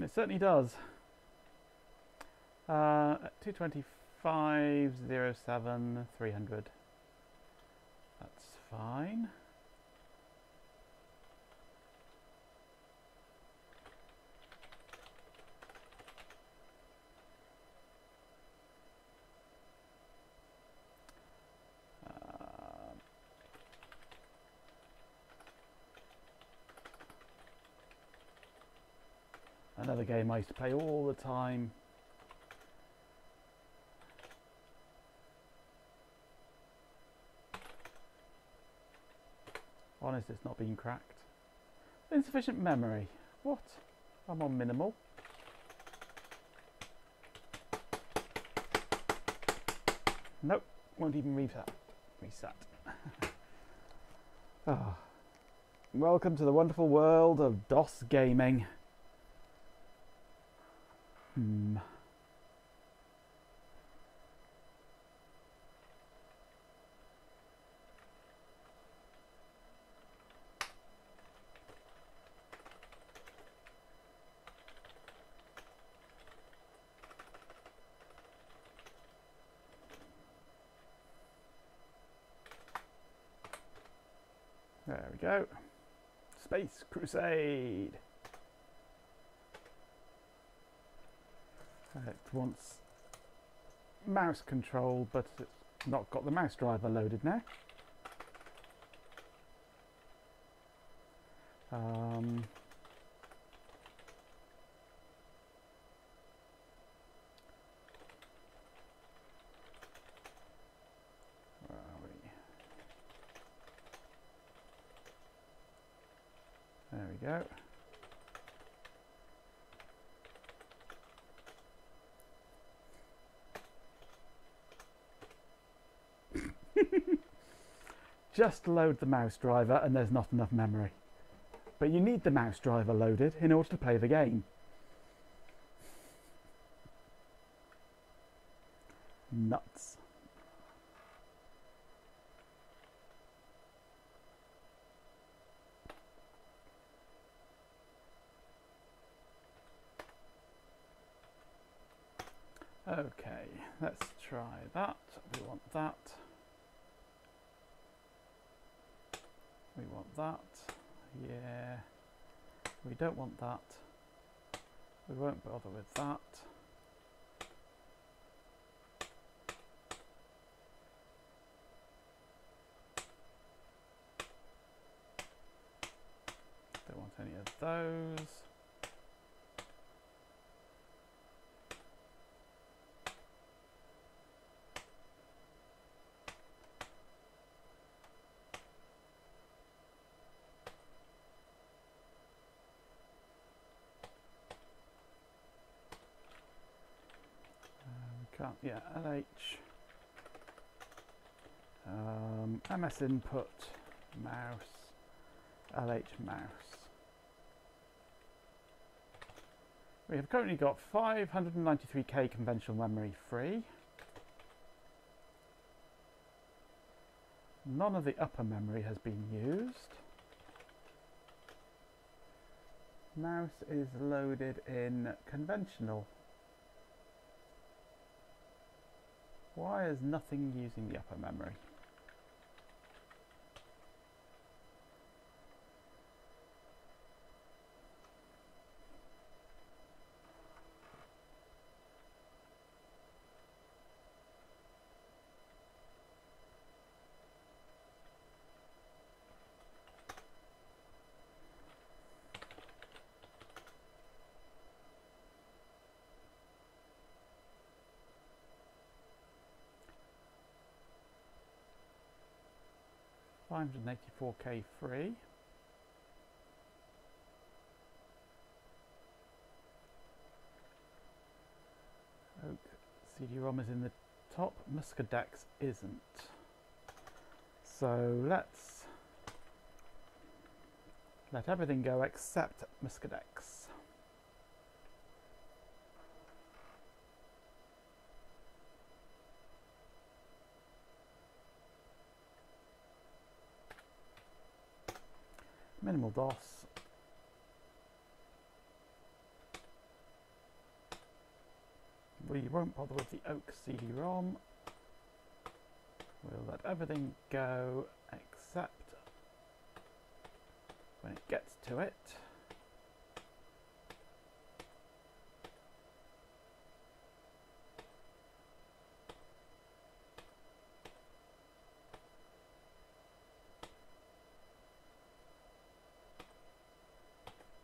It certainly does. 225.07 300. That's fine. Another game I used to play all the time. Honest, it's not been cracked. Insufficient memory. What? I'm on minimal. Nope, won't even reset. Ah. Welcome to the wonderful world of DOS gaming. There we go. Space Crusade. It wants mouse control, but it's not got the mouse driver loaded now. Where are we? There we go. Just load the mouse driver and there's not enough memory. But you need the mouse driver loaded in order to play the game. Nuts. Okay, let's try that. We want that. We want that. Yeah. We don't want that. We won't bother with that. Don't want any of those. Yeah, LH, MS input, mouse, LH mouse. We have currently got 593k conventional memory free. None of the upper memory has been used. Mouse is loaded in conventional. Why is nothing using the upper memory? $584k free. Oak CD-ROM is in the top, Muscadex isn't. So let's let everything go except Muscadex. Minimal DOS. We won't bother with the Oak CD-ROM. We'll let everything go except when it gets to it.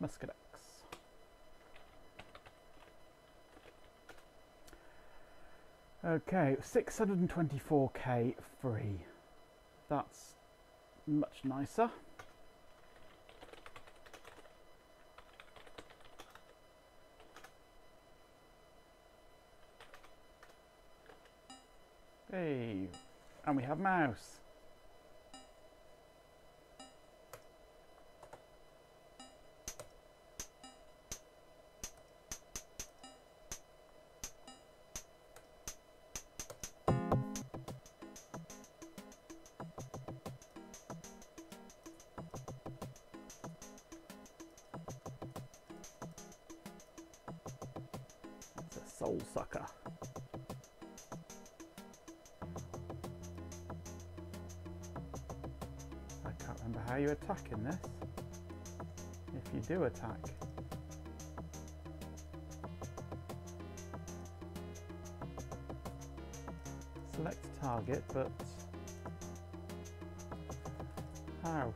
Muscadex. Okay, 624k free. That's much nicer. Hey, and we have mouse. That's a soul sucker. I can't remember how you attack in this. If you do attack. Select target, but how?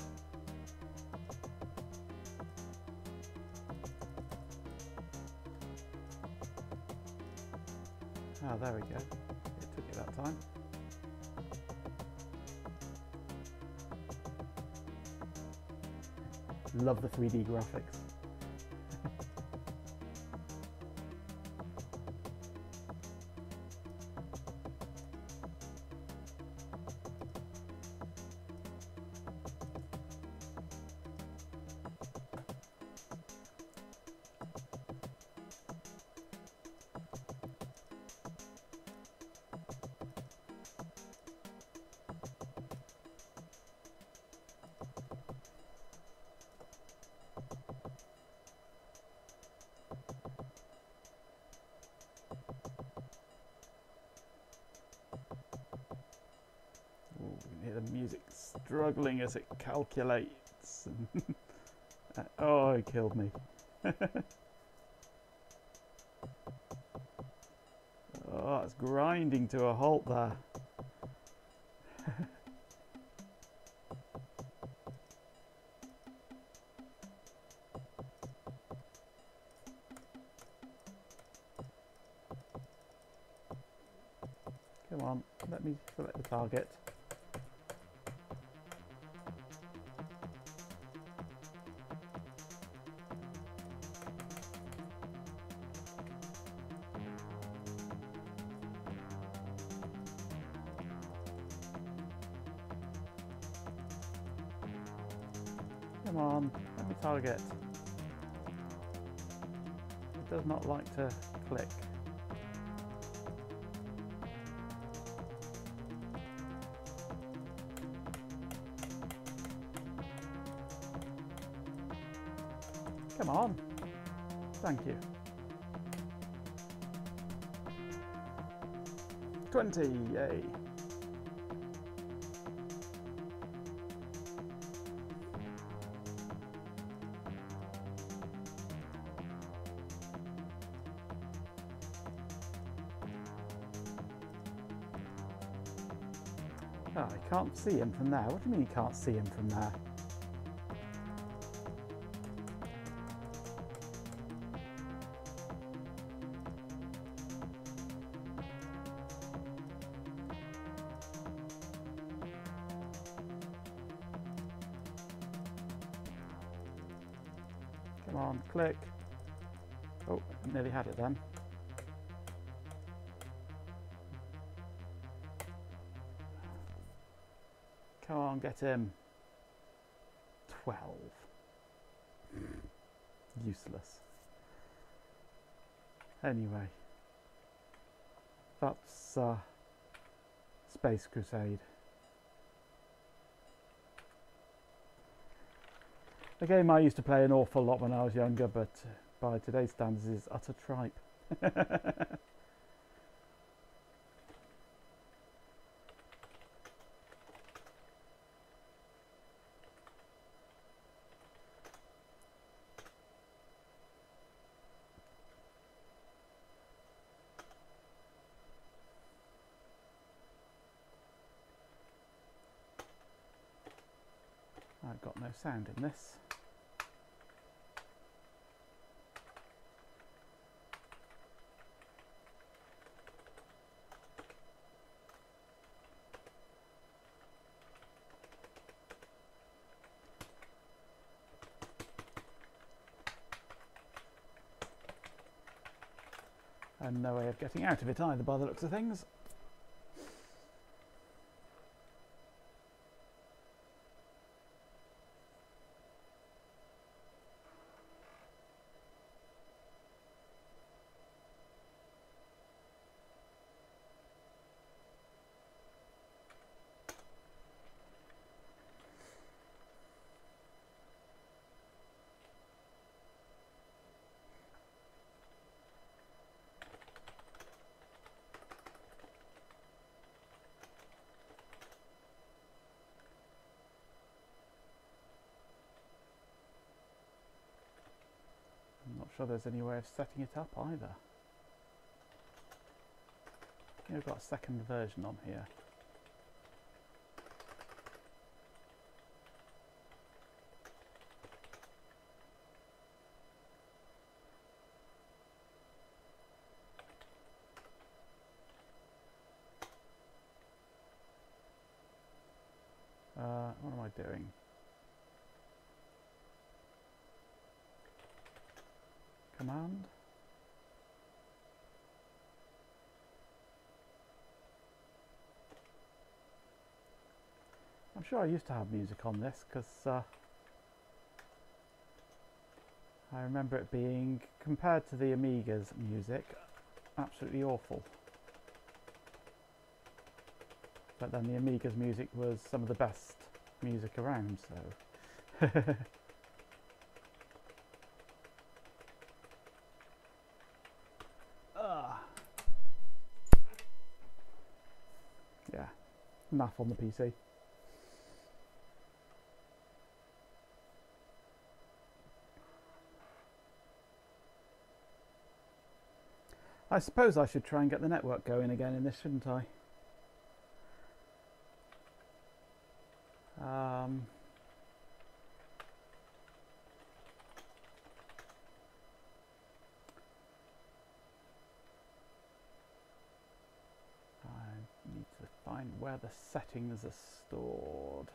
Oh, there we go. It took it that time. Love the 3D graphics. Ooh, you can hear the music struggling as it calculates. Oh, it killed me. Oh, it's grinding to a halt there. Come on, let me select the target. Come on, let me target. It does not like to click. Come on. Thank you. 20, yay. Oh, I can't see him from there. What do you mean you can't see him from there? Come on, click. Oh, nearly had it then. Come on, get him. 12. Useless. Anyway. That's Space Crusade. A game I used to play an awful lot when I was younger, but by today's standards is utter tripe. I've got no sound in this. And no way of getting out of it either by the looks of things. I'm not sure there's any way of setting it up either. I've got a second version on here. What am I doing? Command? I'm sure I used to have music on this because I remember it being, compared to the Amiga's music, absolutely awful. But then the Amiga's music was some of the best music around, so... Yeah, enough on the PC. I suppose I should try and get the network going again in this, shouldn't I? I need to find where the settings are stored.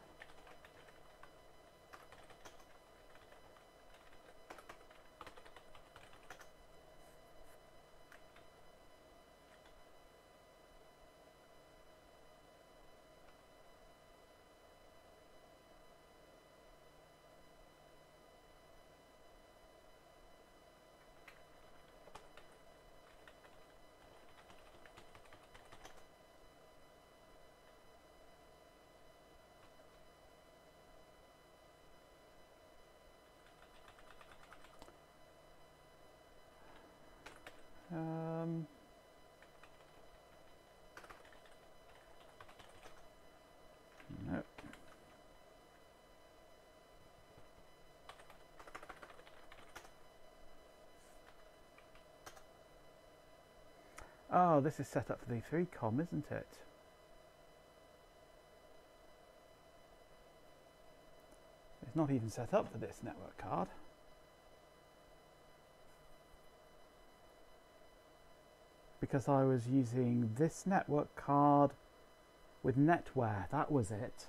No. Oh, this is set up for the 3Com, isn't it? It's not even set up for this network card. Because I was using this network card with NetWare, that was it.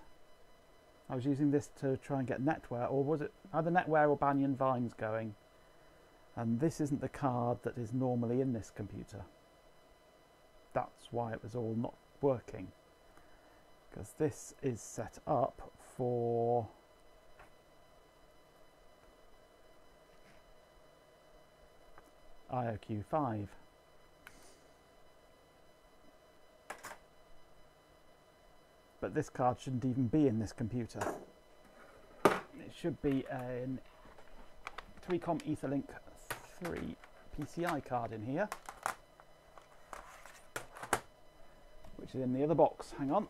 I was using this to try and get NetWare, or was it either NetWare or Banyan Vines going? And this isn't the card that is normally in this computer. That's why it was all not working. Because this is set up for IOQ5. But this card shouldn't even be in this computer. It should be a 3Com Etherlink 3 PCI card in here, which is in the other box. Hang on.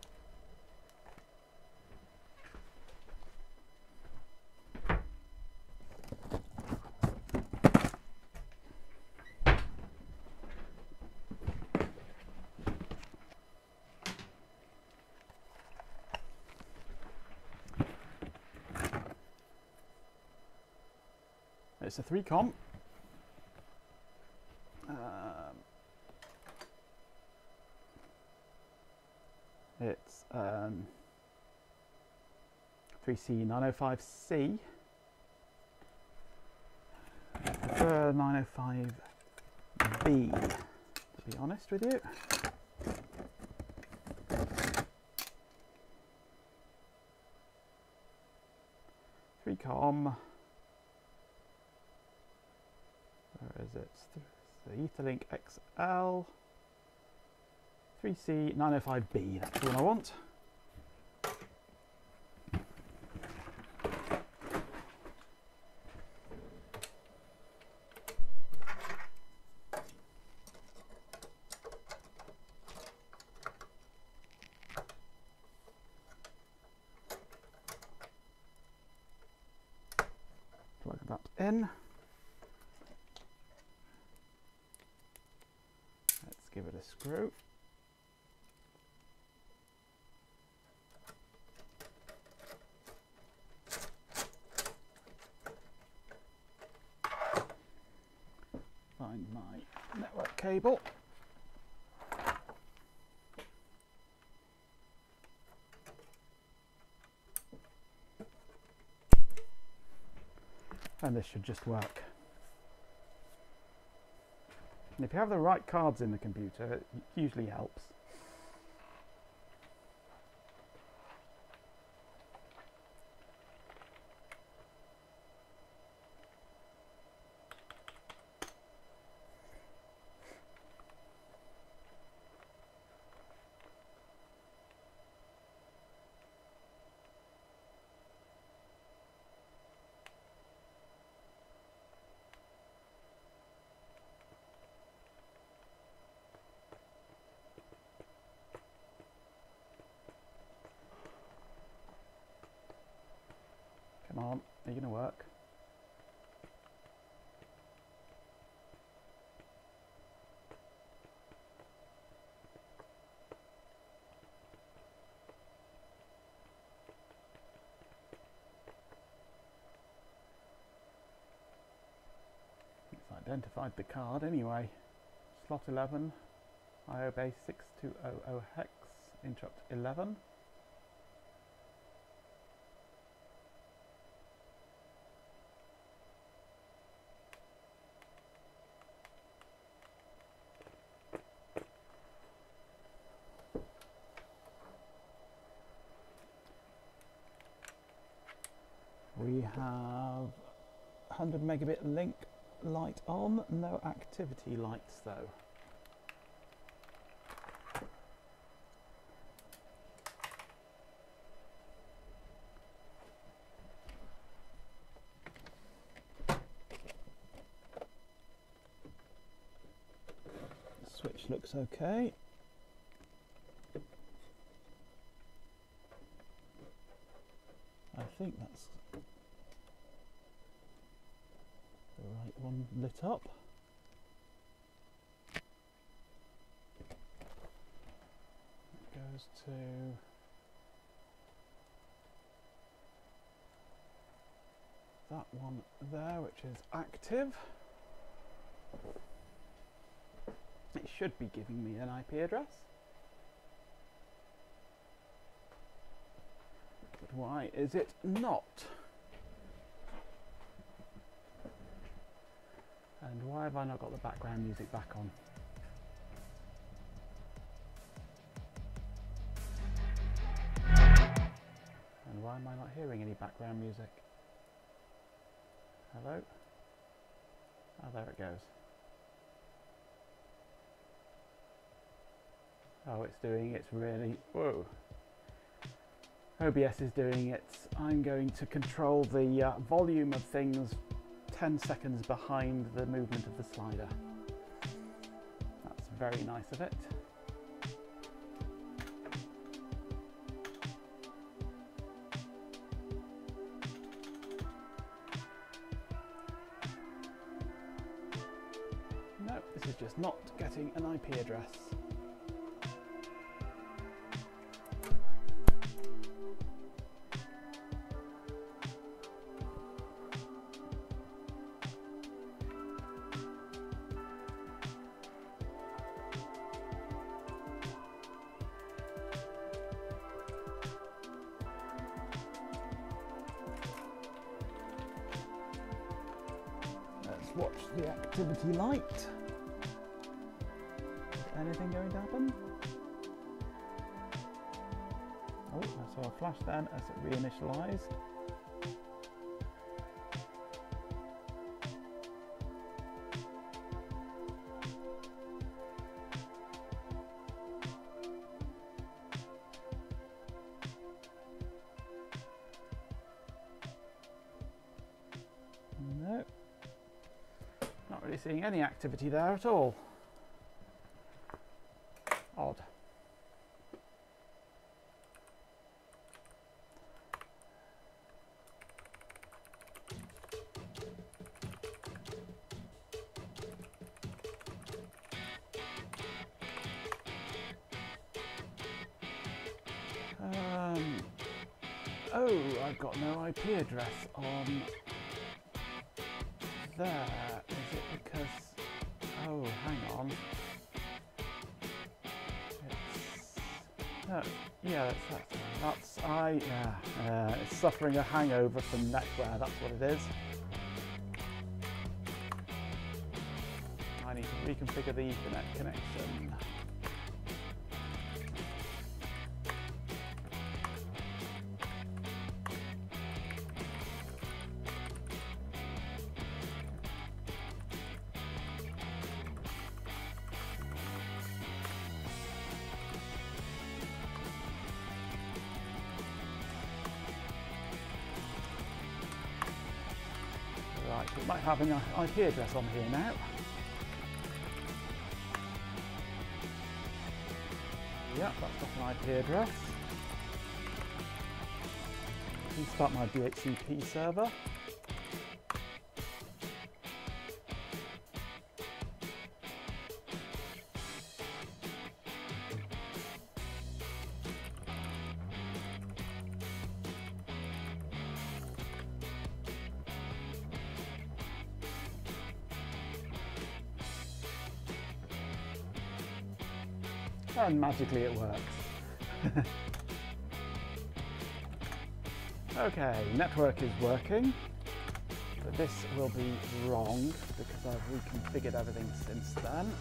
It's a 3Com. It's 3C905C. I prefer 905B. be honest with you. Three com. Where is it? The Etherlink XL. 3C 905B, that's the one I want. Plug that in. Let's give it a screw. Find my network cable. And this should just work. And if you have the right cards in the computer, it usually helps. Come on, are you going to work? It's identified the card anyway. Slot 11, IO base 6200 hex, interrupt 11. We have 100 megabit link light on, no activity lights though. Switch looks okay. I think that's the right one lit up. It goes to that one there, which is active. It should be giving me an IP address. But why is it not? And why have I not got the background music back on? And why am I not hearing any background music? Hello? Oh, there it goes. Oh, it's doing its really... Whoa. OBS is doing its... I'm going to control the volume of things 10 seconds behind the movement of the slider. That's very nice of it. No, this is just not getting an IP address. Let's watch the activity light. So I'll flash then as it reinitialized. No, not really seeing any activity there at all. Odd. Oh, I've got no IP address on there. Is it because... Oh, hang on. It's... yeah, it's suffering a hangover from netware, that's what it is. I need to reconfigure the Ethernet connection. Right, it might have an IP address on here now. Yeah, that's got an IP address. Please start my DHCP server. And magically it works. Okay, network is working, but this will be wrong because I've reconfigured everything since then.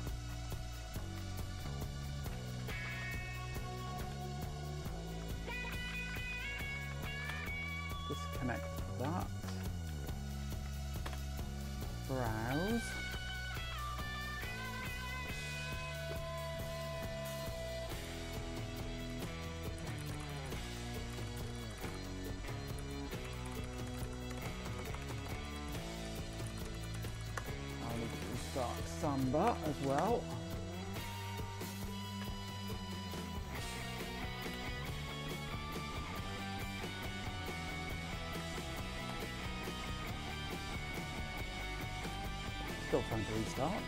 Disconnect that. Browse. Samba as well. Still trying to restart.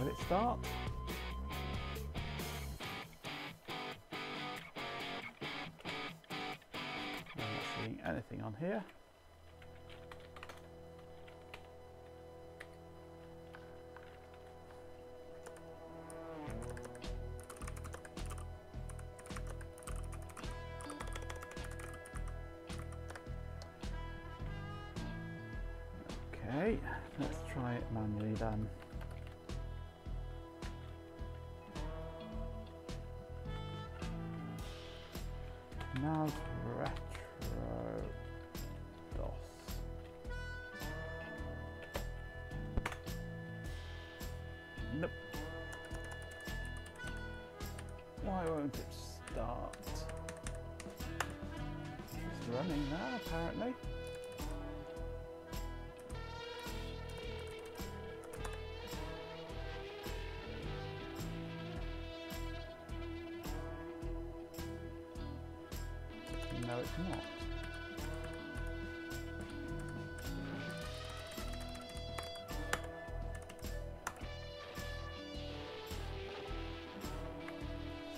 Will it start? I'm not seeing anything on here. Okay, let's try it manually then. NAS retro DOS. Nope. Why won't it start? It's running now apparently. it's not.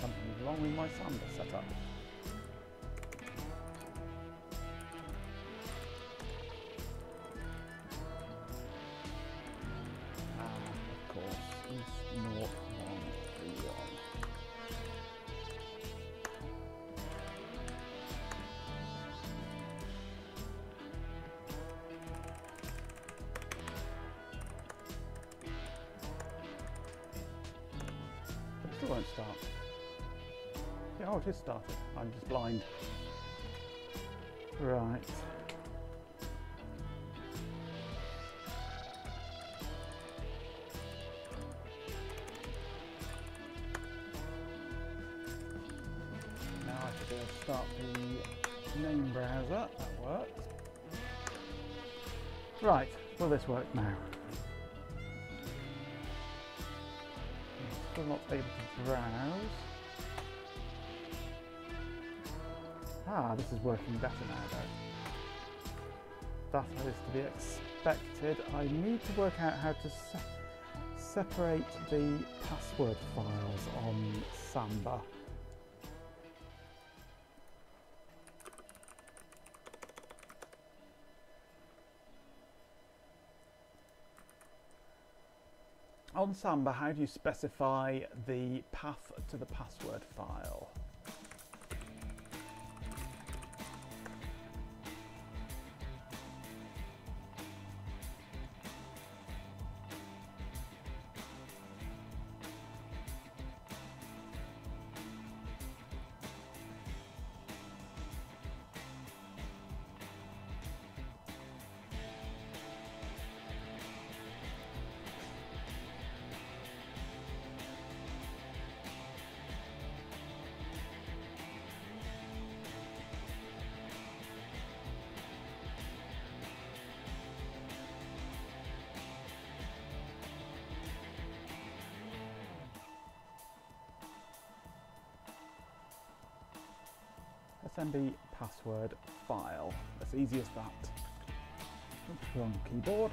Something's wrong with my Samba setup. Of course, East North 131. It still won't start. Yeah, oh, it is started. I'm just blind. Right. Now I should be able to start the name browser. That works. Right, will this work now? I'm still not able to browse. Ah, this is working better now though. That is to be expected. I need to work out how to separate the password files on Samba. On Samba, how do you specify the path to the password file? SMB password file. As easy as that. Oops, wrong keyboard.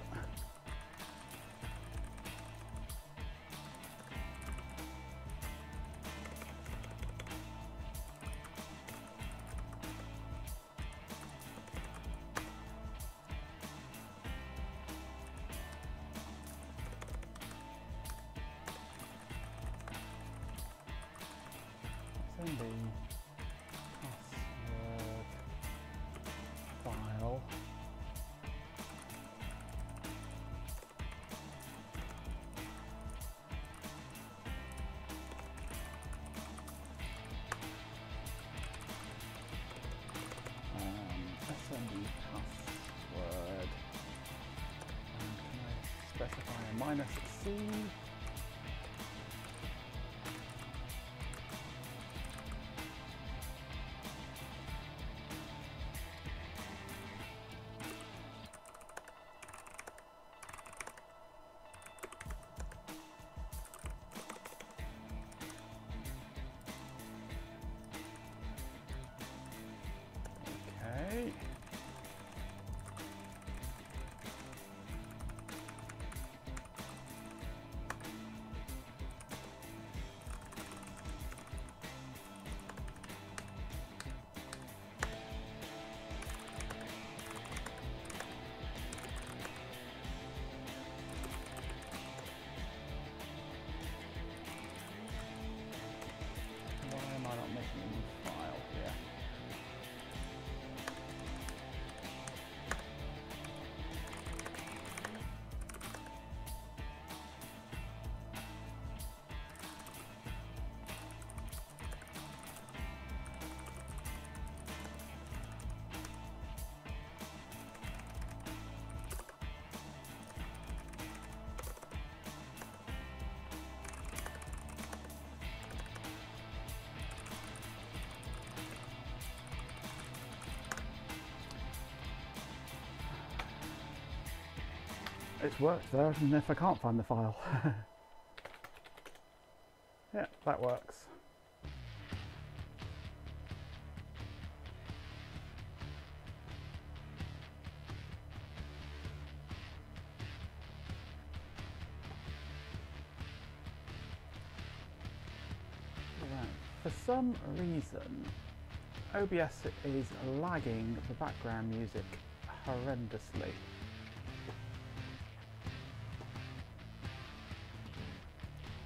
SMB file. SMB password. And can I specify a -C? Okay. Why am I not making a new file here? It's worked though, even if I can't find the file. Yeah, that works. For some reason, OBS is lagging the background music horrendously.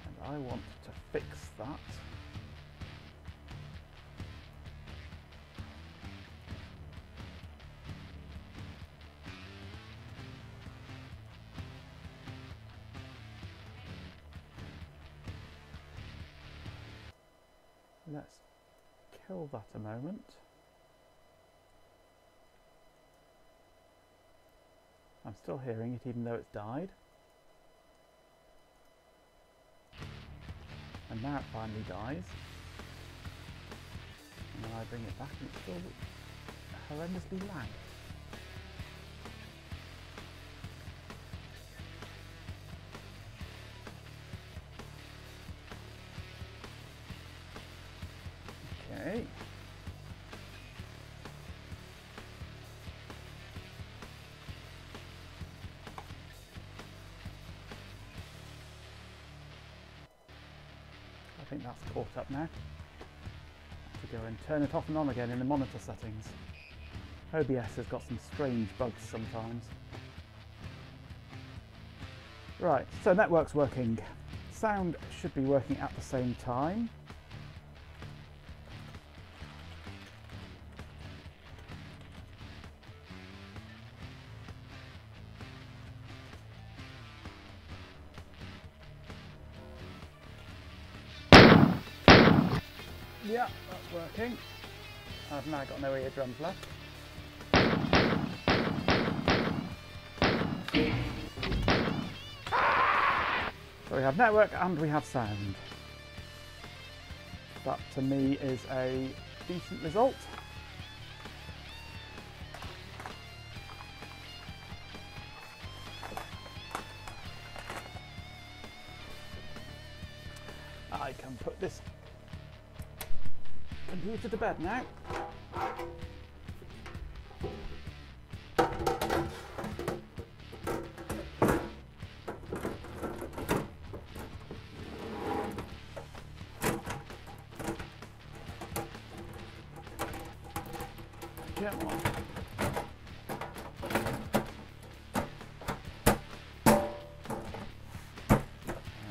And I want to fix that. Let's kill that a moment. I'm still hearing it even though it's died. And now it finally dies. And then I bring it back and it's still horrendously lagged. Okay. I think that's caught up now. I have to go and turn it off and on again in the monitor settings. OBS has got some strange bugs sometimes. Right, so network's working. Sound should be working at the same time. Yeah, that's working. I've now got no eardrums left. So we have network and we have sound. That to me is a decent result. I can put this computer to bed now. Come on.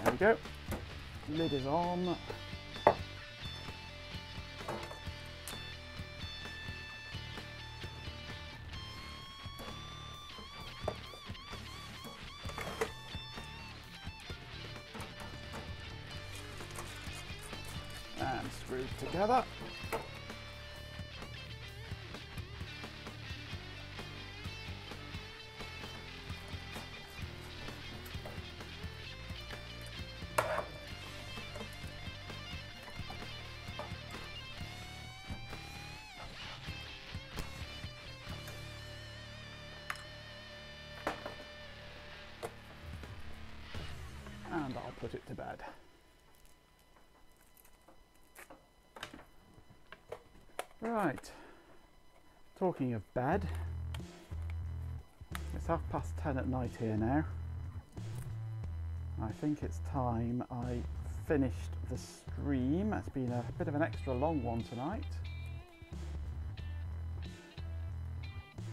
There we go. Lid is on. And screwed together. And I'll put it to bed. Right, talking of bed, it's 10:30 at night here now. I think it's time I finished the stream. It's been a bit of an extra long one tonight.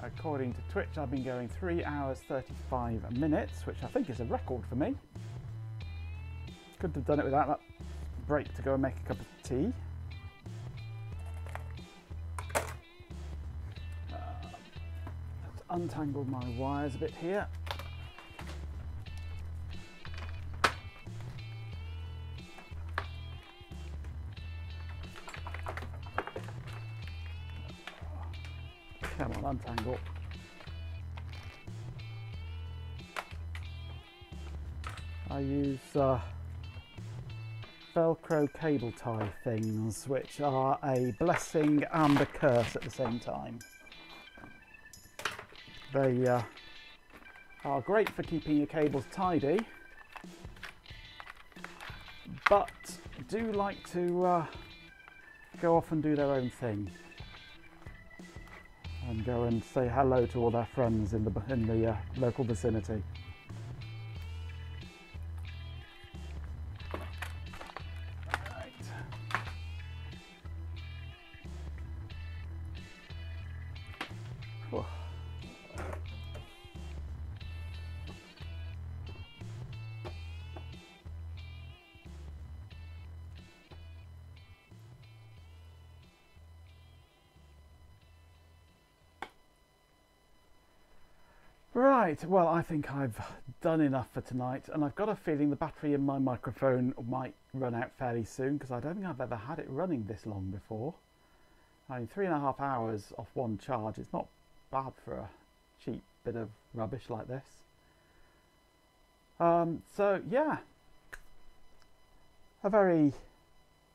According to Twitch, I've been going 3 hours 35 minutes, which I think is a record for me. Couldn't have done it without that break to go and make a cup of tea. Let's untangle my wires a bit here. Come on, untangle. I use Velcro cable tie things, which are a blessing and a curse at the same time. They are great for keeping your cables tidy, but do like to go off and do their own thing and go and say hello to all their friends in the local vicinity. Right, well, I think I've done enough for tonight, and I've got a feeling the battery in my microphone might run out fairly soon, because I don't think I've ever had it running this long before. I mean, 3.5 hours off one charge is not bad for a cheap bit of rubbish like this. So, yeah. A very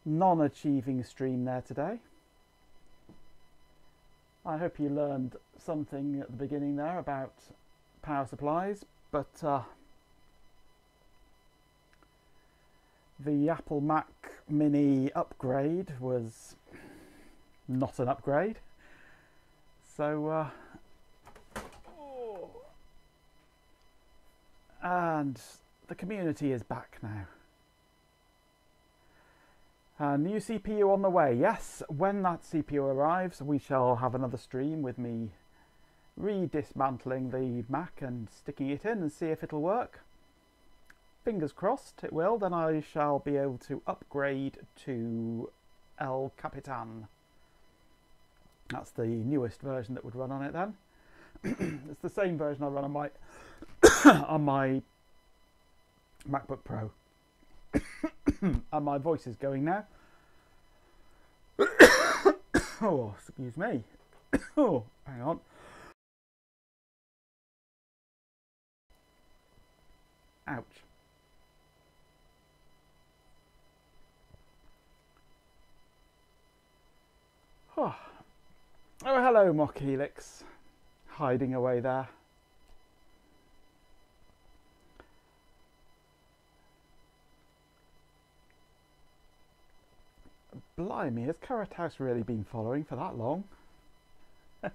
non-achieving stream there today. I hope you learned something at the beginning there about power supplies, but the Apple Mac Mini upgrade was not an upgrade. So, and the community is back now. New CPU on the way. Yes, when that CPU arrives, we shall have another stream with me re-dismantling the Mac and sticking it in and see if it'll work. Fingers crossed it will. Then I shall be able to upgrade to El Capitan. That's the newest version that would run on it then. It's the same version I run on my on my MacBook Pro. And my voice is going now. Oh, excuse me. Oh, hang on. Ouch. Oh, hello, Mock Helix. Hiding away there. Blimey, has Carrot House really been following for that long? I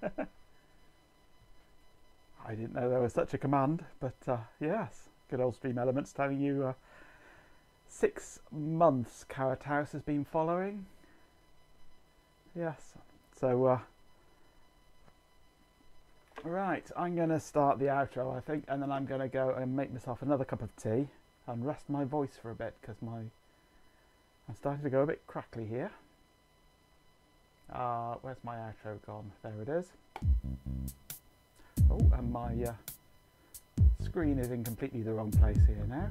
didn't know there was such a command, but yes, good old Stream Elements telling you 6 months Carrot House has been following. Yes, so right, I'm going to start the outro, I think, and then I'm going to go and make myself another cup of tea and rest my voice for a bit, because I'm starting to go a bit crackly here. Where's my outro gone? There it is. Oh, and my screen is in completely the wrong place here now.